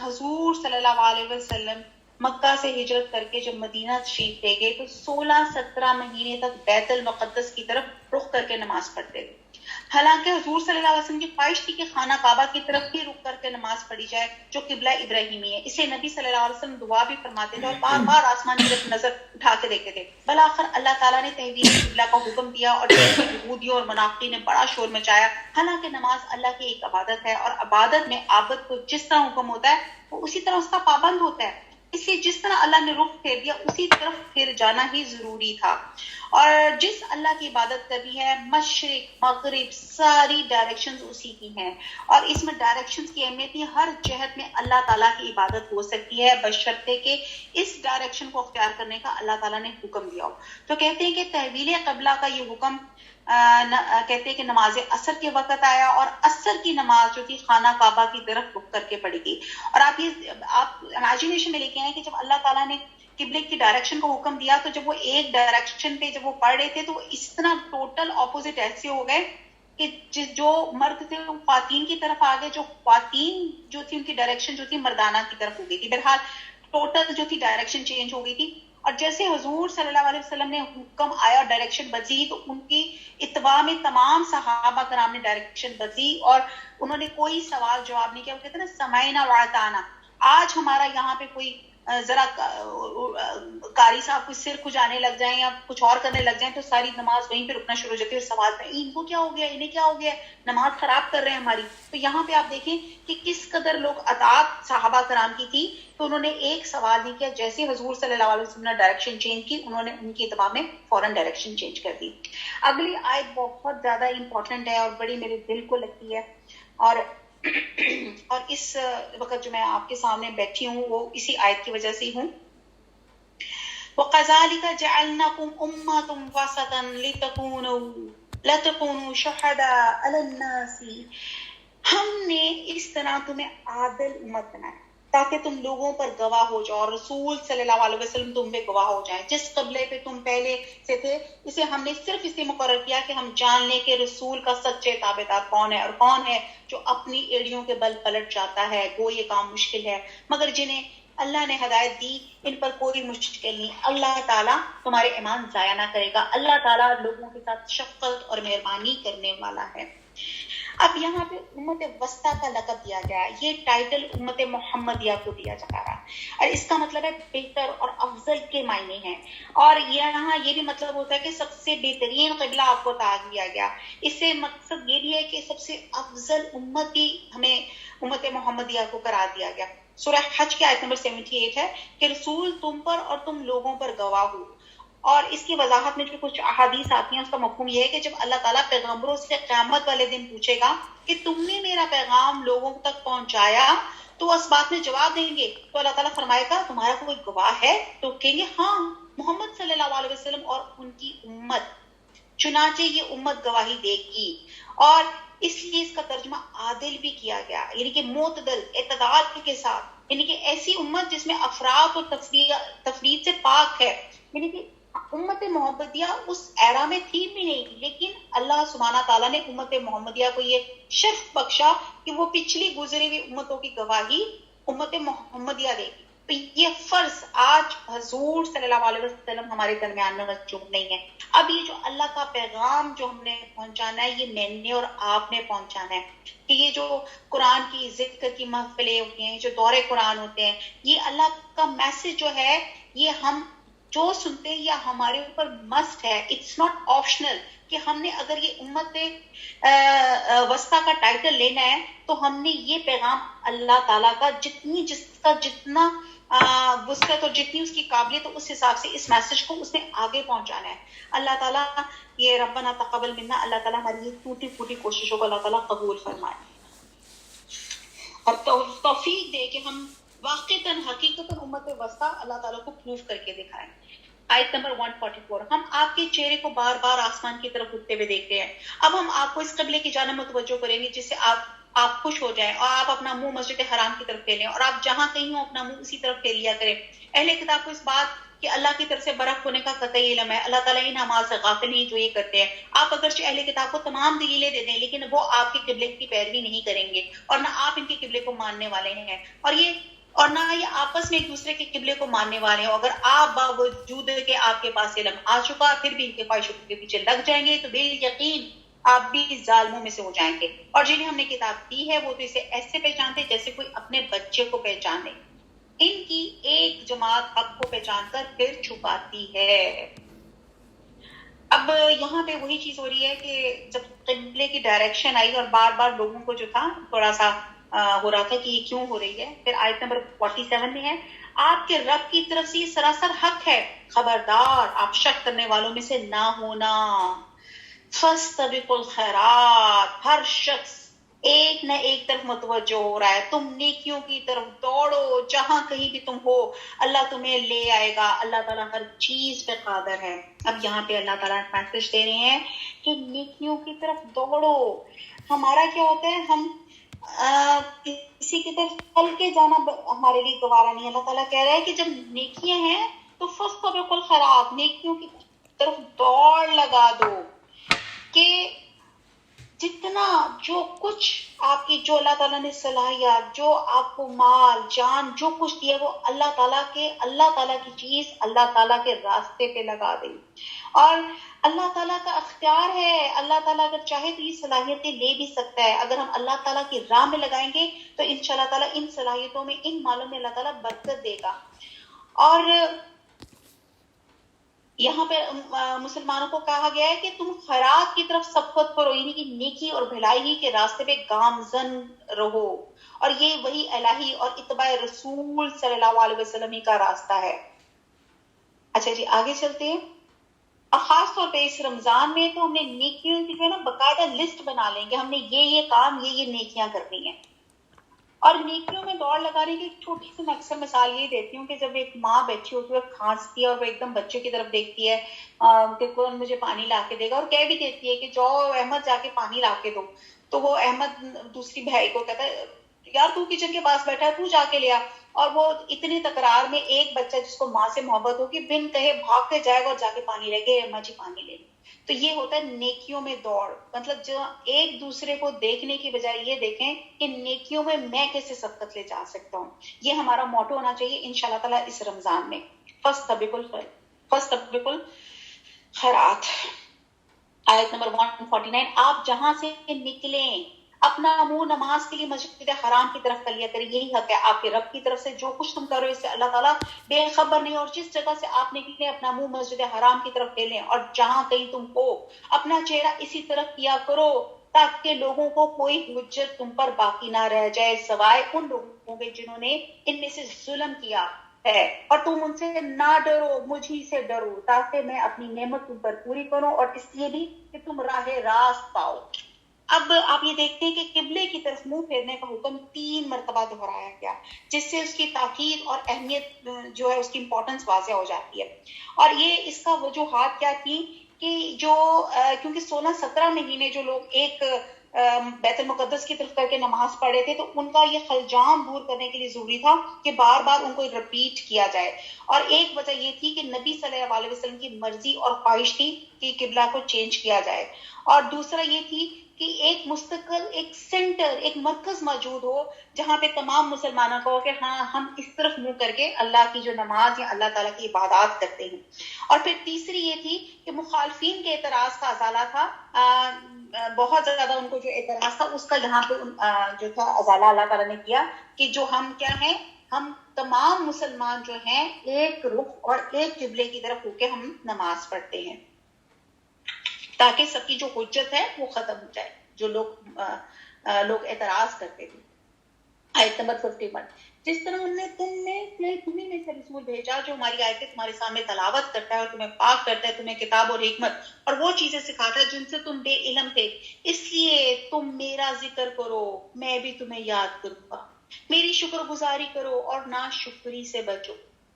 حضور صلی اللہ علیہ وسلم مکہ سے ہجرت کر کے جب مدینہ تشریف لے گئے تو 16-17 مہینے تک بیت المقدس کی طرف رخ کر کے نماز پڑھتے تھے. حالانکہ حضور صلی اللہ علیہ وسلم کی خواہش تھی کہ خانہ کعبہ کی طرف بھی رک کر کے نماز پڑھی جائے جو قبلہ ابراہیمی ہے. اسے نبی صلی اللہ علیہ وسلم دعا بھی فرماتے تھے اور بار بار آسمان کی طرف نظر اٹھا کے دیکھتے تھے. بالآخر اللہ تعالیٰ نے تحویل قبلہ کا حکم دیا اور یہودیوں اور منافقین نے بڑا شور مچایا. حالانکہ نماز اللہ کی ایک عبادت ہے، اور عبادت میں عابد کو جس طرح حکم ہوتا ہے وہ اسی طرح اس کا پابند ہوتا ہے. اس سے جس طرح اللہ نے رخ پھیر دیا اسی طرف پھر جانا ہی ضروری تھا. اور جس اللہ کی عبادت کرنی ہے، مشرق مغرب ساری ڈائریکشنز اسی کی ہیں، اور اس میں ڈائریکشنز کی اہمیت ہے ہر جہت میں اللہ تعالیٰ کی عبادت ہو سکتی ہے بشرطے کہ اس ڈائریکشن کو اختیار کرنے کا اللہ تعالیٰ نے حکم دیا ہو. تو کہتے ہیں کہ تحویل قبلہ کا یہ حکم کہتے ہیں کہ نماز عصر کے وقت آیا، اور عصر کی نماز جو تھی خانہ کعبہ کی طرف رخ کر کے پڑھی گئی. اور آپ امیجنیشن میں لے کے آئے کہ جب اللہ تعالیٰ نے قبلے کی ڈائریکشن کو حکم دیا تو جب وہ ایک ڈائریکشن پہ جب وہ پڑھ رہے تھے تو وہ اس طرح ٹوٹل اپوزٹ ایسے ہو گئے کہ جو مرد تھے وہ خواتین کی طرف آ گئے، جو خواتین جو تھی ان کی ڈائریکشن جو تھی مردانہ کی طرف ہو گئی تھی. بہرحال ٹوٹل جو تھی ڈائریکشن چینج ہو گئی تھی. اور جیسے حضور صلی اللہ علیہ وسلم نے حکم آیا ڈائریکشن بدلی تو ان کی اتباع میں تمام صحابہ کرام نے ڈائریکشن بدلی اور انہوں نے کوئی سوال جواب نہیں کیا. وہ کہتے ہیں نا سمعنا واطعنا. آج ہمارا یہاں پہ کوئی ذرا قاری صاحب کچھ سر کھجانے لگ جائیں یا کچھ اور کرنے لگ جائیں تو ساری نماز وہیں پہ رکنا شروع ہو جاتی ہے اور سوال پہ ان کو کیا ہو گیا، انہیں کیا ہو گیا، نماز خراب کر رہے ہیں ہماری. تو یہاں پہ آپ دیکھیں کہ کس قدر لوگ اطاعت صحابہ کرام کی تھی، تو انہوں نے ایک سوال نہیں کیا. جیسے حضور صلی اللہ علیہ وسلم نے ڈائریکشن چینج کی انہوں نے ان کی اتباع میں فوراً ڈائریکشن چینج کر دی. اگلی آیت بہت زیادہ امپورٹنٹ ہے اور بڑی میرے دل کو لگتی ہے، اور اس وقت جو میں آپ کے سامنے بیٹھی ہوں وہ اسی آیت کی وجہ سے ہوں. وَقَذَلِكَ جَعَلْنَاكُمْ أُمَّةً وَسَطًا لِتَكُونُوا شُهَدَاءَ عَلَى النَّاسِ. ہم نے اس طرح تمہیں عادل امت بنایا تاکہ تم لوگوں پر گواہ ہو جاؤ، اور رسول صلی اللہ علیہ وسلم تم پہ گواہ ہو جائیں. جس قبلے پہ تم پہلے سے تھے اسے ہم نے صرف اس لیے مقرر کیا کہ ہم جان لیں کہ رسول کا سچے تابعدار کون ہے، اور کون ہے جو اپنی ایڑیوں کے بل پلٹ جاتا ہے. گو یہ کام مشکل ہے، مگر جنہیں اللہ نے ہدایت دی, ان پر کوئی مشکل نہیں, اللہ تعالیٰ تمہارے ایمان ضائع نہ کرے گا, اللہ تعالیٰ لوگوں کے ساتھ شفقت اور مہربانی کرنے والا ہے. اب یہاں پہ امت وسطیٰ کا لقب دیا گیا, یہ ٹائٹل امت محمدیہ کو دیا جا رہا ہے, اور اس کا مطلب ہے بہتر اور افضل کے معنی ہیں, اور یہاں یہ بھی مطلب ہوتا ہے کہ سب سے بہترین قبلہ آپ کو عطا کیا گیا. اس سے مقصد یہ بھی ہے کہ سب سے افضل امت ہی ہمیں امت محمدیہ کو قرار دیا گیا. سورہ حج کی آیت نمبر 78 ہے کہ رسول تم پر اور تم لوگوں پر گواہ ہو, اور اس کی وضاحت میں جو کچھ احادیث آتی ہیں اس کا مفہوم یہ ہے کہ جب اللہ تعالیٰ پیغمبروں سے قیامت والے دن پوچھے گا کہ تم نے میرا پیغام لوگوں تک پہنچایا, تو اس بات میں جواب دیں گے, تو اللہ تعالیٰ فرمائے گا تمہارا کوئی گواہ ہے؟ تو کہیں گے ہاں, محمد صلی اللہ علیہ وسلم اور ان کی امت. چنانچہ یہ امت گواہی دے گی, اور اس لیے اس کا ترجمہ عادل بھی کیا گیا, یعنی کہ معتدل اعتدال کے ساتھ, یعنی کہ ایسی امت جس میں افراط اور تفریط سے پاک ہے. یعنی کہ امت محمدیہ اس ایرا میں تھی بھی نہیں, لیکن اللہ سبحانہ تعالیٰ نے امت محمدیہ کو یہ شرف بخشا کہ وہ پچھلی گزری ہوئی امتوں کی گواہی امت محمدیہ دے گی. تو یہ فرض آج حضور صلی اللہ علیہ وسلم ہمارے درمیان میں مجروح نہیں ہے. اب یہ جو اللہ کا پیغام جو ہم نے پہنچانا ہے, یہ میں نے اور آپ نے پہنچانا ہے, کہ یہ جو قرآن کی ذکر کی محفلیں ہوتی ہیں, جو دورے قرآن ہوتے ہیں, یہ اللہ کا میسج جو ہے یہ ہم جو سنتے ہیں یا ہمارے اوپر مسٹ ہے, اٹس ناٹ آپشنل, کہ ہم نے اگر یہ امت وسطیٰ کا ٹائٹل لینا ہے تو ہم نے یہ پیغام اللہ تعالیٰ کا جس کا جتنا وسعت اور جتنی اس کی قابلیت, اس حساب سے اس میسج کو اس نے آگے پہنچانا ہے. اللہ تعالیٰ یہ ربنا تقبل منا, اللہ تعالیٰ ہماری یہ ٹوٹی پھوٹی کوششوں کو اللہ تعالیٰ قبول فرمائے اور توفیق دے کہ ہم واقعتاً حقیقتاً امت وسطیٰ اللہ تعالیٰ کو پروف کر کے دکھائیں. آیت نمبر 144, ہم آپ کے چہرے کو بار بار آسمان کی طرف اٹھتے ہوئے دیکھتے ہیں. اب ہم آپ کو اس قبلے کی جانب متوجہ کریں گے جس سے آپ خوش ہو جائیں, اور آپ اپنا منہ مسجد حرام کی طرف پھیلیں, اور آپ جہاں کہیں ہو اپنا منہ اسی طرف پھیر لیا کریں. اہل کتاب کو اس بات کہ اللہ کی طرف سے برحق ہونے کا قطعی علم ہے, اللہ تعالیٰ ان اعمال سے غافل نہیں جو یہ کرتے ہیں. آپ اگرچہ اہل کتاب کو تمام دلیلیں دے دیں, لیکن وہ آپ کے قبلے کی پیروی نہیں کریں گے, اور نہ آپ ان کے قبلے کو ماننے والے ہیں, اور نہ یہ آپس میں ایک دوسرے کے قبلے کو ماننے والے ہیں. اگر آپ باوجود کہ آپ کے پاس علم آ چکا پھر بھی ان کے خواہشوں کے پیچھے لگ جائیں گے, تو بے یقین آپ بھی ظالموں میں سے ہو جائیں گے. اور جنہیں ہم نے کتاب دی ہے وہ تو اسے ایسے پہچانتے جیسے کوئی اپنے بچے کو پہچانے. ان کی ایک جماعت حق کو پہچان کر پھر چھپاتی ہے. اب یہاں پہ وہی چیز ہو رہی ہے کہ جب قبلے کی ڈائریکشن آئی اور بار بار لوگوں کو جو تھا تھوڑا سا ہو رہا تھا کہ یہ کیوں ہو رہی ہے, پھر آیت نمبر 47 میں ہے, آپ کے رب کی طرف سے یہ سراسر حق ہے, خبردار آپ شک کرنے والوں میں سے نہ ہونا. فاستبقوا الخیرات, ہر شخص ایک نہ ایک طرف متوجہ ہو رہا ہے, تم نیکیوں کی طرف دوڑو, جہاں کہیں بھی تم ہو اللہ تمہیں لے آئے گا, اللہ تعالیٰ ہر چیز پہ قادر ہے. اب یہاں پہ اللہ تعالیٰ میسج دے رہے ہیں کہ نیکیوں کی طرف دوڑو. ہمارا کیا ہوتا ہے, ہم کسی کی طرف چل کے جانا ہمارے لیے گوارا نہیں. اللہ تعالیٰ کہہ رہا ہے کہ جب نیکیاں ہیں تو فاستبقوا الخیرات, نیکیوں کی طرف دوڑ لگا دو, کہ جتنا جو کچھ آپ کی, جو اللہ تعالیٰ نے صلاحیت, جو آپ کو مال جان جو کچھ دیا, وہ اللہ تعالیٰ کی چیز اللہ تعالیٰ کے راستے پہ لگا دیں. اور اللہ تعالیٰ کا اختیار ہے, اللہ تعالیٰ اگر چاہے تو یہ صلاحیتیں لے بھی سکتا ہے. اگر ہم اللہ تعالیٰ کی راہ میں لگائیں گے تو انشاءاللہ تعالیٰ ان صلاحیتوں میں, ان مالوں میں اللہ تعالیٰ برکت دے گا. اور یہاں پہ مسلمانوں کو کہا گیا ہے کہ تم خیرات کی طرف سبقت کرو, یعنی کہ نیکی اور بھلائی کے راستے پہ گامزن رہو, اور یہ وہی الہی اور اتباع رسول صلی اللہ علیہ وسلم کا راستہ ہے. اچھا جی آگے چلتے ہیں. اور خاص طور پہ اس رمضان میں تو ہم نے نیکیوں کی جو ہے نا باقاعدہ لسٹ بنا لیں گے, ہم نے یہ کام یہ نیکیاں کرنی ہیں. اور نیکیوں میں دوڑ لگانے کی ایک چھوٹی سی میں اکثر مثال یہ دیتی ہوں کہ جب ایک ماں بیٹھی ہوتی ہے اور کھانستی ہے اور وہ ایک دم بچے کی طرف دیکھتی ہے کہ کون مجھے پانی لا کے دے گا, اور کہہ بھی دیتی ہے کہ جاؤ احمد جا کے پانی لا کے دو, تو وہ احمد دوسری بھائی کو کہتا ہے یار تو کچن کے پاس بیٹھا ہے, تو جا کے لیا. اور وہ اتنی تکرار میں ایک بچہ جس کو ماں سے محبت ہوگی بن کہے بھاگ کے جائے گا اور جا کے پانی لے گا, اماں جی پانی لے. تو یہ ہوتا ہے نیکیوں میں دوڑ. مطلب جو ایک دوسرے کو دیکھنے کی بجائے یہ دیکھیں کہ نیکیوں میں میں کیسے سبقت لے جا سکتا ہوں. یہ ہمارا موٹو ہونا چاہیے انشاءاللہ تعالیٰ اس رمضان میں. فاستبقوا الخیرات. آیت نمبر 149. آپ جہاں سے نکلیں اپنا منہ نماز کے لیے مسجد حرام کی طرف کر لیا کریں. یہی حق ہے آپ کے رب کی طرف سے. جو کچھ تم کرو اس سے اللہ تعالیٰ بے خبر نہیں. اور جس جگہ سے آپ نکلیں اپنا منہ مسجد حرام کی طرف لے لیں, اور جہاں کہیں تم ہو اپنا چہرہ اسی طرف کیا کرو تاکہ لوگوں کو کوئی حجت تم پر باقی نہ رہ جائے سوائے ان لوگوں کے جنہوں نے ان میں سے ظلم کیا ہے. اور تم ان سے نہ ڈرو, مجھ ہی سے ڈرو تاکہ میں اپنی نعمت تم پر پوری کروں, اور اس لیے بھی کہ تم راہ راست پاؤ. اب آپ یہ دیکھتے ہیں کہ قبلے کی طرف منہ پھیرنے کا حکم 3 مرتبہ دہرایا گیا, جس سے اس کی تاکید اور اہمیت جو ہے اس کی امپورٹنس واضح ہو جاتی ہے. اور یہ اس کا وجوہات کیا تھی کہ جو کیونکہ 16-17 مہینے جو لوگ ایک بیت المقدس کی طرف کر کے نماز پڑھ رہے تھے, تو ان کا یہ خلجام دور کرنے کے لیے ضروری تھا کہ بار بار ان کو رپیٹ کیا جائے. اور ایک وجہ یہ تھی کہ نبی صلی اللہ علیہ وسلم کی مرضی اور خواہش تھی کہ قبلہ کو چینج کیا جائے. اور دوسرا یہ تھی کہ ایک مستقل ایک سینٹر ایک مرکز موجود ہو جہاں پہ تمام مسلمانوں کو کہ ہاں ہم اس طرف منہ کر کے اللہ کی جو نماز یا اللہ تعالیٰ کی عبادات کرتے ہیں. اور پھر تیسری یہ تھی کہ مخالفین کے اعتراض کا ازالہ تھا. بہت زیادہ ان کو جو اعتراض تھا اس کا یہاں پہ جو تھا ازالہ اللہ تعالیٰ نے کیا کہ جو ہم کیا ہیں, ہم تمام مسلمان جو ہیں ایک رخ اور ایک قبلے کی طرف ہو کے ہم نماز پڑھتے ہیں تاکہ سب کی جو حجت ہے وہ ختم ہو جائے جو لوگ اعتراض کرتے تھے. آیت نمبر 51. جس طرح تمہیں میں سے رسول بھیجا جو ہماری آیتیں تمہارے سامنے تلاوت کرتا ہے اور تمہیں پاک کرتا ہے, تمہیں کتاب اور حکمت اور وہ چیزیں سکھاتا ہے جن سے تم بے علم تھے, اس لیے تم میرا ذکر کرو میں بھی تمہیں یاد کروں گا. میری شکر گزاری کرو اور ناشکری سے بچو.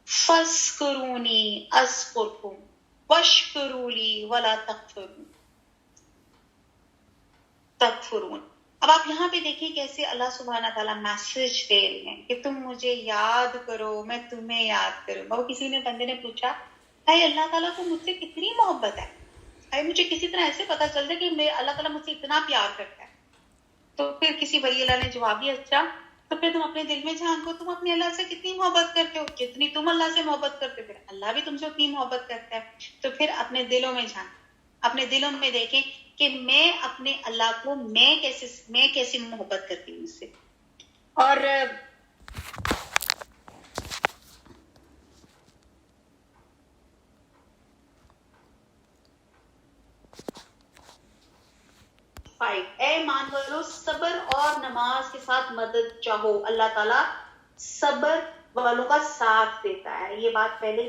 فاذکرونی اذکرکم واشکروا لی ولا تکفرون. اب آپ یہاں پہ دیکھیں کیسے اللہ سبحانہ تعالیٰ میسج دے رہے ہیں کہ تم مجھے یاد کرو میں تمہیں یاد کروں گا. وہ کسی نے بندے نے پوچھا اے اللہ تعالیٰ کو مجھ سے کتنی محبت ہے, اے مجھے کسی طرح ایسے پتا چل جائے کہ اللہ تعالیٰ مجھ سے اتنا پیار کرتا ہے. تو پھر کسی ولی اللہ نے جواب دیا اچھا تو پھر تم اپنے دل میں جھانکو تم اپنے اللہ سے کتنی محبت کرتے ہو, جتنی تم اللہ سے محبت کرتے پھر اللہ بھی تم سے اتنی محبت کرتا ہے. تو پھر اپنے دلوں میں جھانکو, اپنے دلوں میں دیکھیں کہ میں اپنے اللہ کو میں کیسی محبت کرتی ہوں اس سے. اور اے مان والو صبر اور نماز کے ساتھ مدد چاہو. اللہ تعالیٰ صبر والوں کا ساتھ دیتا ہے. یہ بات پہلے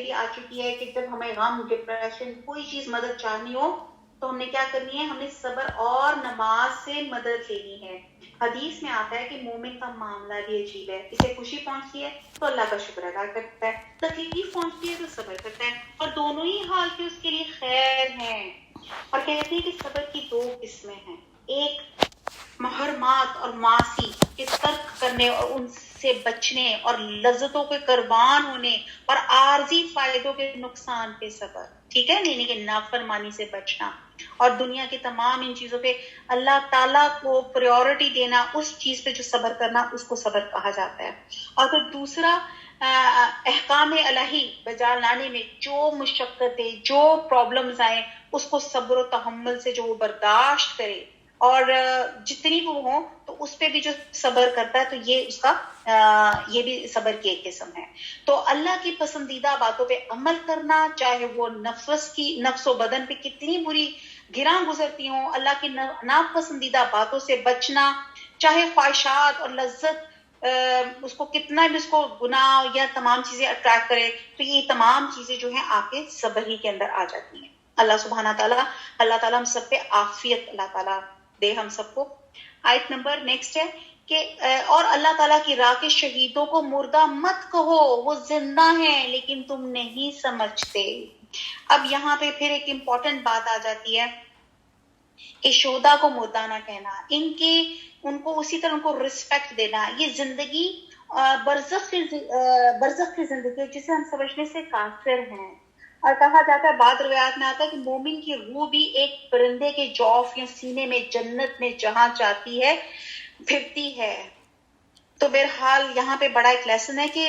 بھی آ چکی ہے کہ جب ہمیں غم ڈپریشن کوئی چیز مدد چاہنی ہو تو ہم نے کیا کرنی ہے, ہم نے صبر اور نماز سے مدد لینی ہے. حدیث میں آتا ہے کہ مومن کا معاملہ بھی عجیب ہے, اسے خوشی پہنچتی ہے تو اللہ کا شکر ادا کرتا ہے, تکلیف پہنچتی ہے تو صبر کرتا ہے, اور دونوں ہی حال کے اس کے لیے خیر ہیں. اور کہتے ہیں کہ صبر کی 2 قسمیں ہیں, ایک محرمات اور معاصی کے ترک کرنے اور ان سے بچنے اور لذتوں کے قربان ہونے اور عارضی فائدوں کے نقصان پہ صبر, ٹھیک ہے, یعنی کہ نافرمانی سے بچنا اور دنیا کی تمام ان چیزوں پہ اللہ تعالیٰ کو پریورٹی دینا, اس چیز پہ جو صبر کرنا اس کو صبر کہا جاتا ہے. اور پھر دوسرا احکام الہی بجا لانے میں جو مشقتیں جو پرابلمز آئیں اس کو صبر و تحمل سے جو وہ برداشت کرے اور جتنی بھی ہوں تو اس پہ بھی جو صبر کرتا ہے تو یہ اس کا یہ بھی صبر کی ایک قسم ہے. تو اللہ کی پسندیدہ باتوں پہ عمل کرنا, چاہے وہ نفس و بدن پہ کتنی بری گراں گزرتی ہوں, اللہ کی ناپسندیدہ باتوں سے بچنا, چاہے خواہشات اور لذت اس کو کتنا بھی اس کو گناہ یا تمام چیزیں اٹریکٹ کرے تو یہ تمام چیزیں جو ہیں آپ کے صبر ہی کے اندر آ جاتی ہیں. اللہ سبحانہ تعالیٰ ہم سب پہ عافیت اللہ تعالیٰ دے ہم سب کو. آیت نمبر نیکسٹ ہے کہ اور اللہ تعالیٰ کی راہ کے شہیدوں کو مردہ مت کہو, وہ زندہ ہیں لیکن تم نہیں سمجھتے. اب یہاں پہ پھر ایک امپورٹنٹ بات آ جاتی ہے کہ شہداء کو مردہ نہ کہنا, ان کو اسی طرح ان کو رسپیکٹ دینا. یہ زندگی برزخ کی زندگی جسے ہم سمجھنے سے کافر ہیں, اور کہا جاتا ہے، بعض روایات میں آتا ہے کہ مومن کی روح بھی ایک پرندے کے جوف یا سینے میں جنت میں جہاں چاہتی ہے پھرتی ہے۔ تو بہرحال یہاں پہ بڑا ایک لیسن ہے کہ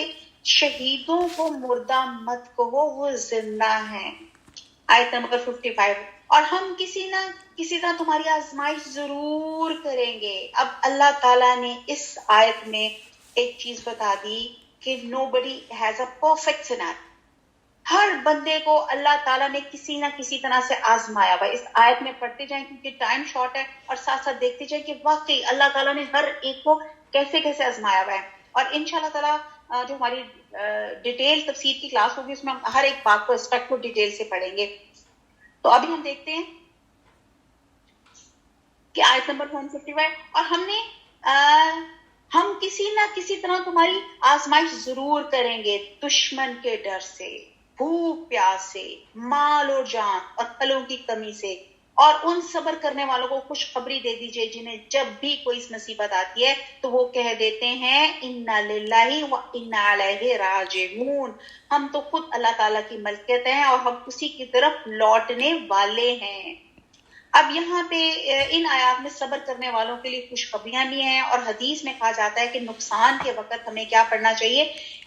شہیدوں کو مردہ مت کہو، وہ زندہ ہیں۔ آیت نمبر 55، اور ہم کسی نہ کسی طرح تمہاری آزمائش ضرور کریں گے۔ اب اللہ تعالیٰ نے اس آیت میں ایک چیز بتا دی کہ nobody has a perfect scenario۔ ہر بندے کو اللہ تعالیٰ نے کسی نہ کسی طرح سے آزمایا ہوا ہے۔ اس آیت میں پڑھتے جائیں کیونکہ ٹائم شارٹ ہے، اور ساتھ ساتھ دیکھتے جائیں کہ واقعی اللہ تعالیٰ نے ہر ایک کو کیسے کیسے آزمایا ہوا ہے۔ اور انشاءاللہ تعالیٰ جو ہماری ڈیٹیل تفسیر کی کلاس ہوگی اس میں ہم ہر ایک بات کو اسپیکٹ کو ڈیٹیل سے پڑھیں گے۔ تو ابھی ہم دیکھتے ہیں کہ آیت نمبر 155، اور ہم کسی نہ کسی طرح تمہاری آزمائش ضرور کریں گے، دشمن کے ڈر سے، بھوک پیاس سے، مال اور جان اور پھلوں کی کمی سے، اور ان صبر کرنے والوں کو خوشخبری دے دیجئے جنہیں جب بھی کوئی مصیبت آتی ہے تو وہ کہہ دیتے ہیں انا للہ و انا الیہ راجعون، ہم تو خود اللہ تعالیٰ کی ملکیت ہیں اور ہم اسی کی طرف لوٹنے والے ہیں۔ اب یہاں پہ ان آیات میں صبر کرنے والوں کے لیے خوشخبریاں بھی ہیں، اور حدیث میں کہا جاتا ہے کہ نقصان کے وقت ہمیں کیا پڑھنا چاہیے،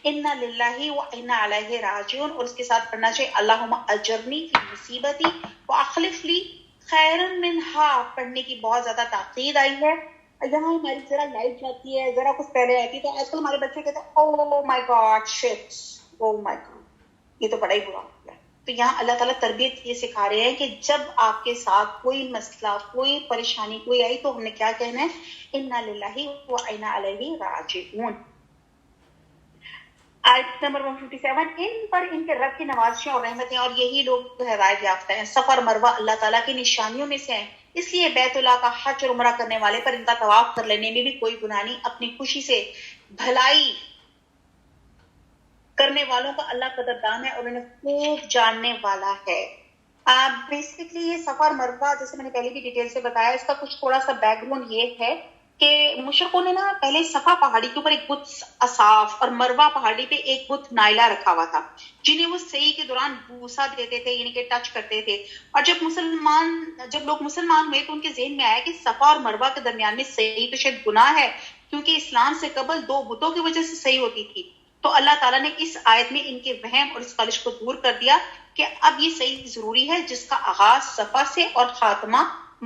انا للہ و انا الیہ راجعون، اور اس کے ساتھ پڑھنا چاہیے اللہم اجرنی فی مصیبتی واخلف لی خیرا منہا۔ پڑھنے کی بہت زیادہ تاکید آئی ہے۔ یہاں ہماری ذرا لائٹ جاتی ہے، ذرا کچھ پہلے آتی ہے، تو آج کل ہمارے بچے کہتے ہیں او مائی گاڈ شٹ، او مائی گاڈ، یہ تو بڑا ہی برا ہو گیا۔ تو یہاں اللہ تعالیٰ تربیت یہ سکھا رہے ہیں کہ جب آپ کے ساتھ کوئی مسئلہ، کوئی پریشانی کوئی آئی تو ہم نے کیا کہنا ہے، انا للہ و انا الیہ راجعون۔ آیت نمبر 157، ان پر ان کے رب کی نوازشیں اور رحمتیں، اور یہی لوگ ہدایت یافتہ ہیں۔ صفا اور مروہ اللہ تعالیٰ کی نشانیوں میں سے ہیں، اس لیے بیت اللہ کا حج اور عمرہ کرنے والے پر ان کا طواف کر لینے میں بھی کوئی گناہ نہیں۔ اپنی خوشی سے بھلائی کرنے والوں کا اللہ قدردان ہے اور انہیں خوب جاننے والا ہے۔ بیسکلی یہ صفا اور مروہ جیسے میں نے پہلے بھی ڈیٹیل سے بتایا، اس کا کچھ تھوڑا سا بیک گراؤنڈ یہ ہے کہ مشرکوں نے نا پہلے صفا پہاڑی کے اوپر ایک بت اصاف اور مروہ پہاڑی پہ ایک بت نائلہ رکھا ہوا تھا، جنہیں وہ سعی کے دوران بوسا دیتے تھے، یعنی کہ ٹچ کرتے تھے۔ اور جب لوگ مسلمان ہوئے تو ان کے ذہن میں آیا کہ صفا اور مروہ کے درمیان میں سعی تو شاید گناہ ہے، کیونکہ اسلام سے قبل دو بتوں کی وجہ سے سعی ہوتی تھی۔ تو اللہ تعالیٰ نے اس آیت میں ان کے وہم اور اس خلش کو دور کر دیا کہ اب یہ صحیح ضروری ہے جس کا آغاز صفا سے اور خاتمہ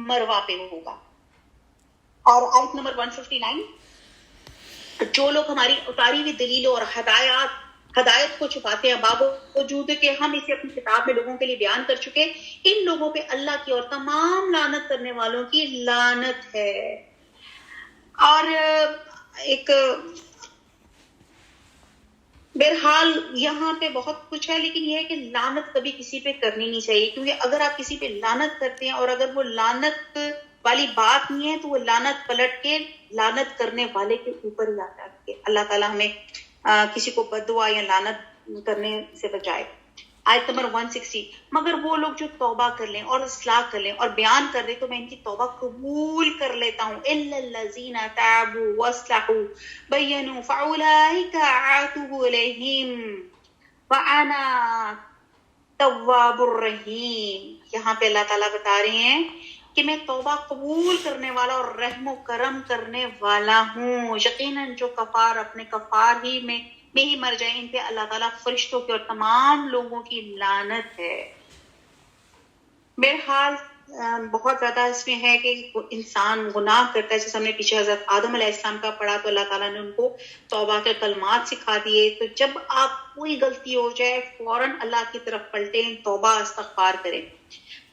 مروہ پہ ہوگا۔ اور آیت نمبر 159، جو لوگ ہماری اتاری ہوئی دلیلوں اور ہدایت کو چھپاتے ہیں باوجود کہ ہم اسے اپنی کتاب میں لوگوں کے لیے بیان کر چکے، ان لوگوں پہ اللہ کی اور تمام لعنت کرنے والوں کی لعنت ہے۔ اور ایک بہرحال یہاں پہ بہت کچھ ہے، لیکن یہ ہے کہ لعنت کبھی کسی پہ کرنی نہیں چاہیے، کیونکہ اگر آپ کسی پہ لعنت کرتے ہیں اور اگر وہ لعنت والی بات نہیں ہے تو وہ لعنت پلٹ کے لعنت کرنے والے کے اوپر ہی آتا ہے کہ اللہ تعالیٰ ہمیں کسی کو بد دعا یا لعنت کرنے سے بچائے۔ آیت نمبر 160، مگر وہ لوگ جو توبہ کر لیں اور اصلاح کر لیں اور بیان کر دیں تو میں ان کی توبہ قبول کر لیتا ہوں۔ الا الذین تابوا واصلحوا بینوا فاولئک اتوب الیہم وانا التواب الرحیم۔ یہاں پہ اللہ تعالیٰ بتا رہے ہیں کہ میں توبہ قبول کرنے والا اور رحم و کرم کرنے والا ہوں۔ یقیناً جو کفار اپنے کفار ہی میں ہی مر جائیں، ان پہ اللہ تعالیٰ فرشتوں کی اور تمام لوگوں کی لعنت ہے۔ بہرحال بہت زیادہ اس میں ہے کہ انسان گناہ کرتا ہے، جیسے ہم نے پیچھے حضرت آدم علیہ السلام کا پڑھا تو اللہ تعالیٰ نے ان کو توبہ کے کلمات سکھا دیے۔ تو جب آپ کوئی غلطی ہو جائے فوراً اللہ کی طرف پلٹیں، توبہ استغفار کریں۔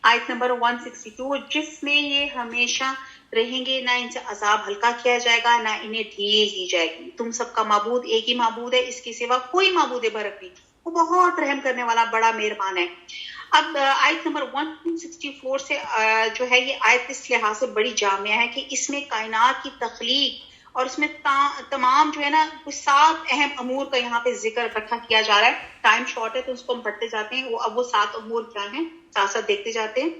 آیت نمبر 162، جس میں یہ ہمیشہ رہیں گے، نہ ان سے عذاب ہلکا کیا جائے گا، نہ انہیں ڈھیل دی جائے گی۔ تم سب کا معبود ایک ہی معبود ہے، اس کے سوا کوئی معبود برحق نہیں، وہ بہت رحم کرنے والا بڑا مہربان ہے۔ اب آیت نمبر 164 سے جو ہے یہ آیت اس لحاظ سے بڑی جامع ہے کہ اس میں کائنات کی تخلیق اور اس میں تمام جو ہے نا کچھ 7 اہم امور کا یہاں پہ ذکر اکٹھا کیا جا رہا ہے۔ ٹائم شارٹ ہے تو اس کو ہم پڑھتے جاتے ہیں، اب وہ 7 امور کیا ہیں ساتھ ساتھ دیکھتے جاتے ہیں۔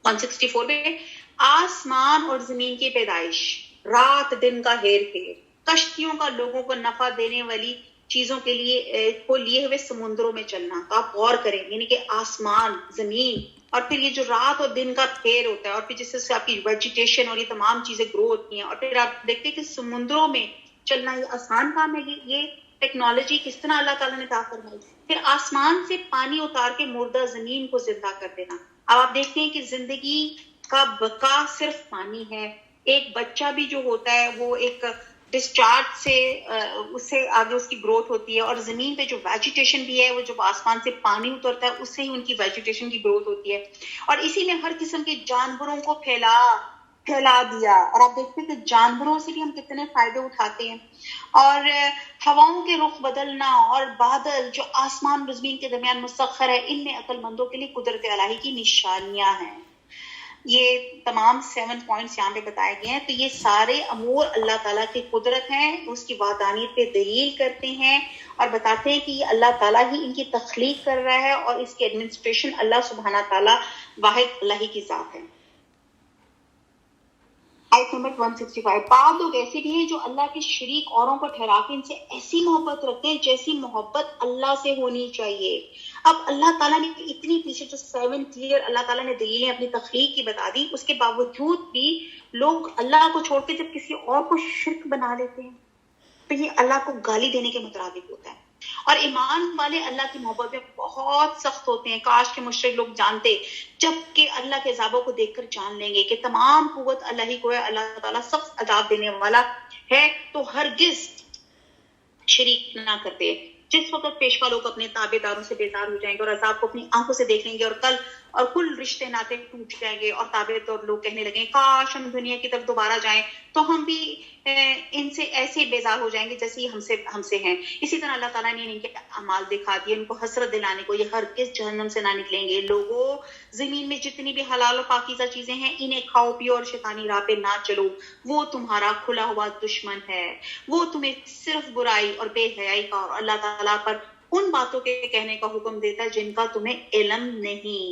164 میں آسمان اور زمین کی پیدائش، رات دن کا ہیر پھیر، کشتیوں کا لوگوں کو نفع دینے والی چیزوں کے لیے کو لیے ہوئے سمندروں میں چلنا. تو آپ غور کریں, یعنی کہ آسمان, زمین, اور پھر یہ جو رات اور دن کا پھیر ہوتا ہے, اور پھر جس سے آپ کی ویجیٹیشن اور یہ تمام چیزیں گرو ہوتی ہیں, اور پھر آپ دیکھتے ہیں کہ سمندروں میں چلنا یہ آسان کام ہے. یہ ٹیکنالوجی کس طرح اللہ تعالیٰ نے عطا فرمائی. پھر آسمان سے پانی اتار کے مردہ زمین کو زندہ کر دینا. اب آپ دیکھتے ہیں کہ زندگی کا بقا صرف پانی ہے. ایک بچہ بھی جو ہوتا ہے وہ ایک ڈسچارج سے اس سے آگے اس کی گروتھ ہوتی ہے, اور زمین پہ جو ویجیٹیشن بھی ہے وہ جب آسمان سے پانی اترتا ہے اس سے ہی ان کی ویجیٹیشن کی گروتھ ہوتی ہے. اور اسی نے ہر قسم کے جانوروں کو پھیلا دیا. اور آپ دیکھتے ہیں کہ جانوروں سے بھی ہم کتنے فائدے اٹھاتے ہیں. اور ہواؤں کے رخ بدلنا اور بادل جو آسمان و زمین کے درمیان مسخر ہے, ان میں عقل مندوں کے لیے قدرت الہی کی نشانیاں ہیں. یہ تمام 7 پوائنٹس یہاں پہ بتائے گئے ہیں. تو یہ سارے امور اللہ تعالیٰ کی قدرت ہیں, اس کی وحدانیت پہ دلیل کرتے ہیں اور بتاتے ہیں کہ یہ اللہ تعالیٰ ہی ان کی تخلیق کر رہا ہے, اور اس کی ایڈمنسٹریشن اللہ سبحانہ تعالیٰ واحد اللہ کی ذات ہے. آیت نمبر 165. بعض لوگ ایسے بھی ہیں جو اللہ کے شریک اوروں کو ٹھہرا کے ان سے ایسی محبت رکھتے ہیں جیسی محبت اللہ سے ہونی چاہیے. اب اللہ تعالیٰ نے اتنی پیچھے جو 7 کلیئر اللہ تعالیٰ نے دلیلیں اپنی تخلیق کی بتا دی, اس کے باوجود بھی لوگ اللہ کو چھوڑ کے جب کسی اور کو شرک بنا لیتے ہیں تو یہ اللہ کو گالی دینے کے مترادف ہوتا ہے. اور ایمان والے اللہ کی محبت میں بہت سخت ہوتے ہیں. کاش کے مشرک لوگ جانتے, جب کہ اللہ کے عذابوں کو دیکھ کر جان لیں گے کہ تمام قوت اللہ ہی کو ہے, اللہ تعالیٰ سخت عذاب دینے والا ہے, تو ہرگز شریک نہ کرتے. جس وقت پیشوا لوگ اپنے تابع داروں سے بیزار ہو جائیں گے اور عذاب کو اپنی آنکھوں سے دیکھ لیں گے, اور کل رشتے ناطے ٹوٹ جائیں گے, اور تابع دار لوگ کہنے لگیں کاش ہم دنیا کی طرف دوبارہ جائیں, تو ہم بھی ان سے ایسے بیزار ہو جائیں گے جیسے ہم سے ہیں. اسی طرح اللہ تعالیٰ نے ان کے اعمال دکھا دیے, ان کو حسرت دلانے کو, یہ ہرگز جہنم سے نہ نکلیں گے. لوگوں, زمین میں جتنی بھی حلال و پاکیزہ چیزیں ہیں انہیں کھاؤ پیو اور شیطانی راہ پہ نہ چلو, وہ تمہارا کھلا ہوا دشمن ہے. وہ تمہیں صرف برائی اور بے حیائی کا اور اللہ تعالیٰ پر ان باتوں کے کہنے کا حکم دیتا ہے جن کا تمہیں علم نہیں.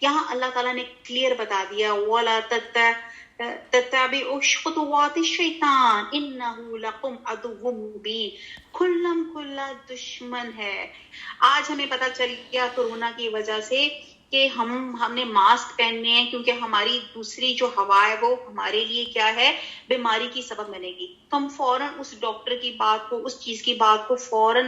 یہاں اللہ تعالیٰ نے کلیئر بتا دیا, وَلَا تَتَّبِعُوا خُطُوَاتِ الشَّيْطَانِ إِنَّهُ لَكُمْ عَدُوٌّ مُّبِينٌ. کھلا دشمن ہے. آج ہمیں پتہ چل گیا کورونا کی وجہ سے کہ ہم نے ماسک پہننے ہیں, کیونکہ ہماری دوسری جو ہوا ہے وہ ہمارے لیے کیا ہے, بیماری کی سبب بنے گی. تو ہم فوراً اس ڈاکٹر کی بات کو, اس چیز کی بات کو فوراً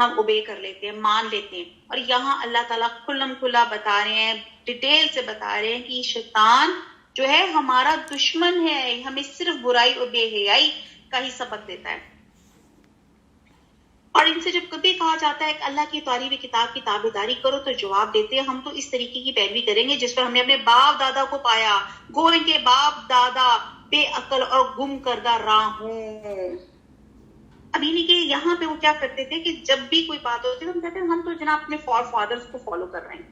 ہم اوبے کر لیتے ہیں, مان لیتے ہیں. اور یہاں اللہ تعالیٰ کھلا بتا رہے ہیں, ڈیٹیل سے بتا رہے ہیں کہ شیطان جو ہے ہمارا دشمن ہے, ہمیں صرف برائی اور بے حیائی کا ہی سبق دیتا ہے. اور ان سے جب کبھی کہا جاتا ہے کہ اللہ کی اتاری کتاب کی تابعداری کرو, تو جواب دیتے ہیں ہم تو اس طریقے کی پیروی کریں گے جس پر ہم نے اپنے باپ دادا کو پایا, گو ان کے باپ دادا بے عقل اور گم کردہ راہ ہوں. اب یعنی کہ یہاں پہ وہ کیا کرتے تھے کہ جب بھی کوئی بات ہوتی ہے تو ہم کہتے ہیں ہم تو جناب اپنے فادرز کو فالو کر رہے ہیں.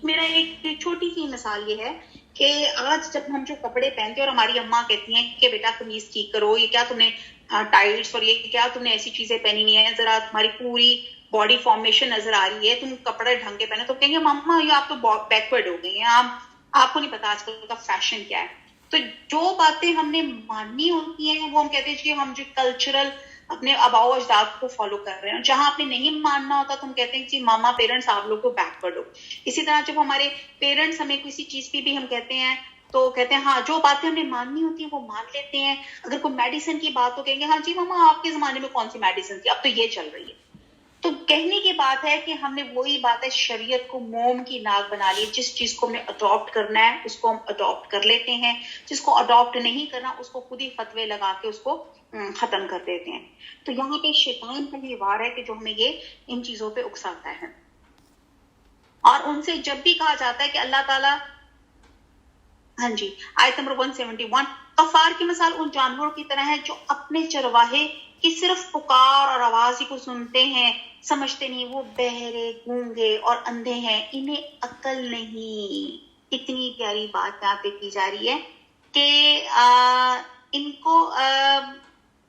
میرا ایک چھوٹی سی مثال یہ ہے کہ آج جب ہم جو کپڑے پہنتے ہیں اور ہماری اماں کہتی ہیں کہ بیٹا قمیض ٹھیک کرو, یہ کیا تم نے ٹائٹس اور یہ کیا تم نے ایسی چیزیں پہنی ہوئی ہیں, ذرا تمہاری پوری باڈی فارمیشن نظر آ رہی ہے, تم کپڑے ڈھنگ کے پہنے, تو کہیں گے ماما یہ آپ تو بیکورڈ ہو گئی ہیں, آپ کو نہیں پتا آج کل کا فیشن کیا ہے. تو جو باتیں ہم نے ماننی ہوتی ہیں وہ ہم کہتے ہیں کہ ہم جو کلچرل اپنے آباء و اجداد کو فالو کر رہے ہیں, اور جہاں آپ نے نہیں ماننا ہوتا تو ہم کہتے ہیں کہ ماما پیرنٹس آپ لوگ کو بیکورڈ ہو. اسی طرح جب ہمارے پیرنٹس ہمیں کسی چیز پہ بھی ہم کہتے ہیں تو کہتے ہیں ہاں جو باتیں ہمیں ماننی ہوتی ہیں وہ مان لیتے ہیں. اگر کوئی میڈیسن کی بات ہو کہیں گے ہاں جی ماما آپ کے زمانے میں کون سی میڈیسن تھی, اب تو یہ چل رہی ہے. تو کہنے کی بات ہے کہ ہم نے وہی بات ہے شریعت کو موم کی ناک بنا لی. جس چیز کو ہم نے اڈاپٹ کرنا ہے اس کو ہم اڈاپٹ کر لیتے ہیں, جس کو اڈاپٹ نہیں کرنا اس کو خود ہی فتوے لگا کے اس کو ختم کر دیتے ہیں. تو یہاں پہ شیطان کا یہ وار ہے کہ جو ہمیں یہ ان چیزوں پہ اکساتا ہے. اور ان سے جب بھی کہا جاتا ہے کہ اللہ تعالیٰ, ہاں جی آیت نمبر 171, کفار کی مثال ان جانوروں کی طرح ہے جو اپنے چرواہے کی صرف پکار اور آواز ہی کو سنتے ہیں, سمجھتے نہیں, وہ بہرے گونگے اور اندھے ہیں, انہیں عقل نہیں. اتنی پیاری بات یہاں پہ کی جا رہی ہے کہ ان کو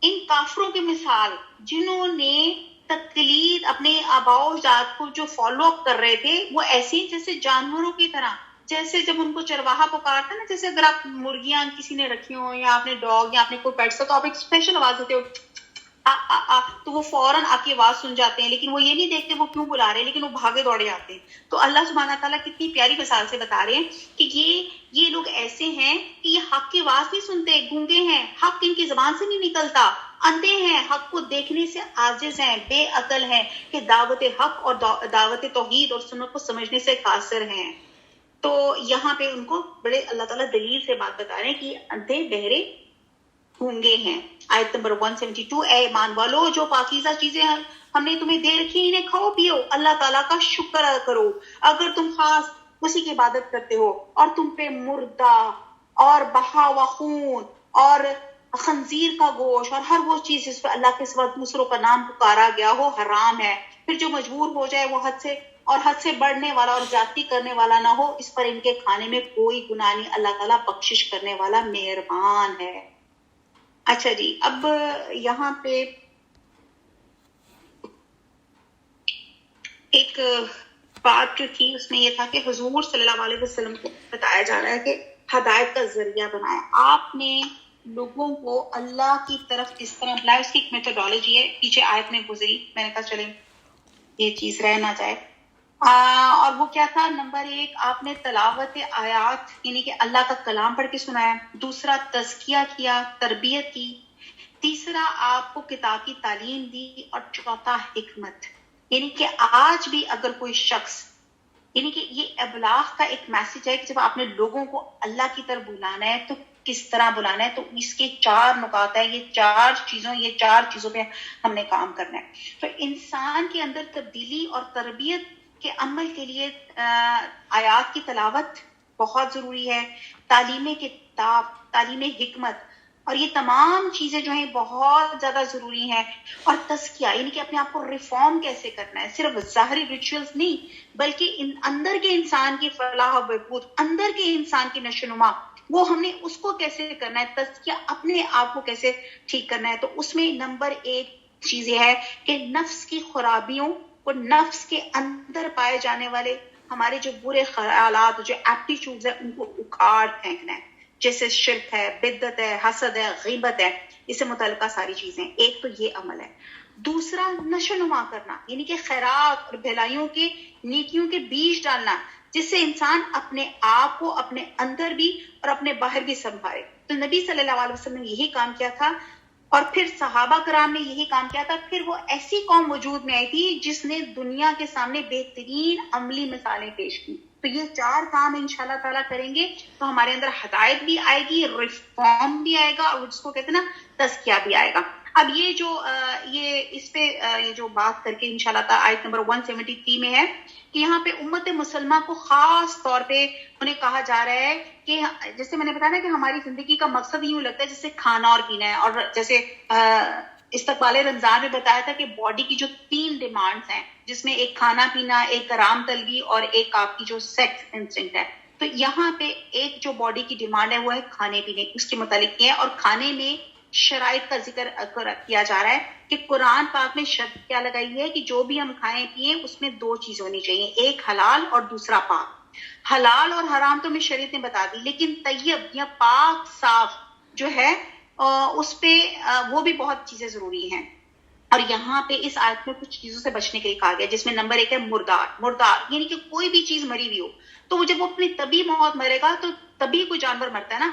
ان کافروں کی مثال جنہوں نے تقلید اپنے آباء و اجداد کو جو فالو اپ کر رہے تھے وہ ایسی جیسے جانوروں کی طرح, جیسے جب ان کو چرواہا پکارتا ہے نا, جیسے اگر آپ مرغیاں کسی نے رکھی ہو یا آپ نے ڈاگ یا آپ نے کوئی پیٹس, تو آپ ایک اسپیشل آواز دیتے ہو, تو وہ فوراً آپ کی آواز سن جاتے ہیں، لیکن وہ یہ نہیں دیکھتے وہ کیوں بلا رہے ہیں، لیکن وہ بھاگے دوڑے آتے ہیں. تو اللہ سبحانہ تعالیٰ کتنی پیاری مثال سے بتا رہے ہیں کہ یہ لوگ ایسے ہیں کہ یہ حق کی آواز نہیں سنتے، گونگے ہیں، حق ان کی زبان سے نہیں نکلتا، اندھے ہیں، حق کو دیکھنے سے عاجز ہیں، بے عقل ہیں، کہ دعوت حق اور دعوت توحید اور سنت کو سمجھنے سے قاصر ہیں. تو یہاں پہ ان کو بڑے اللہ تعالیٰ دلیل سے بات بتا رہے ہیں کہ اندھے بہرے گونگے ہیں. آیت نمبر 172، اے ایمان والو جو پاکیزہ چیزیں ہم نے تمہیں دے رکھی انہیں کھاؤ پیو، اللہ تعالیٰ کا شکر ادا کرو اگر تم خاص اسی کی عبادت کرتے ہو، اور تم پہ مردہ اور بہا و خون اور خنزیر کا گوشت اور ہر وہ چیز جس پہ اللہ کے سوا دوسروں کا نام پکارا گیا ہو حرام ہے. پھر جو مجبور ہو جائے وہ حد سے بڑھنے والا اور زیادتی کرنے والا نہ ہو، اس پر ان کے کھانے میں کوئی گناہ نہیں، اللہ تعالیٰ بخشش کرنے والا مہربان ہے. اچھا جی، اب یہاں پہ ایک بات جو تھی اس میں یہ تھا کہ حضور صلی اللہ علیہ وسلم کو بتایا جا رہا ہے کہ ہدایت کا ذریعہ بنایا، آپ نے لوگوں کو اللہ کی طرف اس طرح بلایا. اس کی ایک میتھڈالوجی ہے، پیچھے آیت میں گزری، میں نے کہا چلیں یہ چیز رہ نہ جائے. اور وہ کیا تھا؟ نمبر 1، آپ نے تلاوت آیات یعنی کہ اللہ کا کلام پڑھ کے سنایا. دوسرا، تزکیہ کیا، تربیت کی. تیسرا، آپ کو کتاب کی تعلیم دی. اور چوتھا، حکمت. یعنی کہ آج بھی اگر کوئی شخص، یعنی کہ یہ ابلاغ کا ایک میسج ہے کہ جب آپ نے لوگوں کو اللہ کی طرف بلانا ہے تو کس طرح بلانا ہے. تو اس کے 4 نکات ہیں، یہ 4 چیزوں پہ ہم نے کام کرنا ہے. تو انسان کے اندر تبدیلی اور تربیت کے عمل کے لیے آیات کی تلاوت بہت ضروری ہے، تعلیم کتاب، تعلیم حکمت، اور یہ تمام چیزیں جو ہیں بہت زیادہ ضروری ہیں. اور تزکیہ یعنی کہ اپنے آپ کو ریفارم کیسے کرنا ہے، صرف ظاہری ریچولز نہیں بلکہ اندر کے انسان کی فلاح و بہبود، اندر کے انسان کی نشوونما، وہ ہم نے اس کو کیسے کرنا ہے، تزکیہ اپنے آپ کو کیسے ٹھیک کرنا ہے. تو اس میں نمبر 1 چیز یہ ہے کہ نفس کی خرابیوں اور نفس کے اندر پائے جانے والے ہمارے جو برے خیالات، جو ایپٹیچیوڈز ہیں، ان کو اکھاڑ پھینکنا ہے، جیسے شرک ہے، بدعت ہے، حسد ہے، غیبت ہے، اس سے متعلقہ ساری چیزیں. ایک تو یہ عمل ہے. دوسرا، نشو نما کرنا، یعنی کہ خیرات اور بھلائیوں کے، نیکیوں کے بیج ڈالنا، جس سے انسان اپنے آپ کو اپنے اندر بھی اور اپنے باہر بھی سنبھالے. تو نبی صلی اللہ علیہ وسلم نے یہی کام کیا تھا، اور پھر صحابہ کرام نے یہی کام کیا تھا. پھر وہ ایسی قوم وجود میں آئی تھی جس نے دنیا کے سامنے بہترین عملی مثالیں پیش کی. تو یہ 4 کام انشاءاللہ تعالیٰ کریں گے تو ہمارے اندر ہدایت بھی آئے گی، ریفارم بھی آئے گا، اور جس کو کہتے ہیں نا تزکیہ بھی آئے گا. اب یہ جو اس پہ یہ جو بات کر کے انشاءاللہ تعالیٰ آیت نمبر 173 میں ہے کہ یہاں پہ امت مسلمہ کو خاص طور پہ انہیں کہا جا رہا ہے کہ جیسے میں نے بتایا نا کہ ہماری زندگی کا مقصد یوں لگتا ہے جیسے کھانا اور پینا ہے. اور جیسے استقبال رمضان میں بتایا تھا کہ باڈی کی جو 3 ڈیمانڈز ہیں، جس میں ایک کھانا پینا، ایک آرام طلبی، اور ایک آپ کی جو سیکس انسٹنکٹ ہے. تو یہاں پہ ایک جو باڈی کی ڈیمانڈ ہے وہ ہے کھانے پینے، اس کے متعلق یہ ہے. اور کھانے میں شرائط کا ذکر کیا جا رہا ہے کہ قرآن پاک میں شرط کیا لگائی ہے کہ جو بھی ہم کھائیں پیئیں اس میں 2 چیز ہونی چاہیے، ایک حلال اور دوسرا پاک. حلال اور حرام تو میں شریعت نے بتا دی، لیکن طیب یا پاک صاف جو ہے اس پہ وہ بھی بہت چیزیں ضروری ہیں. اور یہاں پہ اس آیت میں کچھ چیزوں سے بچنے کے لیے کہا گیا، جس میں نمبر 1 ہے مردار یعنی کہ کوئی بھی چیز مری ہوئی ہو تو جب وہ اپنی طبی موت مرے گا تو طبی کوئی جانور مرتا ہے نا،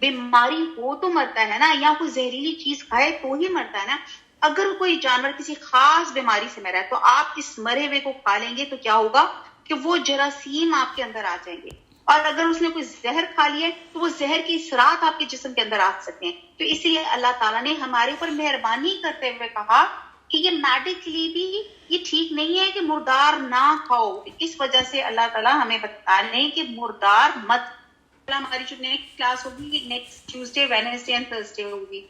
بیماری ہو تو مرتا ہے نا، یا کوئی زہریلی چیز کھائے تو ہی مرتا ہے نا. اگر کوئی جانور کسی خاص بیماری سے مرا ہے تو آپ اس مرے ہوئے کو کھا لیں گے تو کیا ہوگا کہ وہ جراثیم آپ کے اندر آ جائیں گے. اور اگر اس نے کوئی زہر کھا لیا تو وہ زہر کی اثرات آپ کے جسم کے اندر آ سکتے ہیں. تو اس لیے اللہ تعالیٰ نے ہمارے اوپر مہربانی کرتے ہوئے کہا کہ یہ میڈیکلی بھی یہ ٹھیک نہیں ہے کہ مردار نہ کھاؤ. اس وجہ سے اللہ تعالیٰ ہمیں بتا رہے ہیں کہ مردار مت. ہماری جو نیکسٹ کلاس ہوگی next Tuesday, Wednesday and Thursday ہوگی.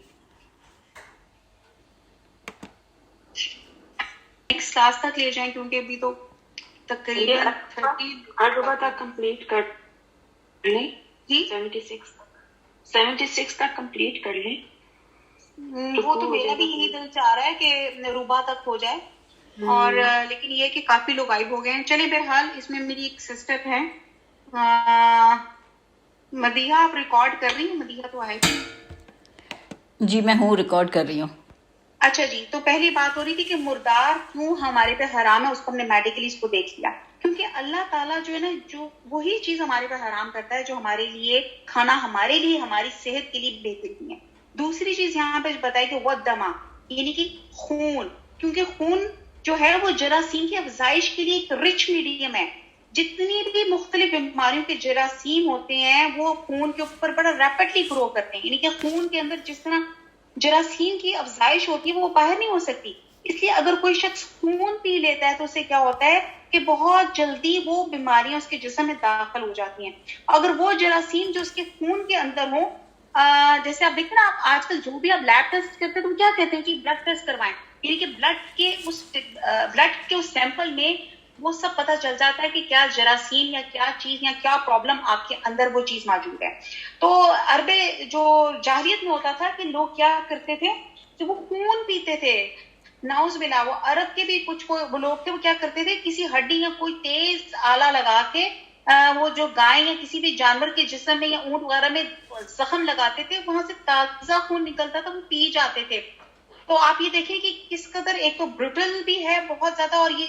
نیکسٹ کلاس تک لے جائیں کیونکہ ابھی تو تقریباً 30 تک کمپلیٹ کر لیں. جی 76 تک کمپلیٹ کر لیں. وہ تو میرا بھی یہی دل چاہ رہا ہے کہ روبا تک ہو جائے، اور لیکن یہ کہ کافی لوگ غائب ہو گئے ہیں. چلیں بہرحال اس میں میری ایک سسٹر ہے مدیحہ، آپ ریکارڈ کر رہی ہیں؟ مدیحہ تو آئے گی. جی میں ہوں، ریکارڈ کر رہی ہوں. اچھا جی، تو پہلی بات ہو رہی تھی کہ مردار کیوں ہمارے پہ حرام ہے، اس کو ہم نے میڈیکلی اس کو دیکھ لیا. کیونکہ اللہ تعالیٰ جو ہے نا، جو وہی چیز ہمارے پہ حرام کرتا ہے جو ہمارے لیے کھانا، ہمارے لیے ہماری صحت کے لیے بہتر نہیں ہے. دوسری چیز یہاں پہ بتائی کہ وہ دما، یعنی کہ خون، کیونکہ خون جو ہے وہ جراثیم کی افزائش کے لیے ایک رچ میڈیم ہے. جتنی بھی مختلف بیماریوں کے جراثیم ہوتے ہیں وہ خون کے اوپر بڑا ریپڈلی گرو کرتے ہیں. یعنی کہ خون کے اندر جس طرح جراثیم کی افزائش ہوتی ہے وہ باہر نہیں ہو سکتی. اس لیے اگر کوئی شخص خون پی لیتا ہے تو اسے کیا ہوتا ہے کہ بہت جلدی وہ بیماریاں اس کے جسم میں داخل ہو جاتی ہیں. اگر وہ جراثیم جو اس کے خون کے اندر ہوں، جیسے آپ دیکھیں نا، آپ آج کل جو بھی آپ لیب ٹیسٹ کرتے ہیں تو کیا کہتے ہیں کہ بلڈ ٹیسٹ کروائیں، یعنی کہ بلڈ کے اس سیمپل میں وہ سب پتہ چل جاتا ہے کہ کیا جراثیم یا کیا چیز یا کیا پرابلم آپ کے اندر وہ چیز موجود ہے. تو عرب جو جاہلیت میں ہوتا تھا کہ لوگ کیا کرتے تھے کہ وہ خون پیتے تھے. ناؤز بلا، وہ عرب کے بھی کچھ لوگ تھے، وہ کیا کرتے تھے کسی ہڈی یا کوئی تیز آلہ لگا کے وہ جو گائے یا کسی بھی جانور کے جسم میں یا اونٹ وغیرہ میں زخم لگاتے تھے، وہاں سے تازہ خون نکلتا تھا، وہ پی جاتے تھے. تو آپ یہ دیکھیں کہ کس قدر ایک تو برٹل بھی ہے بہت زیادہ، اور یہ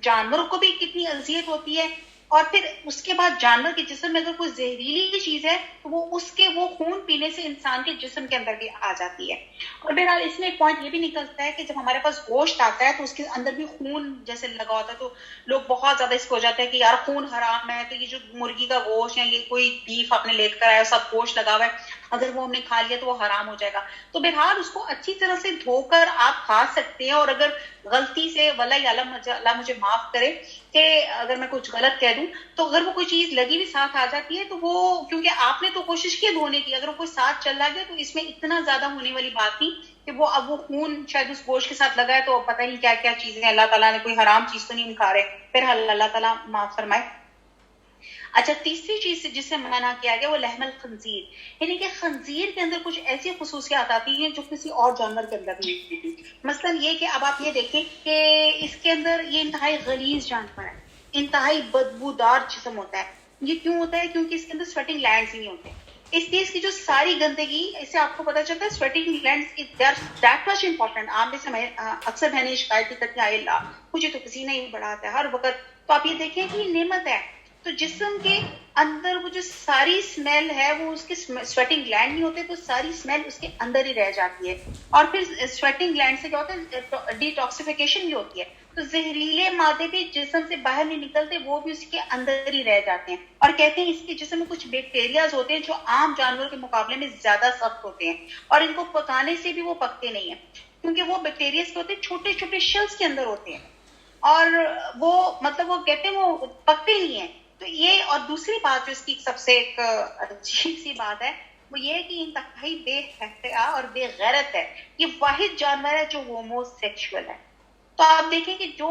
جانوروں کو بھی کتنی اذیت ہوتی ہے. اور پھر اس کے بعد جانور کے جسم میں اگر کوئی زہریلی چیز ہے تو وہ خون پینے سے انسان کے جسم کے اندر بھی آ جاتی ہے. اور بہرحال اس میں ایک پوائنٹ یہ بھی نکلتا ہے کہ جب ہمارے پاس گوشت آتا ہے تو اس کے اندر بھی خون جیسے لگا ہوتا ہے، تو لوگ بہت زیادہ اس کو ہو جاتا ہے کہ یار خون حرام ہے، تو یہ جو مرغی کا گوشت یا یہ کوئی بیف آپ نے لے کر آیا سب گوشت لگا ہوا ہے، اگر وہ ہم نے کھا لیا تو وہ حرام ہو جائے گا. تو بہرحال اس کو اچھی طرح سے دھو کر آپ کھا سکتے ہیں. اور اگر غلطی سے واللہ اللہ مجھے معاف کرے کہ اگر میں کچھ غلط کہہ دوں، تو اگر وہ کوئی چیز لگی بھی ساتھ آ جاتی ہے تو وہ، کیونکہ آپ نے تو کوشش کی دھونے کی، اگر وہ کوئی ساتھ چل رہا گیا تو اس میں اتنا زیادہ ہونے والی بات نہیں کہ وہ اب وہ خون شاید اس گوشت کے ساتھ لگا ہے تو پتہ نہیں کیا کیا چیزیں. اللہ تعالیٰ نے کوئی حرام چیز تو نہیں کھا رہے، پھر اللہ تعالیٰ معاف فرمائے. اچھا، تیسری چیز جس سے منع کیا گیا وہ لحم الخنزیر، یعنی کہ خنزیر کے اندر کچھ ایسی خصوصیات آتی ہیں جو کسی اور جانور کے اندر نہیں ہوتی. مثلا یہ کہ اب آپ یہ دیکھیں کہ اس کے اندر یہ انتہائی غلیظ جانور ہے، انتہائی بدبودار جسم ہوتا ہے. یہ کیوں ہوتا ہے؟ کیونکہ اس کے اندر سویٹنگ گلینڈز نہیں ہوتے. اس لیے اس کی جو ساری گندگی، اس سے آپ کو پتا چلتا ہے sweating glands that much important. آپ میں سے اکثر بہنیں شکایت کرتی ہیں اللہ مجھے تو پسینہ ہی بڑا آتا ہے ہر وقت. تو آپ یہ دیکھیں کہ یہ نعمت ہے. تو جسم کے اندر وہ جو ساری اسمیل ہے وہ اس کے سویٹنگ گلینڈ نہیں ہوتے، تو ساری اسمیل اس کے اندر ہی رہ جاتی ہے. اور پھر سویٹنگ گلینڈ سے کیا ہوتا ہے؟ ڈیٹاکسیفیکیشن بھی ہوتی ہے، تو زہریلے مادے بھی جسم سے باہر نہیں نکلتے، وہ بھی اس کے اندر ہی رہ جاتے ہیں. اور کہتے ہیں اس کے جسم میں کچھ بیکٹیریاز ہوتے ہیں جو عام جانوروں کے مقابلے میں زیادہ سخت ہوتے ہیں، اور ان کو پکانے سے بھی وہ پکتے نہیں ہیں، کیونکہ وہ بیکٹیریاز کے ہوتے ہیں چھوٹے چھوٹے شیلز کے اندر ہوتے ہیں، اور وہ مطلب وہ کہتے ہیں وہ پکتے نہیں ہیں. تو یہ، اور دوسری بات جو اس کی سب سے ایک عجیب سی بات ہے وہ یہ ہے کہ انتہائی بے حیا اور بے غیرت ہے. یہ واحد جانور ہے جو ہومو سیکشول ہے. تو آپ دیکھیں کہ جو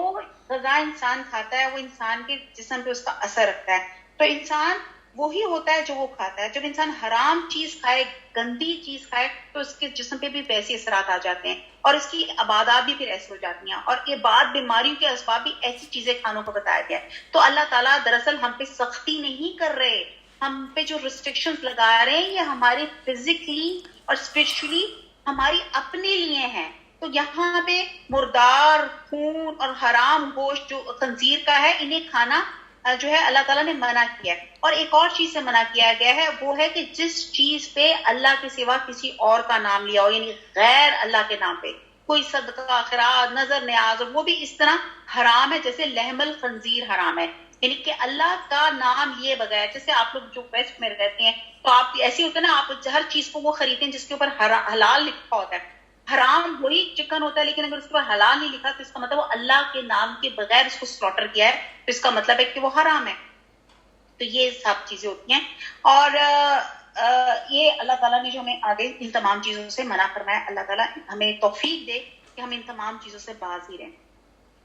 غذا انسان کھاتا ہے وہ انسان کے جسم پہ اس کا اثر رکھتا ہے. تو انسان وہی ہوتا ہے جو وہ کھاتا ہے. جب انسان حرام چیز کھائے، گندی چیز کھائے، تو اس کے جسم پہ بھی ویسے اثرات آ جاتے ہیں، اور اس کی عبادات بھی پھر ایسے ہو جاتی ہیں. اور یہ بات بیماریوں کے اسباب بھی ایسی چیزیں کھانوں کو بتایا گیا ہے. تو اللہ تعالیٰ دراصل ہم پہ سختی نہیں کر رہے، ہم پہ جو ریسٹرکشنز لگا رہے ہیں یہ ہمارے فزیکلی اور اسپرچولی ہماری اپنے لیے ہیں. تو یہاں پہ مردار خون اور حرام گوشت جو خنزیر کا ہے، انہیں کھانا جو ہے اللہ تعالیٰ نے منع کیا ہے. اور ایک اور چیز سے منع کیا گیا ہے، وہ ہے کہ جس چیز پہ اللہ کے سوا کسی اور کا نام لیا ہو، یعنی غیر اللہ کے نام پہ کوئی صدقہ، خیرات، نظر نیاز، اور وہ بھی اس طرح حرام ہے جیسے لحم الخنزیر حرام ہے. یعنی کہ اللہ کا نام لیے بغیر، جیسے آپ لوگ جو ویسٹ میں رہتے ہیں تو آپ ایسے ہوتا ہے نا، آپ ہر چیز کو وہ خریدتے ہیں جس کے اوپر حلال لکھا ہوتا ہے. حرام وہی چکن ہوتا ہے، لیکن اگر اس کے اوپر حلال نہیں لکھا تو اس کا مطلب وہ اللہ کے نام کے بغیر اس کو سلوٹر کیا ہے، تو اس کا مطلب ہے کہ وہ حرام ہے. تو یہ سب چیزیں ہوتی ہیں، اور یہ اللہ تعالیٰ نے جو ہمیں آگے ان تمام چیزوں سے منع فرمایا. اللہ تعالیٰ ہمیں توفیق دے کہ ہم ان تمام چیزوں سے باز ہی رہیں.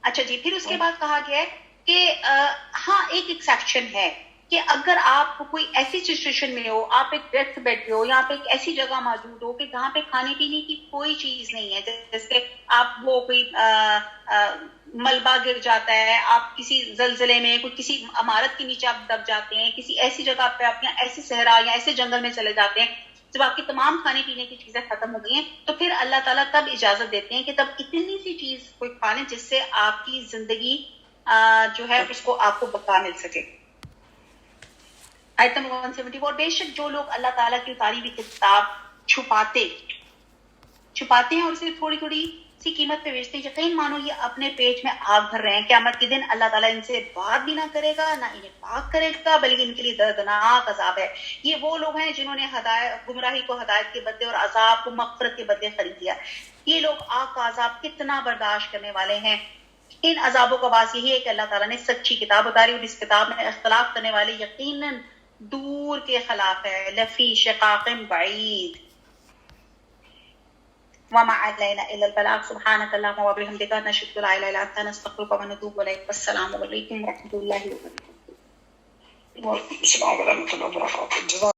اچھا جی، پھر اس کے بعد کہا گیا ہے کہ ہاں ایک ایکسیپشن ہے کہ اگر آپ کوئی ایسی سچویشن میں ہو، آپ ایک ڈیتھ بیڈ پہ ہو، یا آپ ایک ایسی جگہ موجود ہو کہ جہاں پہ کھانے پینے کی کوئی چیز نہیں ہے، جیسے آپ وہ کوئی ملبہ گر جاتا ہے، آپ کسی زلزلے میں کوئی کسی عمارت کے نیچے آپ دب جاتے ہیں، کسی ایسی جگہ پہ آپ یا ایسی صحرا یا ایسے جنگل میں چلے جاتے ہیں جب آپ کی تمام کھانے پینے کی چیزیں ختم ہو گئی ہیں تو پھر اللہ تعالیٰ تب اجازت دیتے ہیں کہ تب اتنی سی چیز کوئی کھا لیں جس سے آپ کی زندگی جو ہے اس کو آپ کو بقا مل سکے. آیت نمبر 174. بے شک جو لوگ اللہ تعالیٰ کی اتاری ہوئی کتاب چھپاتے ہیں اور اسے تھوڑی تھوڑی سی قیمت پہ بیچتے ہیں, یقین مانو یہ اپنے پیٹ میں آگ بھر رہے ہیں. قیامت کے دن اللہ تعالیٰ ان سے بات بھی نہ کرے گا نہ انہیں پاک کرے گا, بلکہ ان کے لیے دردناک عذاب ہے. یہ وہ لوگ ہیں جنہوں نے گمراہی کو ہدایت کے بدلے اور عذاب کو مغفرت کے بدلے خرید لیا. یہ لوگ آگ کا عذاب کتنا برداشت کرنے والے ہیں. ان عذابوں کا باعث یہی ہے کہ اللہ تعالیٰ نے سچی کتاب اتاری اور اس کتاب میں اختلاف کرنے والے یقیناً دور کے خلاف ہے. لفی شقاق بعید. وما علينا الا البلاغ. سبحانك اللهم وبحمدك نشهد لا اله الا انت نستغفرك ونتوب اليك. والسلام عليكم ورحمه الله وبركاته. وعليكم السلام ورحمه الله وبركاته.